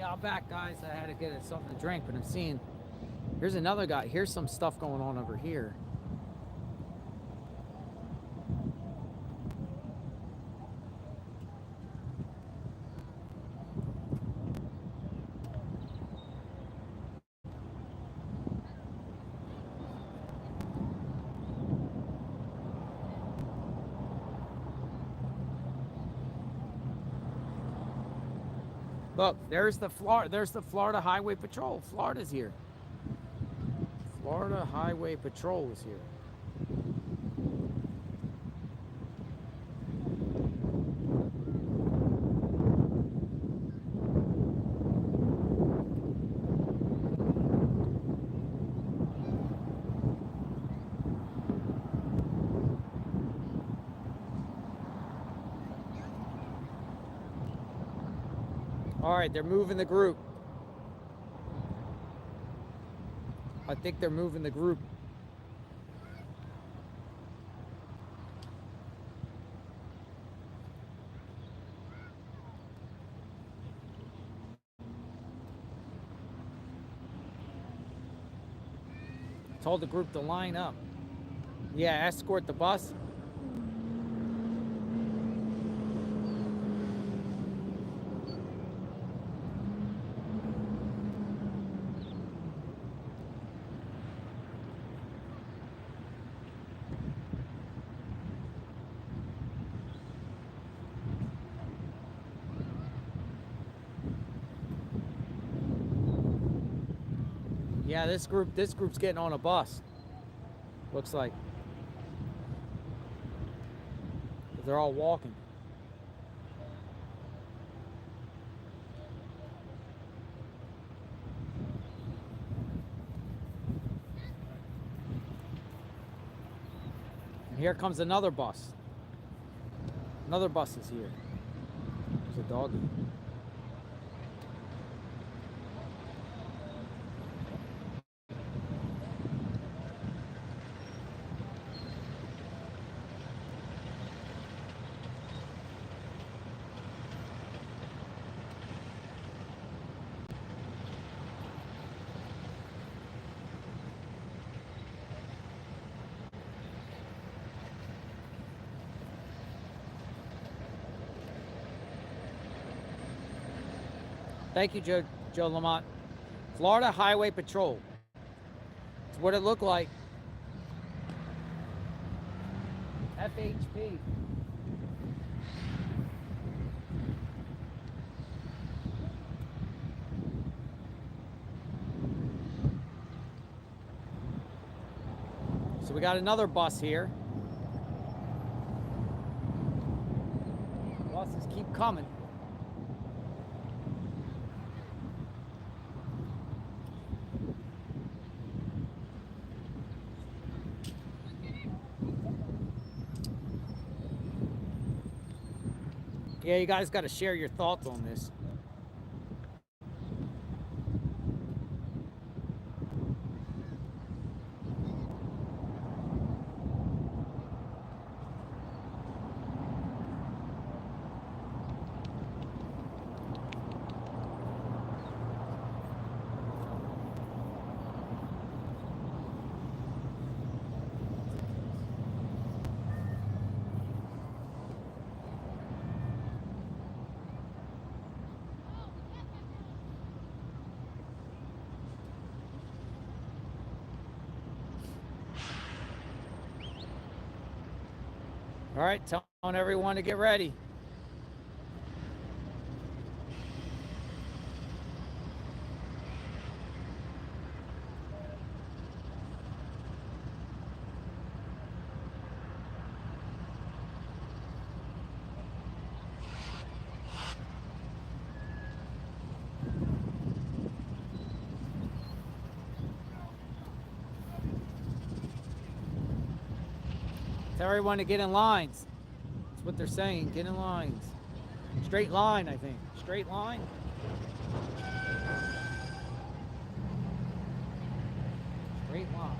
I'll back, guys. I had to get something to drink, but I'm seeing here's another guy. Here's some stuff going on over here. Look, there's the Florida Highway Patrol. Florida's here. Florida Highway Patrol is here. All right, they're moving the group. I think they're moving the group. Told the group to line up. Yeah, escort the bus. Yeah, this group's getting on a bus. Looks like. They're all walking. And here comes another bus. Another bus is here. There's a doggy. Thank you, Joe Lamont. Florida Highway Patrol. It's what it looked like. FHP. So we got another bus here. Buses keep coming. Yeah, you guys got to share your thoughts on this. All right, telling everyone to get ready. Tell everyone to get in lines. That's what they're saying. Get in lines. Straight line, I think. Straight line. Straight line.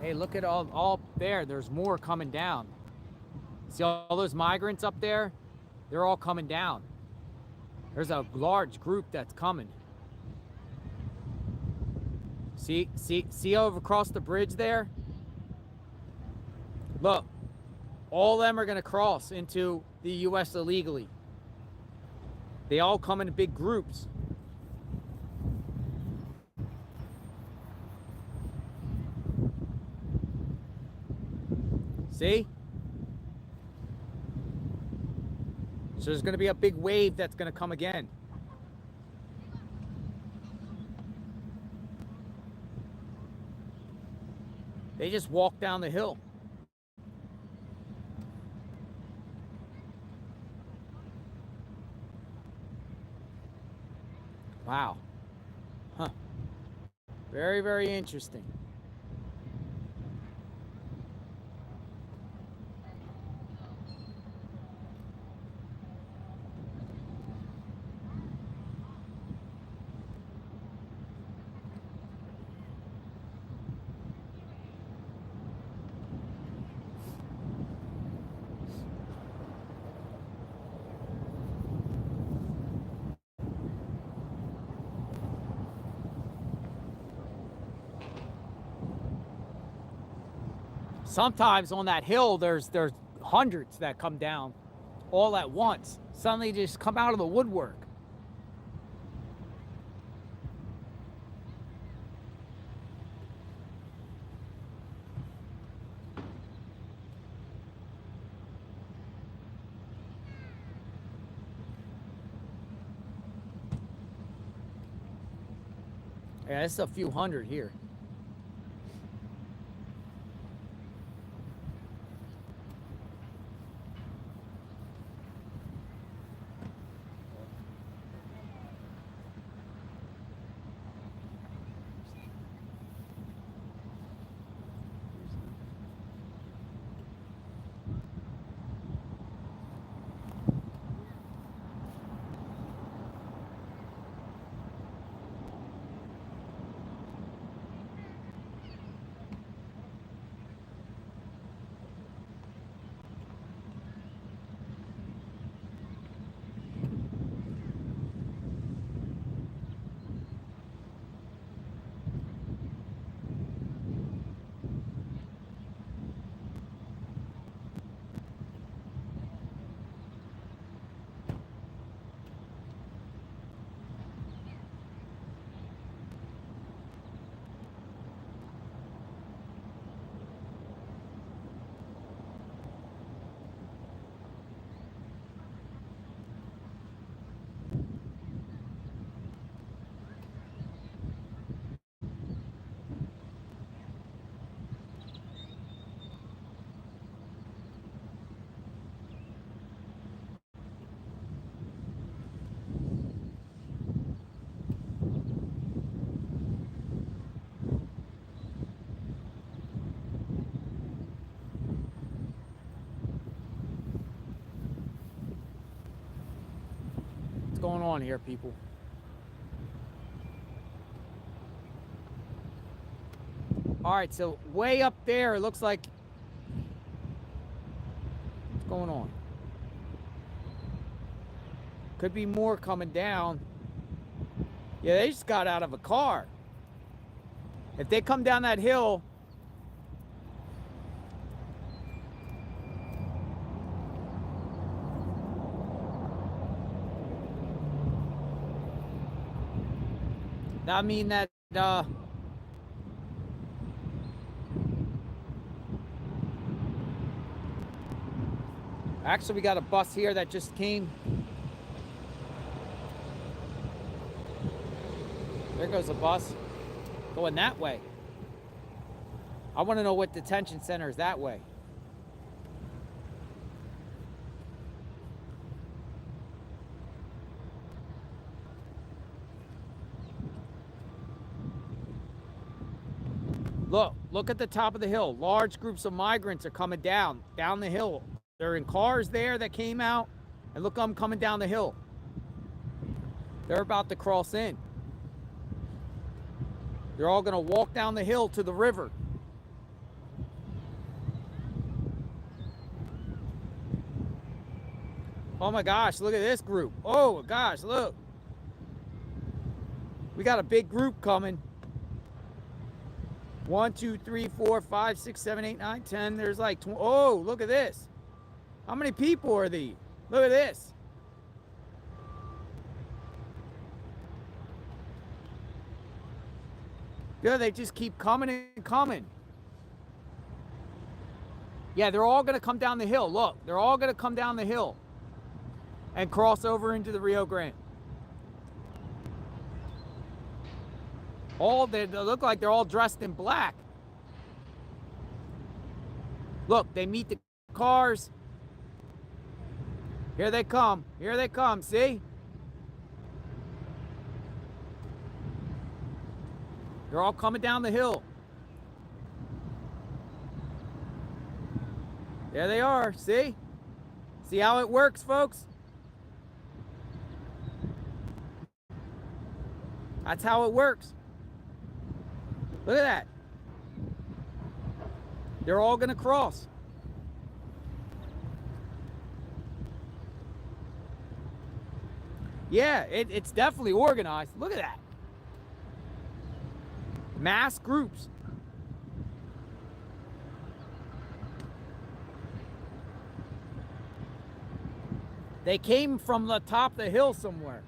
Hey, look at all there. There's more coming down. See all those migrants up there? They're all coming down. There's a large group that's coming. See over across the bridge there? Look, all of them are gonna cross into the US illegally. They all come in big groups. See? So there's gonna be a big wave that's gonna come again. They just walk down the hill. Wow. Huh. Very, very interesting. Sometimes on that hill, there's hundreds that come down all at once. Suddenly just come out of the woodwork. Yeah, it's a few hundred here. What's going on here, people? All right, so way up there, it looks like... What's going on? Could be more coming down. Yeah, they just got out of a car. If they come down that hill... I mean that, actually, we got a bus here that just came. There goes a bus going that way. I want to know what detention center is that way. Look at the top of the hill. Large groups of migrants are coming down the hill. They're in cars there that came out, and look at them coming down the hill. They're about to cross in. They're all gonna walk down the hill to the river. Oh my gosh, look at this group. Oh gosh, look. We got a big group coming. 1, 2, 3, 4, 5, 6, 7, 8, 9, 10. There's like, oh, look at this. How many people are these? Look at this. Yeah, they just keep coming and coming. Yeah, they're all going to come down the hill. Look, they're all going to come down the hill and cross over into the Rio Grande. They look like they're all dressed in black. Look, they meet the cars. Here they come. Here they come. See? They're all coming down the hill. There they are. See? See how it works, folks? That's how it works. Look at that. They're all going to cross. Yeah, it's definitely organized. Look at that. Mass groups. They came from the top of the hill somewhere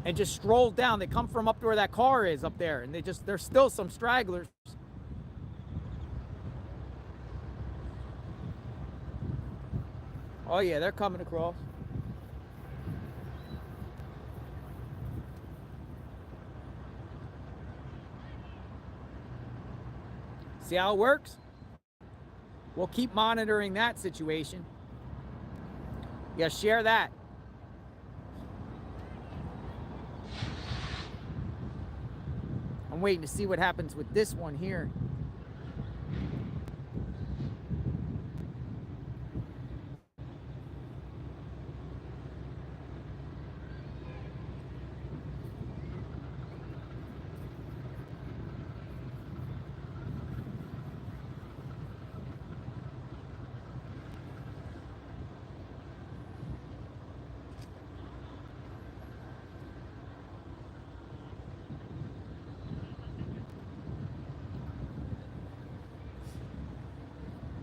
and just strolled down. They come from up to where that car is up there, and there's still some stragglers. Oh yeah, they're coming across. See how it works? We'll keep monitoring that situation. Yeah, share that. I'm waiting to see what happens with this one here.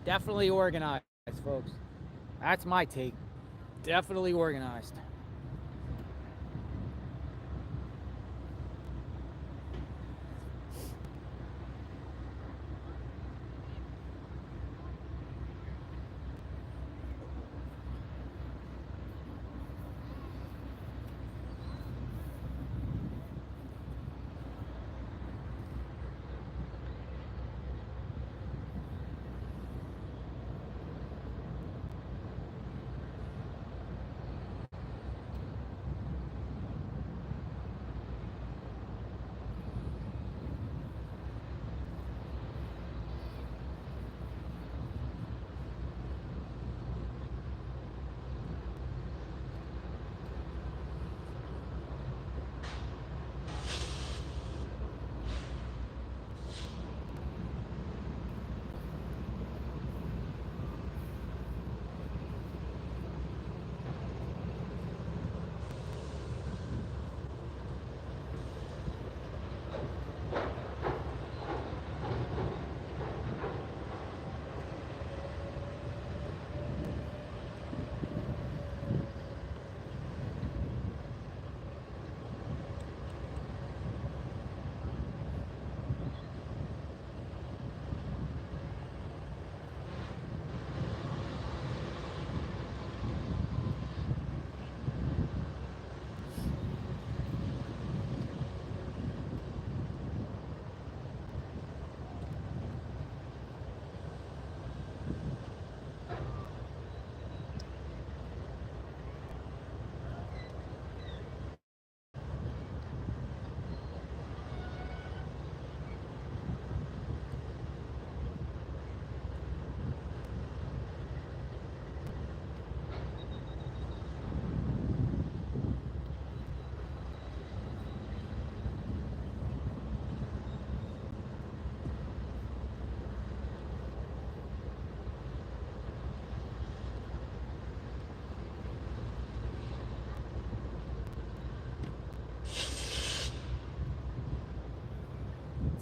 Definitely organized, folks. That's my take. Definitely organized.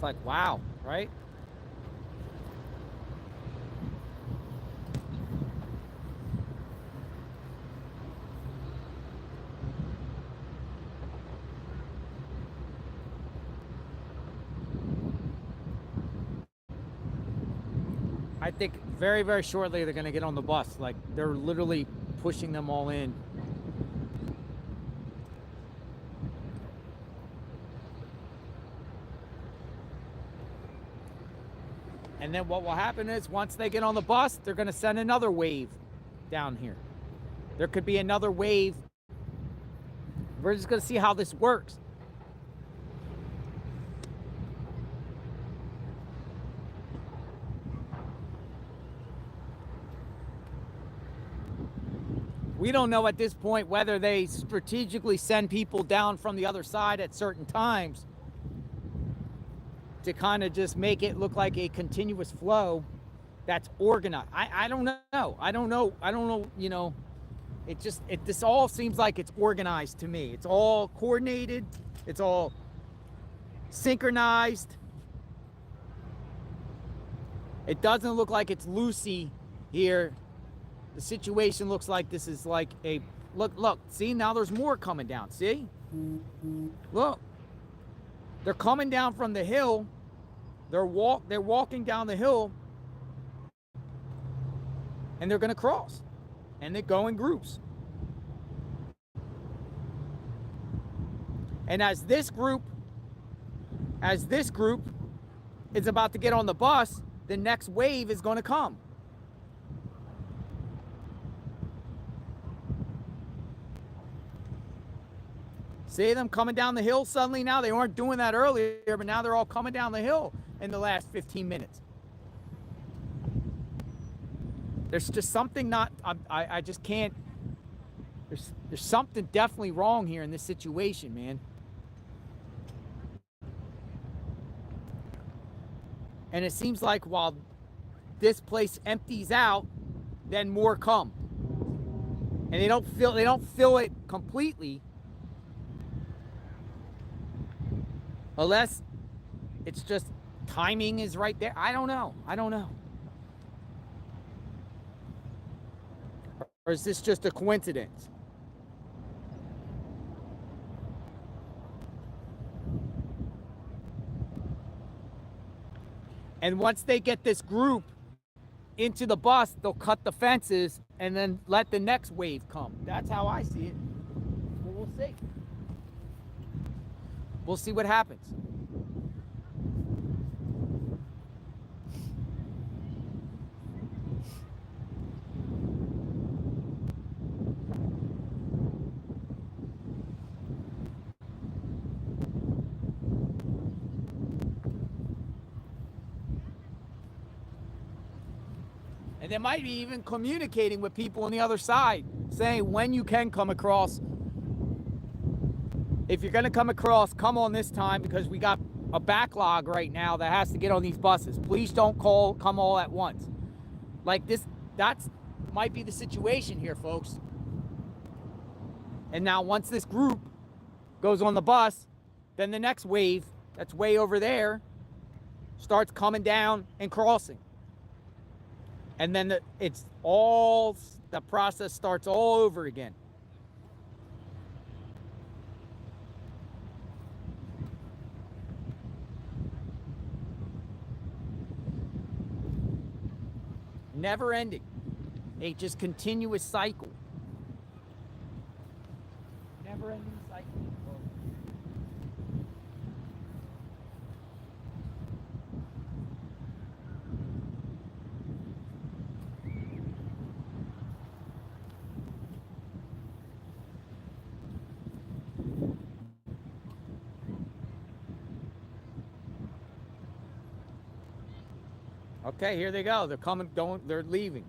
like, wow, right? I think very, very shortly they're going to get on the bus. Like, they're literally pushing them all in. And then what will happen is once they get on the bus, they're going to send another wave down here. There could be another wave. We're just going to see how this works. We don't know at this point whether they strategically send people down from the other side at certain times to kind of just make it look like a continuous flow that's organized. I don't know. I don't know, you know. This all seems like it's organized to me. It's all coordinated. It's all synchronized. It doesn't look like it's loosey here. The situation looks like this is like a look, see, now there's more coming down. See? Look. They're coming down from the hill. They're walking down the hill. And they're going to cross. And they go in groups. And as this group is about to get on the bus, the next wave is going to come. See them coming down the hill suddenly now? They weren't doing that earlier, but now they're all coming down the hill in the last 15 minutes. There's just something I just can't, there's something definitely wrong here in this situation, man. And it seems like while this place empties out, then more come. And they don't fill it completely. Unless it's just timing is right there. I don't know. Or is this just a coincidence? And once they get this group into the bus, they'll cut the fences and then let the next wave come. That's how I see it. Well, we'll see. We'll see what happens. And they might be even communicating with people on the other side, saying when you can come across. If you're gonna come across, come on this time because we got a backlog right now that has to get on these buses. Please don't come all at once. Like this, that's might be the situation here, folks. And now once this group goes on the bus, then the next wave that's way over there starts coming down and crossing. And then the process starts all over again. Never ending. A just continuous cycle. Never ending cycle. Okay, here they go. They're coming, they're leaving.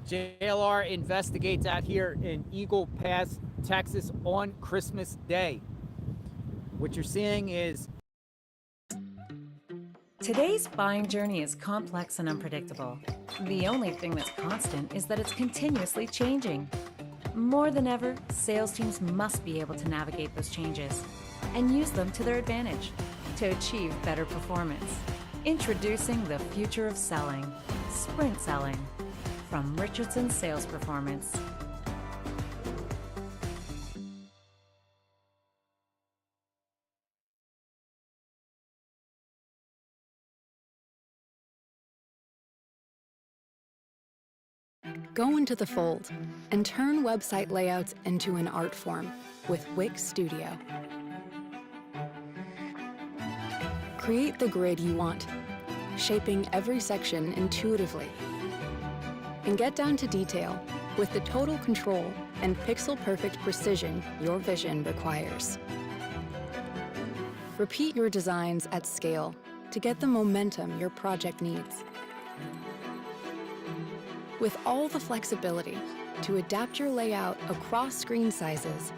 The JLR investigates out here in Eagle Pass, Texas on Christmas Day. What you're seeing is Today's buying journey is complex and unpredictable. The only thing that's constant is that it's continuously changing. More than ever, sales teams must be able to navigate those changes and use them to their advantage to achieve better performance. Introducing the future of selling, sprint selling, from Richardson Sales Performance. Go into the fold and turn website layouts into an art form with Wix Studio. Create the grid you want, shaping every section intuitively. And get down to detail with the total control and pixel-perfect precision your vision requires. Repeat your designs at scale to get the momentum your project needs. With all the flexibility to adapt your layout across screen sizes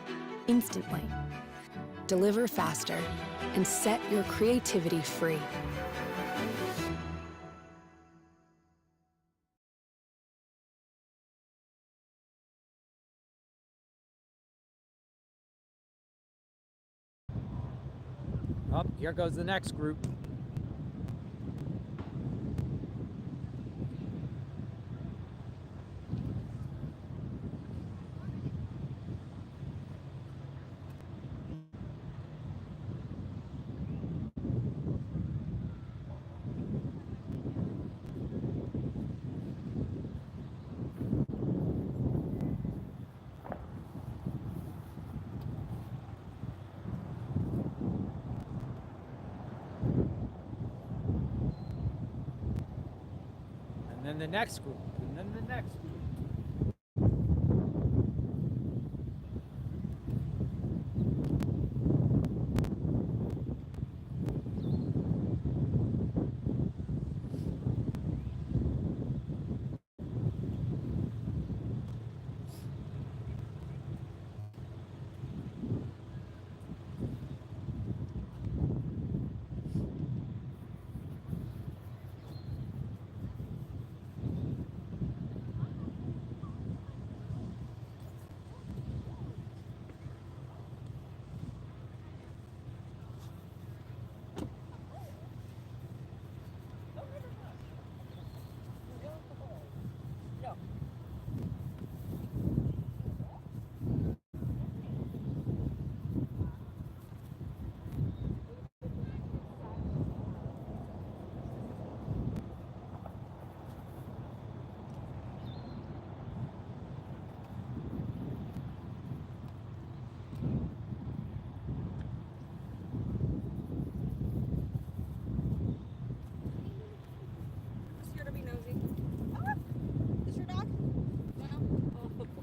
instantly. Deliver faster and set your creativity free. Up, here goes the next group. And then the next group, and then the next group.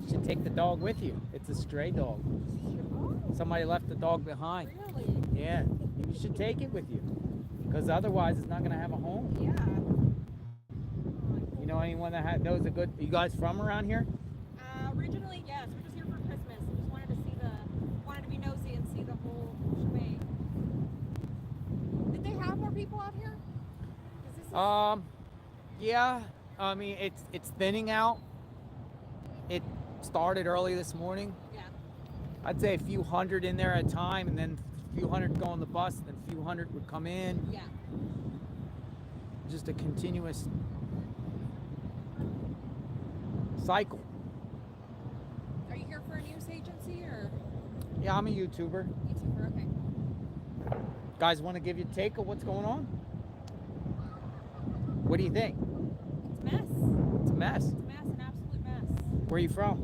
Should take the dog with you. It's a stray dog. Somebody left the dog behind. Really? Yeah, you should take it with you, because otherwise it's not gonna have a home. Yeah. You know anyone that knows a good? You guys from around here? Originally, yes. We're just here for Christmas. We just wanted to see wanted to be nosy and see the whole shebang. Did they have more people out here? 'Cause this is... Yeah. I mean, it's thinning out. It started early this morning. Yeah. I'd say a few hundred in there at a time, and then a few hundred go on the bus, then a few hundred would come in. Yeah. Just a continuous cycle. Are you here for a news agency or? Yeah, I'm a YouTuber. YouTuber, okay. Guys want to give you a take of what's going on? What do you think? It's a mess. It's a mess. It's a mess, an absolute mess. Where are you from?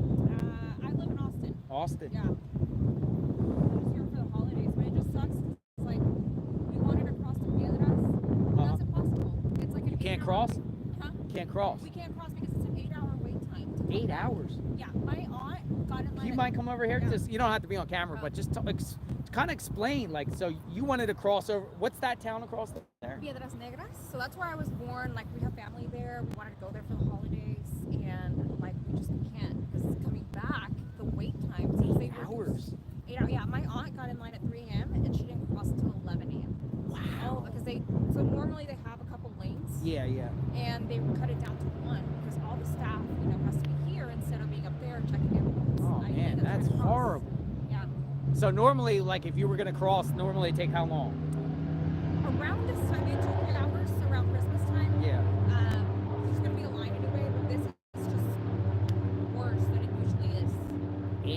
I live in Austin. Austin. Yeah. I'm just here for the holidays, but it just sucks. It's like we wanted to cross together, but that's impossible. It's like You can't cross? Huh? Can't cross. We can't cross because it's an 8-hour wait time. 8 hours. Yeah, my aunt got in line. You might come over here. Yeah. Just you don't have to be on camera, but just kind of explain. Like, so you wanted to cross over. What's that town across there? Piedras Negras. So that's where I was born. Like we have family there. We wanted to go there for the holidays, and like we just can't because coming back, the wait time. Since they Hours. 8 hours. Yeah, my aunt got in line at 3 a.m. and she didn't cross until 11 a.m. Wow. Oh, because so normally they have Yeah, yeah. And they cut it down to one because all the staff, you know, has to be here instead of being up there checking everyone's Oh ID man, that's trying to cross. horrible. Yeah. So normally, like if you were gonna cross, normally it'd take how long? Around this time, it took 3 hours around Christmas time. Yeah. There's gonna be a line anyway, but this is just worse than it usually is.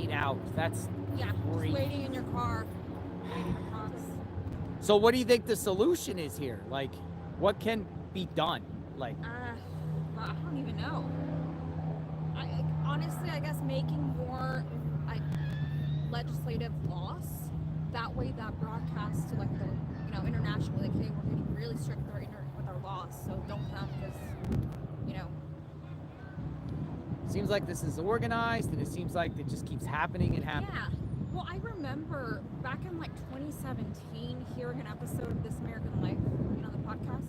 8 hours. That's Yeah, great. just waiting in your car, waiting to cross. So what do you think the solution is here? Like, what can be done? Like, Well, I don't even know. Honestly, I guess making more like legislative laws. That way, that broadcasts to like the, you know, internationally, like, hey, we're getting really strict with our laws, so don't come because, you know. seems like this is organized, and it seems like it just keeps happening and happening. Yeah. Well, I remember back in like 2017 hearing an episode of This American Life, you know, the podcast.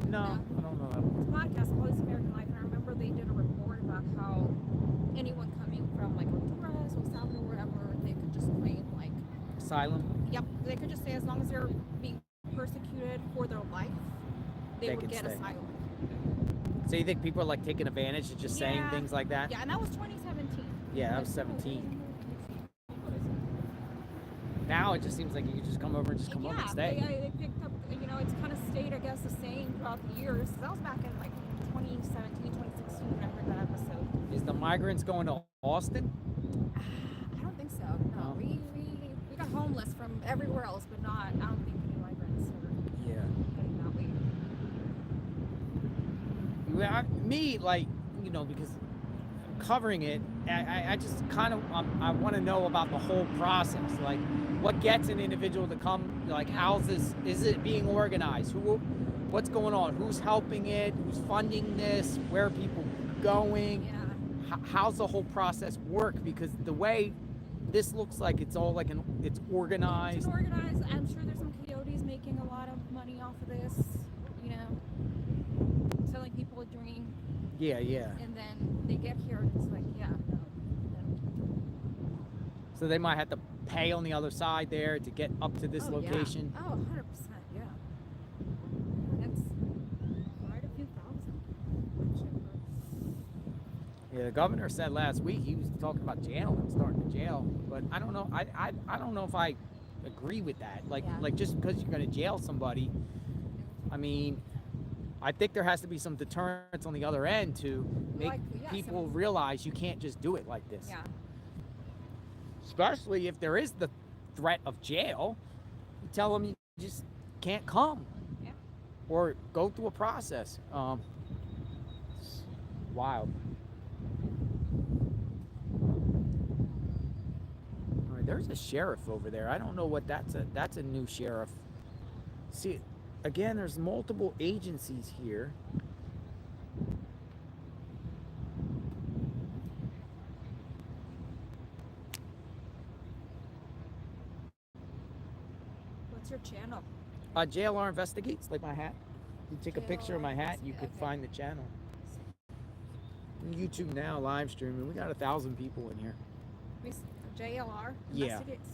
No, I don't know that one. It's a podcast called This American Life, and I remember they did a report about how anyone coming from like Honduras or Salvador or whatever, they could just claim like Asylum. Yep, they could just say as long as they're being persecuted for their life, they would could get stay. asylum. So you think people are like taking advantage of just saying Yeah. things like that? Yeah, and that was 2017. Yeah, that was 17. Now it just seems like you can just come over and just come over and stay. They picked up, you know, it's kind of stayed, I guess, the same throughout the years. That was back in like 2017, 2016 when I heard that episode. Is the migrants going to Austin? I don't think so. No, we got homeless from everywhere else, but not. I don't think any migrants are Yeah. heading that way. Me, like, you know, because I'm covering it, I just kind of, I want to know about the whole process. Like, what gets an individual to come? Like, how's this? Is it being organized? What's going on? Who's helping it? Who's funding this? Where are people going? Yeah. How's the whole process work? Because the way this looks like it's all like it's organized. It's organized. I'm sure there's some coyotes making a lot of money off of this. You know, selling people a dream. Yeah, yeah. And then they get here and it's like, yeah, no. So they might have to pay on the other side there to get up to this location. Yeah. Oh, 100%, yeah. That's quite a few thousand. I'm sure. Yeah, the governor said last week he was talking about jail and starting to jail, but I don't know. I don't know if I agree with that. Like just because you're going to jail somebody, I mean, I think there has to be some deterrence on the other end to make people realize you can't just do it like this. Yeah. Especially if there is the threat of jail, you tell them you just can't come. Yeah. Or go through a process. It's wild. All right, there's a sheriff over there. I don't know what that's a new sheriff. See, again, there's multiple agencies here. What's your channel? JLR Investigates, like my hat. You take a picture of my hat, you could find the channel. YouTube now, live streaming. We got 1,000 people in here. JLR Yeah. Investigates.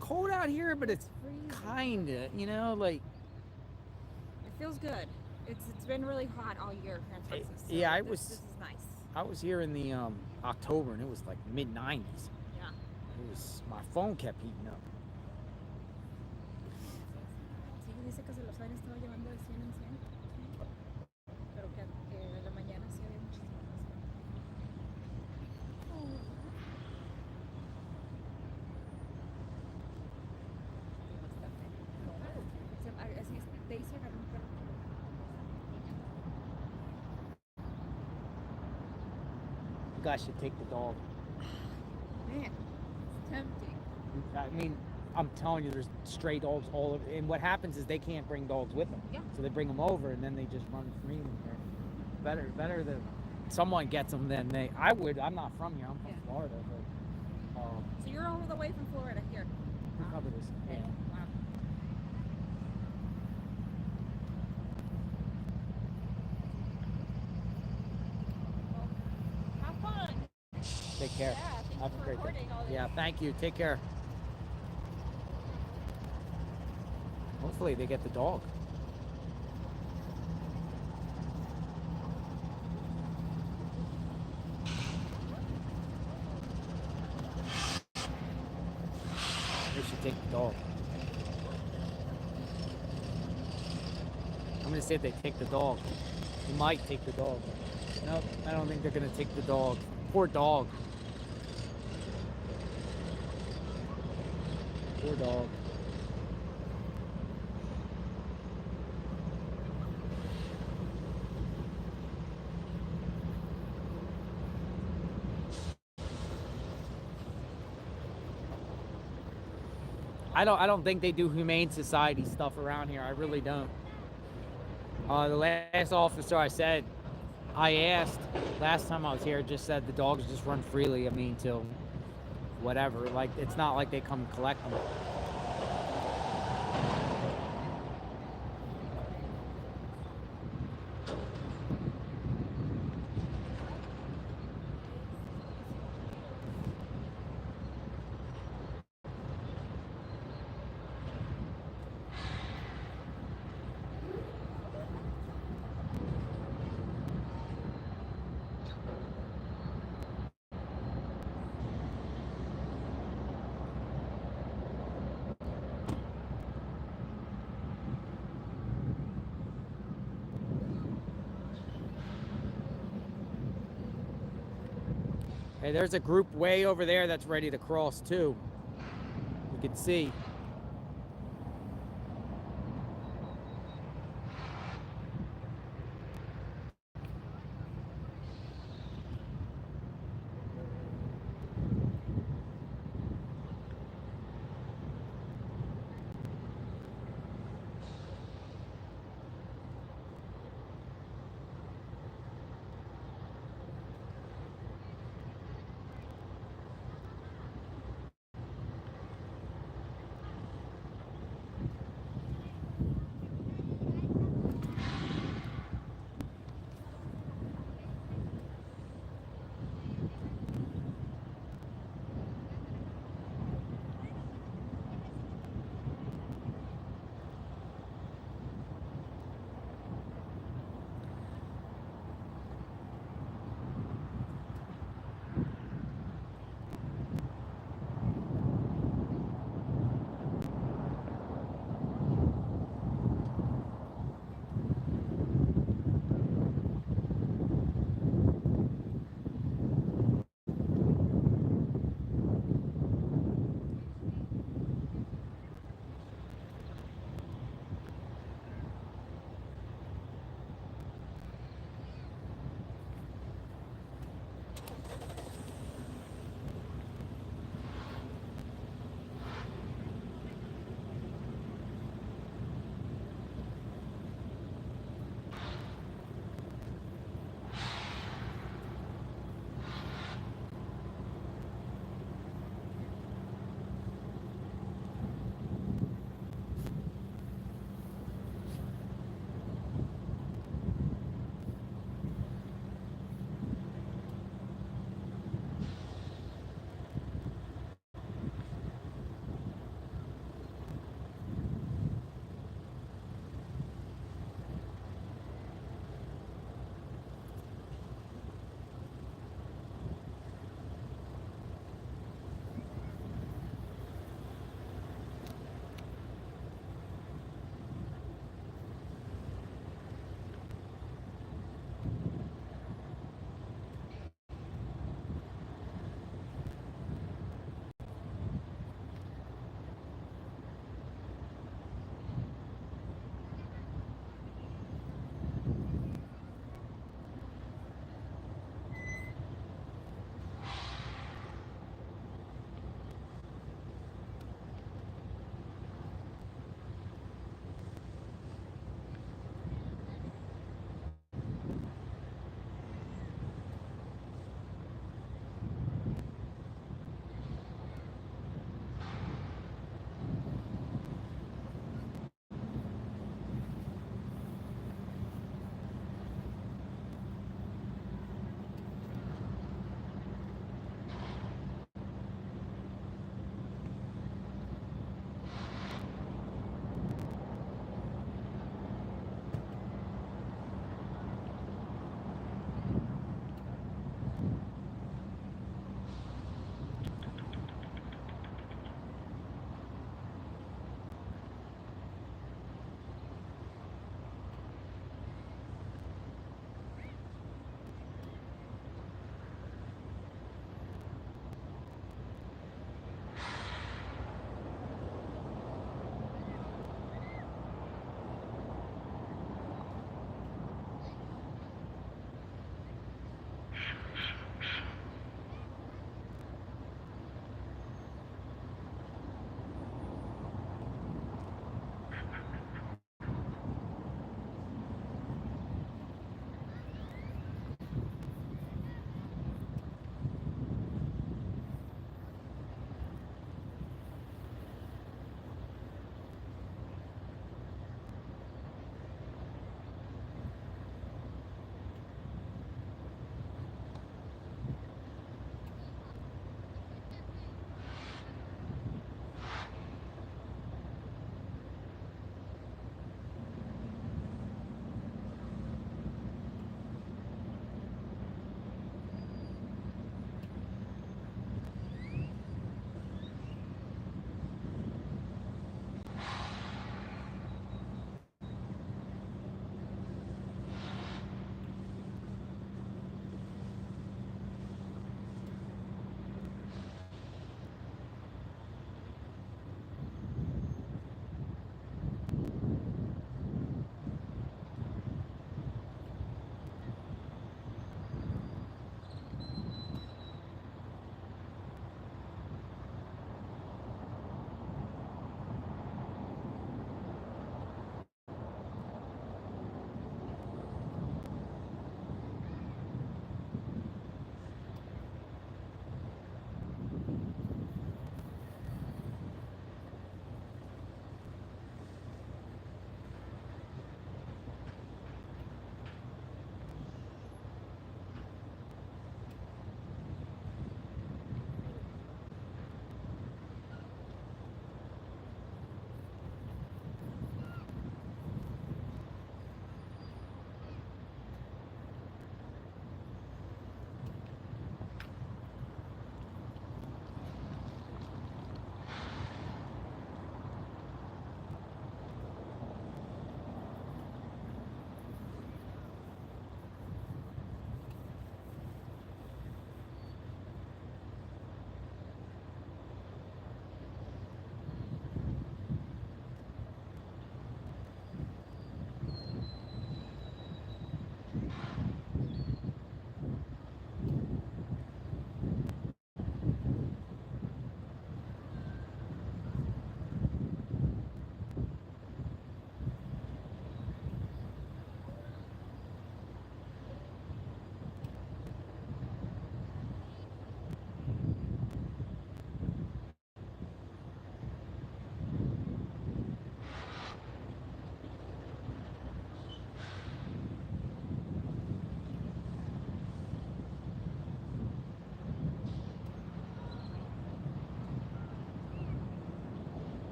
Cold out here, but it's kinda, you know, like. It feels good. It's been really hot all year here in Texas. So Yeah, this is nice. I was here in the October, and it was like mid-90s. Yeah. It was, my phone kept heating up. Sí, dice que se los han estado llevando de 100 en 100. Pero que en la mañana sí había muchísimo más. Así es, Daisy agarró un perro. You guys should take the dog. Man, it's tempting. I mean, I'm telling you, there's stray dogs all over. And what happens is they can't bring dogs with them. Yeah. So they bring them over, and then they just run free. Better that someone gets them than they. I would. I'm not from here. I'm from Florida. But, So you're all the way from Florida here. we cover this. Yeah. Wow. care. Yeah, thank Have you a for great day. recording all this. Yeah, thank you. Take care. Hopefully they get the dog. They should take the dog. I'm gonna say they take the dog. They might take the dog. Nope, I don't think they're gonna take the dog. Poor dog. Poor dog. I don't think they do Humane Society stuff around here. I really don't. The last officer I asked last time I was here just said the dogs just run freely. I mean, till whatever. Like, it's not like they come and collect them. Hey, there's a group way over there that's ready to cross too. You can see.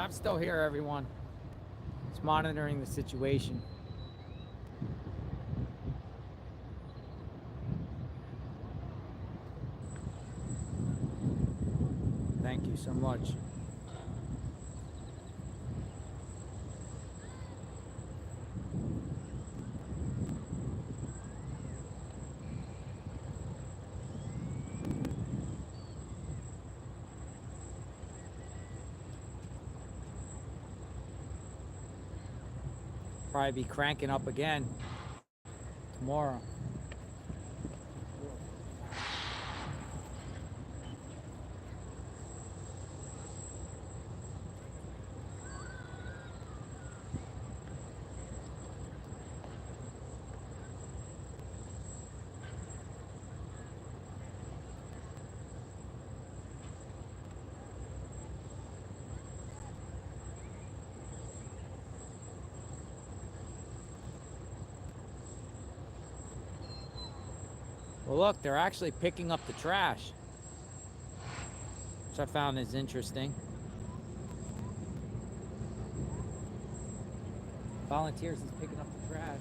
Yeah, I'm still here, everyone. Just monitoring the situation. Thank you so much. Probably be cranking up again tomorrow. Well, look, they're actually picking up the trash, which I found is interesting. Volunteers is picking up the trash.